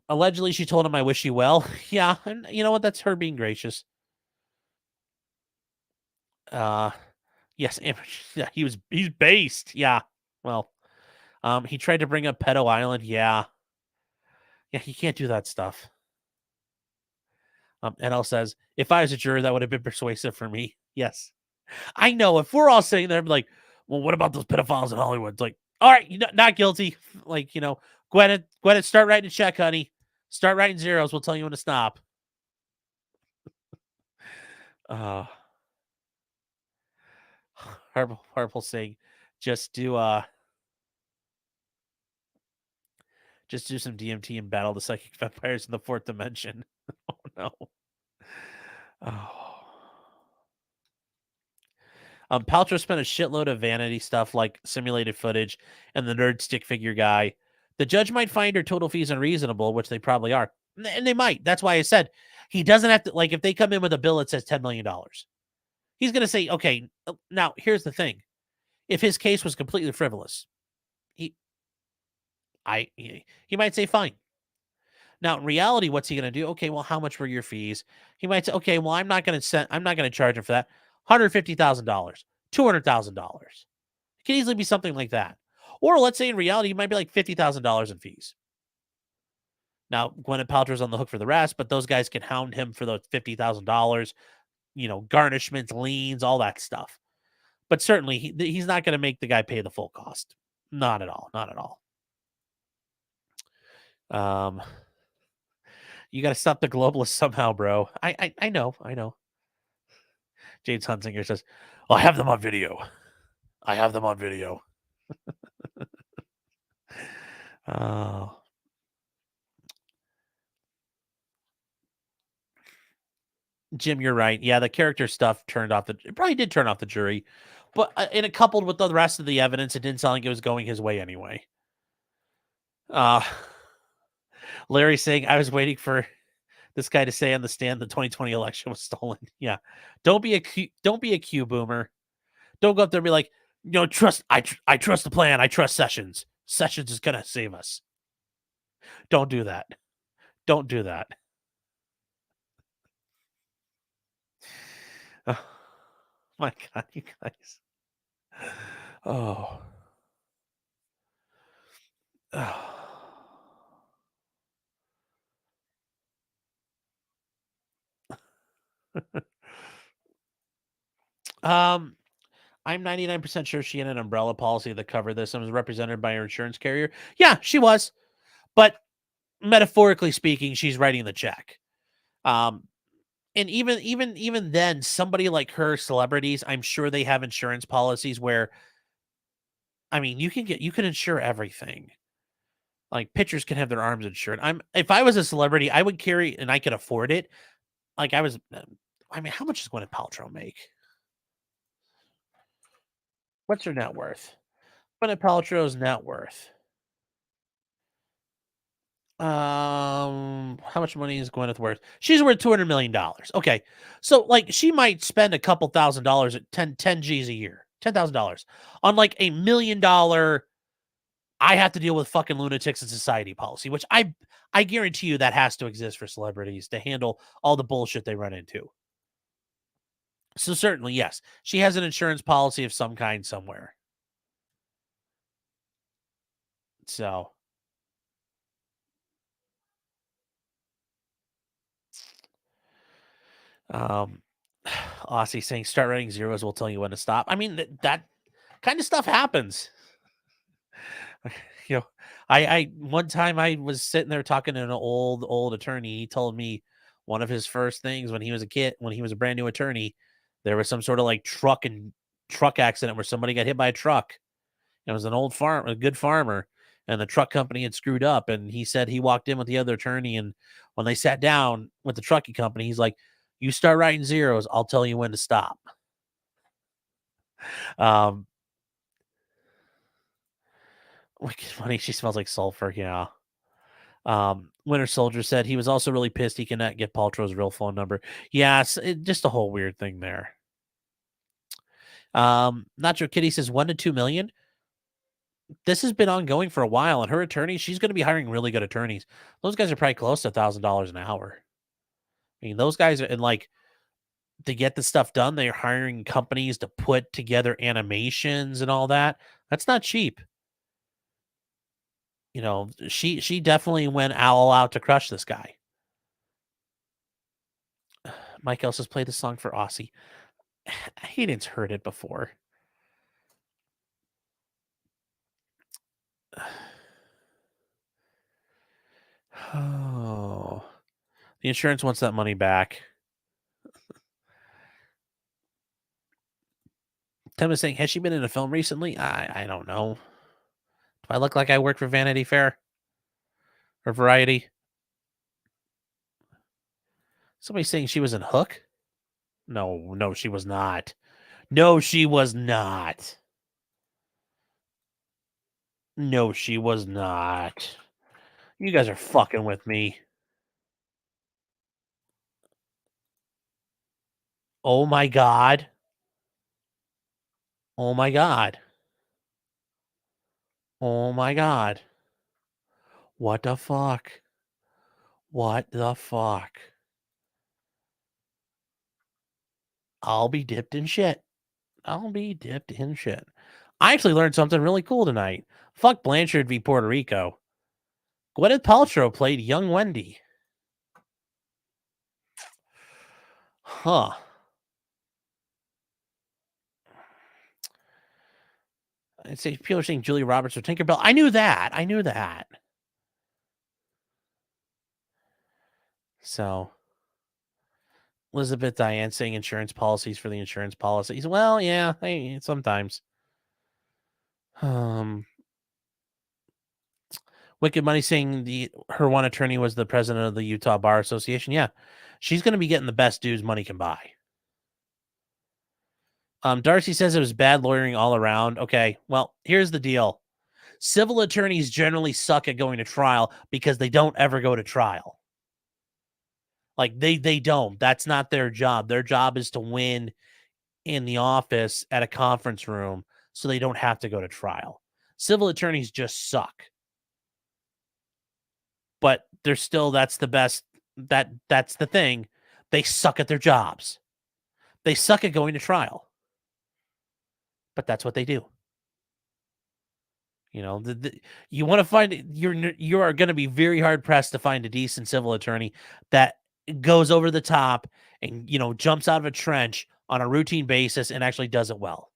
Allegedly, she told him, "I wish you well." Yeah, and you know what? That's her being gracious. Yes, yeah, he's based. Yeah, well, he tried to bring up Pedo Island. Yeah, he can't do that stuff. NL says, "If I was a juror, that would have been persuasive for me." Yes, I know. If we're all sitting there, like, well, what about those pedophiles in Hollywood? It's like, all right, not guilty. Like, Gwyneth, start writing a check, honey. Start writing zeros. We'll tell you when to stop. Harple saying, just do some DMT and battle the psychic vampires in the fourth dimension. Oh no. Oh. Paltrow spent a shitload of vanity stuff like simulated footage and the nerd stick figure guy. The judge might find her total fees unreasonable, which they probably are. And they might. That's why I said he doesn't have to, like, if they come in with a bill that says $10 million, he's going to say, okay, now here's the thing. If his case was completely frivolous, he might say fine. Now, in reality, what's he going to do? Okay, well, how much were your fees? He might say, okay, well, I'm not going to charge him for that. $150,000, $200,000. It can easily be something like that. Or let's say in reality, it might be like $50,000 in fees. Now, Gwyneth Paltrow's on the hook for the rest, but those guys can hound him for those $50,000, garnishments, liens, all that stuff. But certainly, he's not going to make the guy pay the full cost. Not at all. Not at all. You got to stop the globalists somehow, bro. I know. James Hunsinger says, "I have them on video. Oh. Jim, you're right. Yeah, the character stuff it probably did turn off the jury. But and it coupled with the rest of the evidence, it didn't sound like it was going his way anyway. Larry saying, "I was waiting for this guy to say on the stand the 2020 election was stolen." Yeah. Don't be a Q boomer. Don't go up there and be like, I trust the plan. I trust Sessions. Sessions is going to save us. Don't do that. Don't do that. Oh, my God, you guys. Oh. I'm 99% sure she had an umbrella policy that covered this and was represented by her insurance carrier. Yeah, she was. But metaphorically speaking, she's writing the check. And even then, somebody like her, celebrities, I'm sure they have insurance policies where, I mean, you can insure everything. Like, pitchers can have their arms insured. If I was a celebrity, I would carry, and I could afford it. Like, how much does Gwyneth Paltrow make? What's her net worth? Gwyneth Paltrow's net worth. How much money is Gwyneth worth? She's worth $200 million. Okay. So like she might spend a couple $1,000 at 10 G's a year, $10,000 on like $1 million. I have to deal with fucking lunatics in society policy, which I guarantee you that has to exist for celebrities to handle all the bullshit they run into. So certainly, yes, she has an insurance policy of some kind somewhere. So Aussie saying start writing zeros, we'll tell you when to stop. I mean, that kind of stuff happens. You know, I one time I was sitting there talking to an old attorney. He told me one of his first things when he was a kid, when he was a brand new attorney, there was some sort of like truck accident where somebody got hit by a truck. It was an old a good farmer, and the truck company had screwed up. And he said he walked in with the other attorney, and when they sat down with the trucking company, he's like, "You start writing zeros, I'll tell you when to stop." Wicked funny. She smells like sulfur. Yeah. Winter Soldier said he was also really pissed he cannot get Paltrow's real phone number. Yeah, just a whole weird thing there. Nacho Kitty says 1 to 2 million. This has been ongoing for a while, and her attorney, she's going to be hiring really good attorneys. Those guys are probably close to $1,000 an hour. I mean, those guys are, and like, to get the stuff done, they're hiring companies to put together animations and all that. That's not cheap. You know, she definitely went all out to crush this guy. Mike else has played the song for Aussie. He didn't heard it before. Oh, the insurance wants that money back. Tim is saying, has she been in a film recently? I don't know. Do I look like I work for Vanity Fair or Variety? Somebody's saying she was in Hook. No, she was not. No, she was not. No, she was not. You guys are fucking with me. Oh my God. Oh my God. Oh my God. What the fuck? What the fuck? I'll be dipped in shit. I'll be dipped in shit. I actually learned something really cool tonight. Fuck Blanchard v. Puerto Rico. Gwyneth Paltrow played young Wendy. Huh. I'd say people are saying Julia Roberts or Tinkerbell. I knew that. So, Elizabeth Diane saying insurance policies for the insurance policies. Well, yeah, sometimes. Wicked Money saying her one attorney was the president of the Utah Bar Association. Yeah, she's going to be getting the best dues money can buy. Darcy says it was bad lawyering all around. Okay, well, here's the deal. Civil attorneys generally suck at going to trial because they don't ever go to trial. Like, they don't. That's not their job. Their job is to win in the office at a conference room so they don't have to go to trial. Civil attorneys just suck. But they're still, that's the best. That's the thing. They suck at their jobs. They suck at going to trial. But that's what they do. You know, you want to find, you are going to be very hard pressed to find a decent civil attorney that goes over the top and, you know, jumps out of a trench on a routine basis and actually does it well.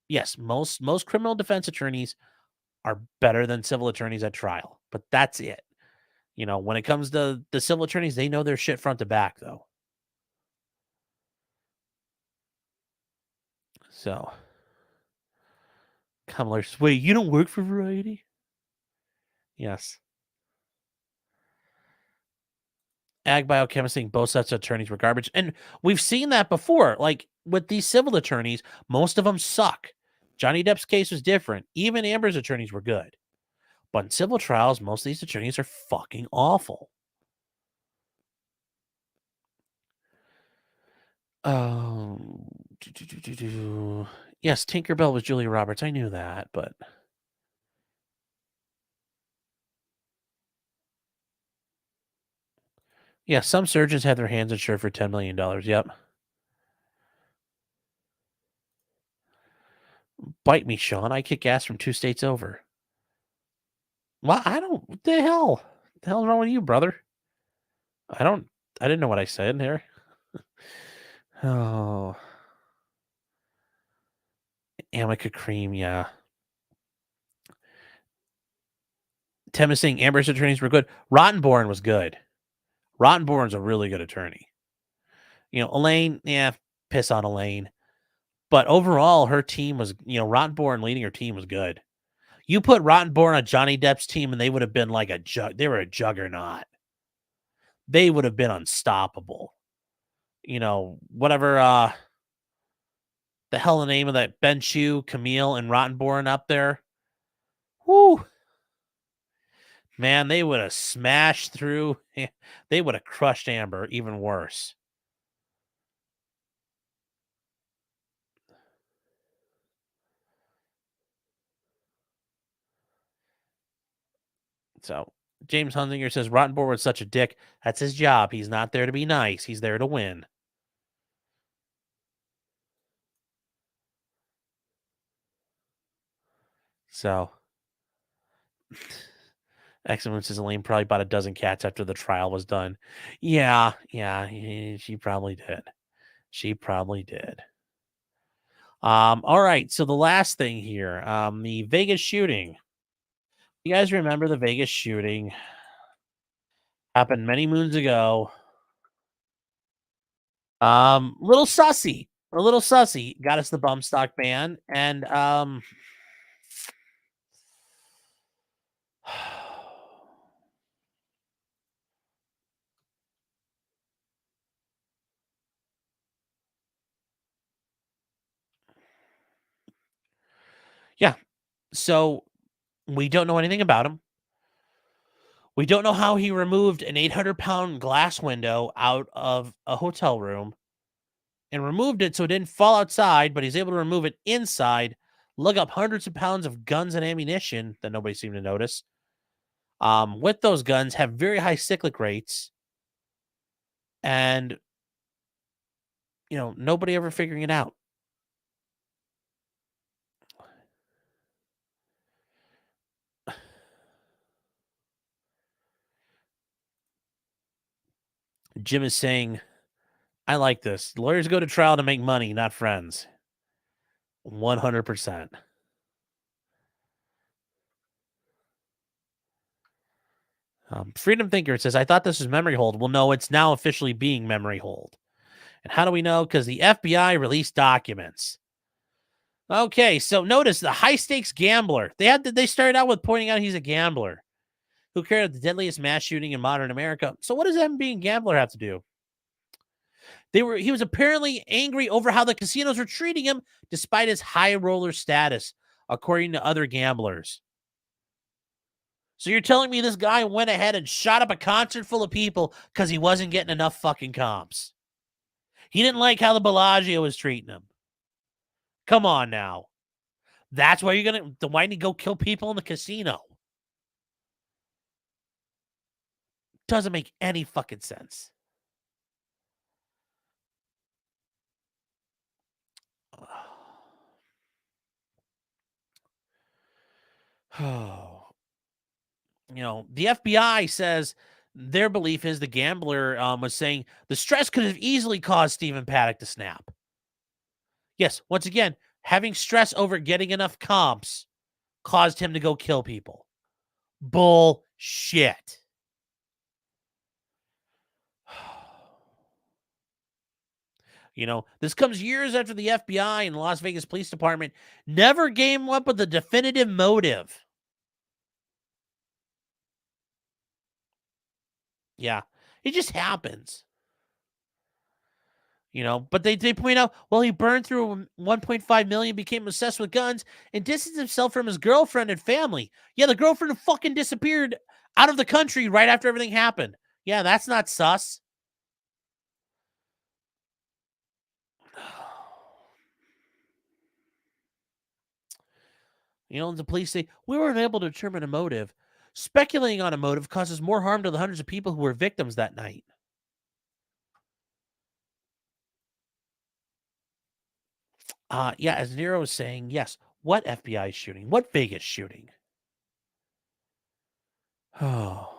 Yes, most criminal defense attorneys are better than civil attorneys at trial, but that's it. You know, when it comes to the civil attorneys, they know their shit front to back, though. So, Kamala, wait, you don't work for Variety? Yes. Ag biochemist saying both sets of attorneys were garbage. And we've seen that before. Like, with these civil attorneys, most of them suck. Johnny Depp's case was different. Even Amber's attorneys were good. But in civil trials, most of these attorneys are fucking awful. Yes, Tinkerbell was Julia Roberts. I knew that, but yeah, some surgeons had their hands insured for $10 million. Yep. Bite me, Sean. I kick ass from 2 states over. Well, I don't. What the hell? What the hell's wrong with you, brother? I didn't know what I said there. Oh. Amica Cream, yeah. Tim is saying Amber's attorneys were good. Rottenborn was good. Rottenborn's a really good attorney. Elaine, piss on Elaine. But overall, her team was, Rottenborn leading her team was good. You put Rottenborn on Johnny Depp's team, and they would have been like they were a juggernaut. They would have been unstoppable. Whatever the hell the name of that Ben Chu, Camille, and Rottenborn up there. Whoo. Man, they would have smashed through. They would have crushed Amber even worse. So James Hunsinger says Rottenborn was such a dick. That's his job. He's not there to be nice. He's there to win. So Excellent says Elaine probably bought a dozen cats after the trial was done. Yeah, she probably did. She probably did. All right. So the last thing here, the Vegas shooting. You guys remember the Vegas shooting? Happened many moons ago. Little sussy. A little sussy. Got us the bum stock ban. And yeah. So we don't know anything about him. We don't know how he removed an 800-pound glass window out of a hotel room and removed it so it didn't fall outside, but he's able to remove it inside, lug up hundreds of pounds of guns and ammunition that nobody seemed to notice. With those guns, have very high cyclic rates, and nobody ever figuring it out. Jim is saying, I like this. Lawyers go to trial to make money, not friends. 100%. Freedom Thinker says, I thought this was memory hold. Well, no, it's now officially being memory hold. And how do we know? Because the FBI released documents. Okay, so notice the high-stakes gambler. They started out with pointing out he's a gambler who carried out the deadliest mass shooting in modern America. So what does him being a gambler have to do? He was apparently angry over how the casinos were treating him despite his high roller status, according to other gamblers. So you're telling me this guy went ahead and shot up a concert full of people because he wasn't getting enough fucking comps. He didn't like how the Bellagio was treating him. Come on now. That's why why didn't he go kill people in the casino? Doesn't make any fucking sense. Oh. The FBI says their belief is the gambler was saying the stress could have easily caused Stephen Paddock to snap. Yes, once again, having stress over getting enough comps caused him to go kill people. Bullshit. This comes years after the FBI and the Las Vegas Police Department never came up with a definitive motive. Yeah, it just happens. But they point out, well, he burned through 1.5 million, became obsessed with guns, and distanced himself from his girlfriend and family. Yeah, the girlfriend fucking disappeared out of the country right after everything happened. Yeah, that's not sus. The police say, we weren't able to determine a motive. Speculating on a motive causes more harm to the hundreds of people who were victims that night. Yeah, as Nero was saying, yes, what FBI shooting? What Vegas shooting? Oh.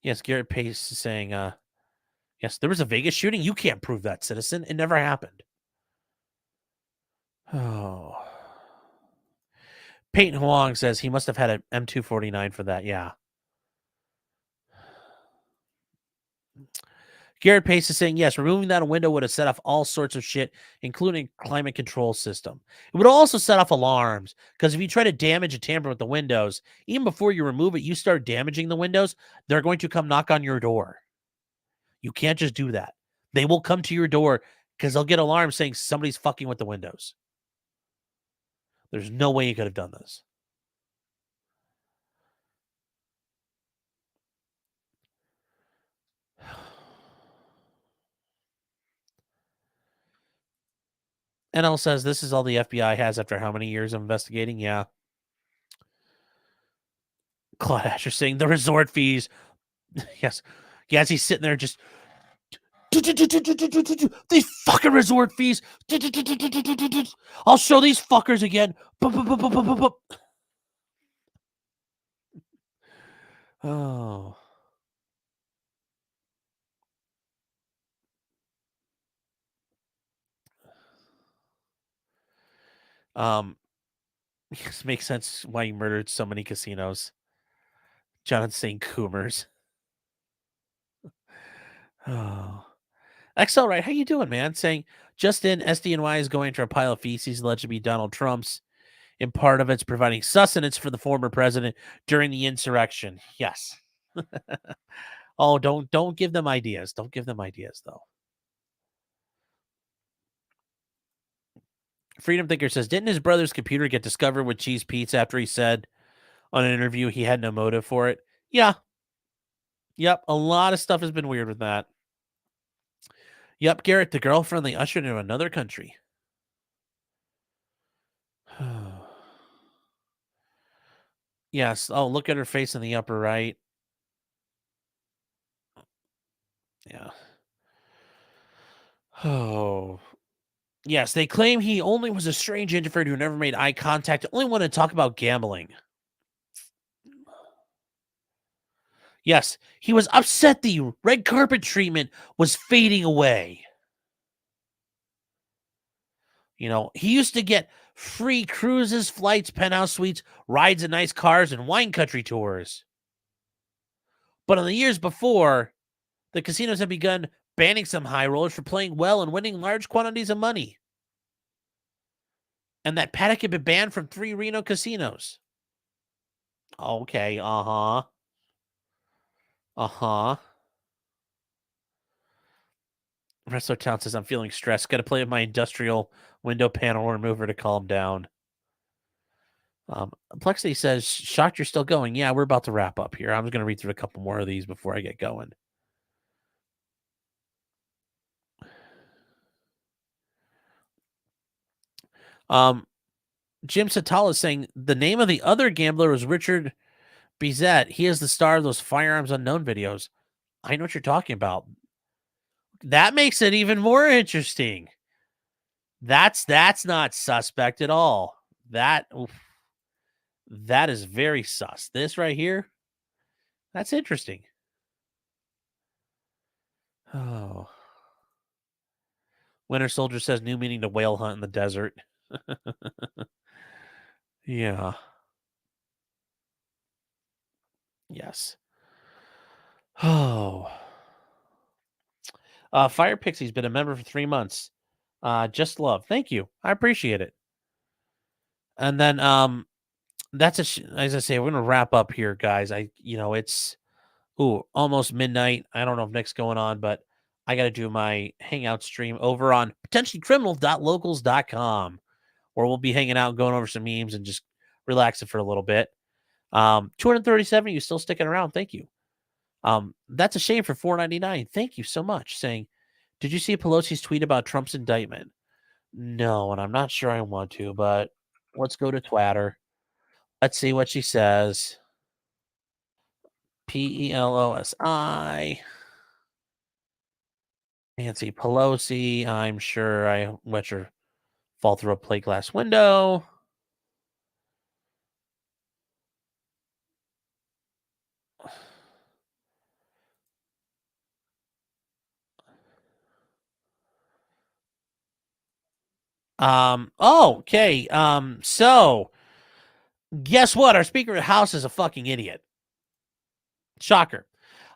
Yes, Garrett Pace is saying, yes, there was a Vegas shooting. You can't prove that, citizen. It never happened. Oh. Peyton Huang says he must have had an M249 for that. Yeah. Garrett Pace is saying, yes, removing that window would have set off all sorts of shit, including climate control system. It would also set off alarms, because if you try to damage or tamper with the windows, even before you remove it, you start damaging the windows, they're going to come knock on your door. You can't just do that. They will come to your door because they'll get alarms saying somebody's fucking with the windows. There's no way you could have done this. NL says this is all the FBI has after how many years of investigating? Yeah. Claude Asher saying the resort fees. Yes. Yes, he's sitting there just. These fucking resort fees. I'll show these fuckers again. Oh. This makes sense why he murdered so many casinos. John saying Coomers. Oh. XL, right? How you doing, man? Saying, just in, SDNY is going to a pile of feces alleged to be Donald Trump's, and part of it's providing sustenance for the former president during the insurrection. Yes. Oh, don't give them ideas. Don't give them ideas, though. Freedom Thinker says, didn't his brother's computer get discovered with cheese pizza after he said on an interview he had no motive for it? Yeah. Yep. A lot of stuff has been weird with that. Yep, Garrett, the girlfriend they ushered into another country. Yes. Oh, look at her face in the upper right. Yeah. Oh. Yes, they claim he only was a strange introvert who never made eye contact, only wanted to talk about gambling. Yes, he was upset the red carpet treatment was fading away. He used to get free cruises, flights, penthouse suites, rides in nice cars, and wine country tours. But in the years before, the casinos had begun banning some high rollers for playing well and winning large quantities of money. And that paddock had been banned from 3 Reno casinos. Okay, uh-huh. Wrestler Town says, I'm feeling stressed. Got to play with my industrial window panel remover to calm down. Plexity says, shocked you're still going. Yeah, we're about to wrap up here. I'm just going to read through a couple more of these before I get going. Jim Satala is saying the name of the other gambler was Richard Bizet. He is the star of those Firearms Unknown videos. I know what you're talking about. That makes it even more interesting. That's not suspect at all. That is very sus. This right here, that's interesting. Oh. Winter Soldier says new meaning to whale hunt in the desert. Yeah. Yes. Oh. Fire Pixie's been a member for 3 months. Just love. Thank you. I appreciate it. And then as I say, we're gonna wrap up here, guys. It's almost midnight. I don't know if Nick's going on, but I got to do my hangout stream over on potentiallycriminal.locals.com, where we'll be hanging out, going over some memes, and just relaxing for a little bit. 237, you still sticking around? Thank you. That's a shame for $4.99. Thank you so much. Saying, did you see Pelosi's tweet about Trump's indictment? No, and I'm not sure I want to, but let's go to Twitter. Let's see what she says. Pelosi. Nancy Pelosi. I'm sure I let her fall through a plate glass window. Okay. So guess what? Our Speaker of the House is a fucking idiot. Shocker.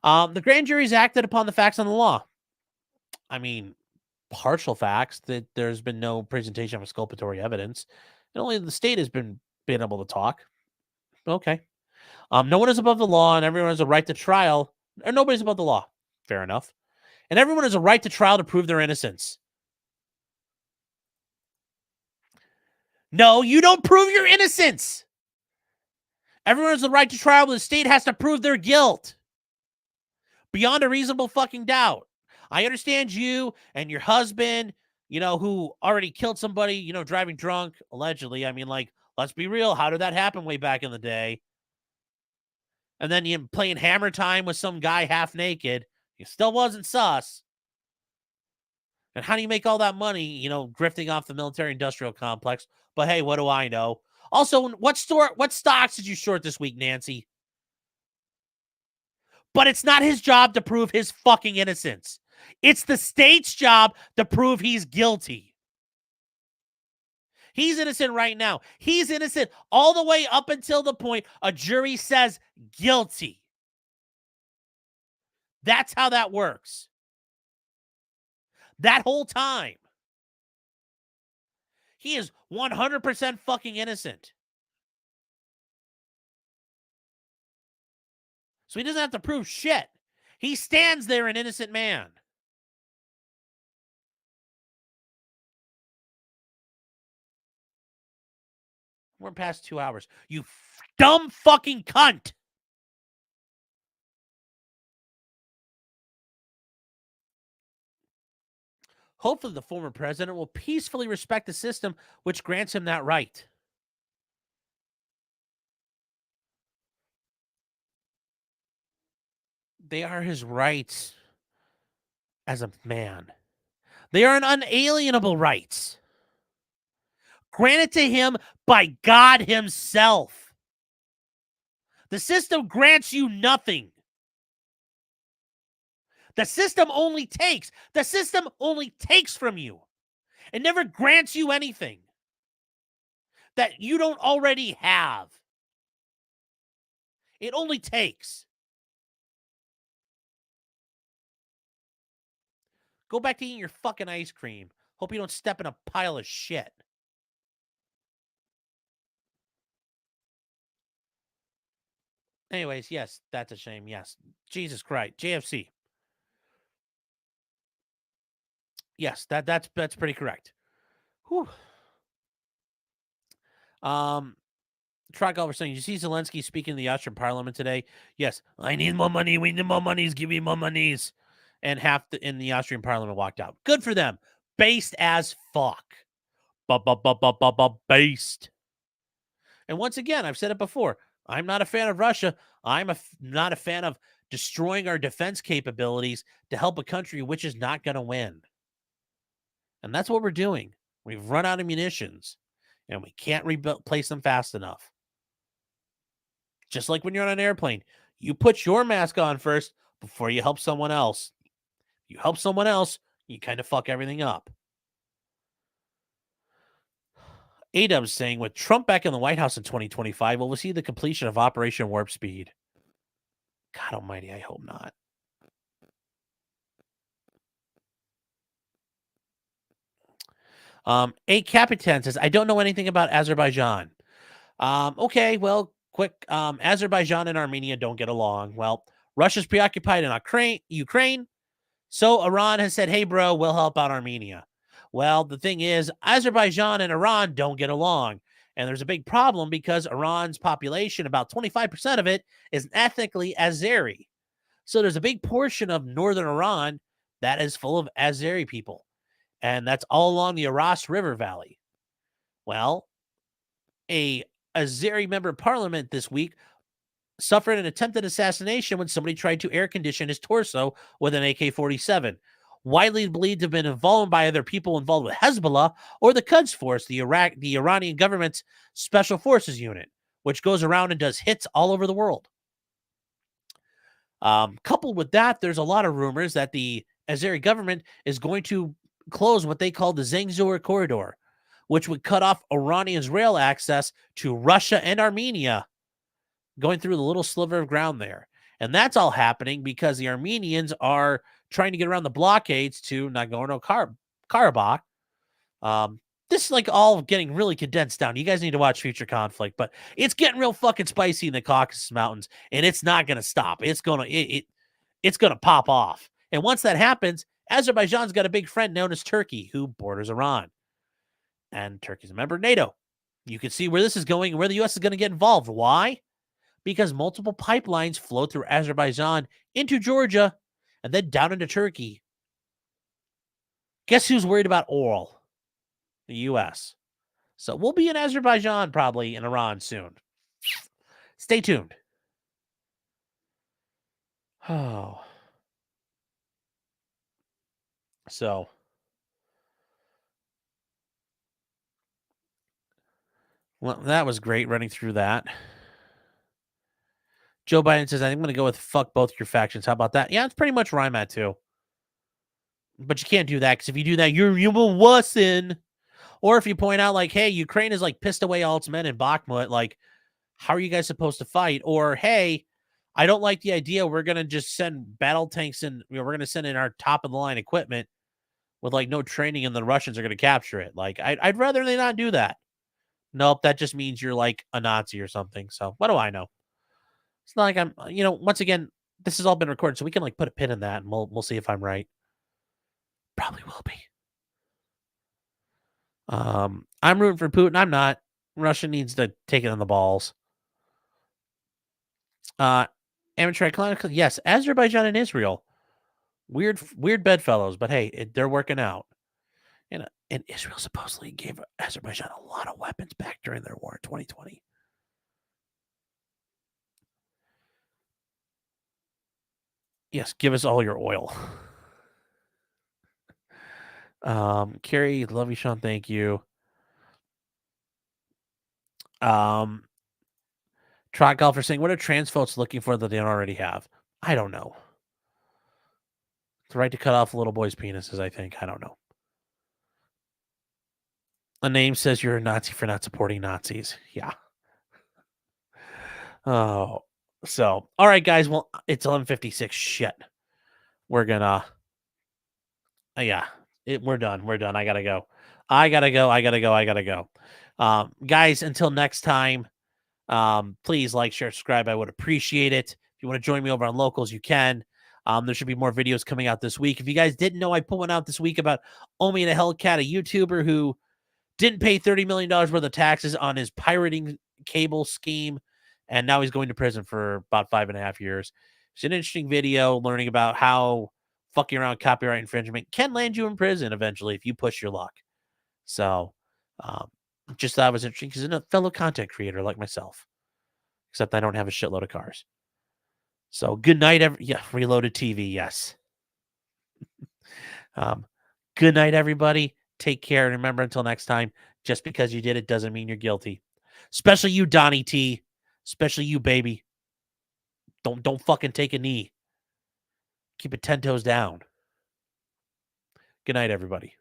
The grand jury's acted upon the facts on the law. I mean, partial facts that there's been no presentation of exculpatory evidence, and only the state has been able to talk. Okay. No one is above the law, and everyone has a right to trial. Or nobody's above the law. Fair enough. And everyone has a right to trial to prove their innocence. No, you don't prove your innocence. Everyone has the right to trial, but the state has to prove their guilt beyond a reasonable fucking doubt. I understand you and your husband, who already killed somebody, driving drunk, allegedly. I mean, let's be real. How did that happen way back in the day? And then you playing hammer time with some guy half naked. He still wasn't sus. And how do you make all that money, grifting off the military-industrial complex? But hey, what do I know? Also, what stocks did you short this week, Nancy? But it's not his job to prove his fucking innocence. It's the state's job to prove he's guilty. He's innocent right now. He's innocent all the way up until the point a jury says guilty. That's how that works. That whole time, he is 100% fucking innocent. So he doesn't have to prove shit. He stands there an innocent man. We're past 2 hours. You dumb fucking cunt. Hopefully the former president will peacefully respect the system which grants him that right. They are his rights as a man. They are an unalienable rights granted to him by God himself. The system grants you nothing. The system only takes. The system only takes from you. It never grants you anything that you don't already have. It only takes. Go back to eating your fucking ice cream. Hope you don't step in a pile of shit. Anyways, yes, that's a shame. Yes. Jesus Christ. JFC. Yes, that's pretty correct. Whew. Truck over saying, you see Zelensky speaking to the Austrian parliament today? Yes. I need more money. We need more monies. Give me more monies. And half in the Austrian parliament walked out. Good for them. Based as fuck. Based. And once again, I've said it before. I'm not a fan of Russia. I'm not a fan of destroying our defense capabilities to help a country which is not going to win. And that's what we're doing. We've run out of munitions, and we can't replace them fast enough. Just like when you're on an airplane, you put your mask on first before you help someone else. You help someone else, you kind of fuck everything up. A-Dub's saying, with Trump back in the White House in 2025, will we see the completion of Operation Warp Speed? God almighty, I hope not. A Capitan says, I don't know anything about Azerbaijan. Okay, well, quick. Azerbaijan and Armenia don't get along. Well, Russia's preoccupied in Ukraine. So Iran has said, hey, bro, we'll help out Armenia. Well, the thing is, Azerbaijan and Iran don't get along. And there's a big problem because Iran's population, about 25% of it, is ethnically Azeri. So there's a big portion of northern Iran that is full of Azeri people. And that's all along the Aras River Valley. Well, a Azeri member of parliament this week suffered an attempted assassination when somebody tried to air condition his torso with an AK-47. Widely believed to have been involved by other people involved with Hezbollah or the Quds Force, the Iranian government's special forces unit, which goes around and does hits all over the world. Coupled with that, there's a lot of rumors that the Azeri government is going to close what they call the Zangezur corridor, which would cut off Iranians' rail access to Russia and Armenia, going through the little sliver of ground there. And that's all happening because the Armenians are trying to get around the blockades to Nagorno-Karabakh. This is like all getting really condensed down. You guys need to watch Future Conflict, but it's getting real fucking spicy in the Caucasus Mountains, and it's not going to stop. It's going to pop off. And once that happens, Azerbaijan's got a big friend known as Turkey, who borders Iran. And Turkey's a member of NATO. You can see where this is going and where the U.S. is going to get involved. Why? Because multiple pipelines flow through Azerbaijan into Georgia and then down into Turkey. Guess who's worried about oil? The U.S. So we'll be in Azerbaijan probably and Iran soon. Stay tuned. Oh. So. Well, that was great running through that. Joe Biden says, I'm going to go with fuck both your factions. How about that? Yeah, it's pretty much where I'm at too. But you can't do that because if you do that, you will wussen. Or if you point out, like, hey, Ukraine is like pissed away all its men in Bakhmut, like, how are you guys supposed to fight? Or, hey, I don't like the idea. We're going to just send battle tanks and we're going to send in our top of the line equipment with like no training and the Russians are going to capture it. Like, I'd rather they not do that. Nope, that just means you're like a Nazi or something. So what do I know? It's not like I'm, once again, this has all been recorded, so we can like put a pin in that and we'll see if I'm right. Probably will be. I'm rooting for Putin. I'm not. Russia needs to take it on the balls. Amateur Chronicle. Yes, Azerbaijan and Israel. Weird bedfellows, but hey, they're working out. And Israel supposedly gave Azerbaijan a lot of weapons back during their war in 2020. Yes, give us all your oil. Carrie, love you, Sean. Thank you. Trot Golfer saying, what are trans folks looking for that they don't already have? I don't know. The right to cut off little boys' penises, I think. I don't know. A name says you're a Nazi for not supporting Nazis. Yeah. Oh. So, all right, guys. Well, it's 11:56. Shit. We're gonna... yeah. We're done. I gotta go. Guys, until next time, please like, share, subscribe. I would appreciate it. If you want to join me over on Locals, you can. There should be more videos coming out this week. If you guys didn't know, I put one out this week about Omi and a Hellcat, a YouTuber who didn't pay $30 million worth of taxes on his pirating cable scheme, and now he's going to prison for about 5.5 years. It's an interesting video learning about how fucking around copyright infringement can land you in prison eventually if you push your luck. So, just thought it was interesting because a fellow content creator like myself, except I don't have a shitload of cars. So good night, Reloaded TV, yes. Good night, everybody. Take care, and remember, until next time, just because you did it doesn't mean you're guilty. Especially you, Donnie T. Especially you, baby. Don't fucking take a knee. Keep it 10 toes down. Good night, everybody.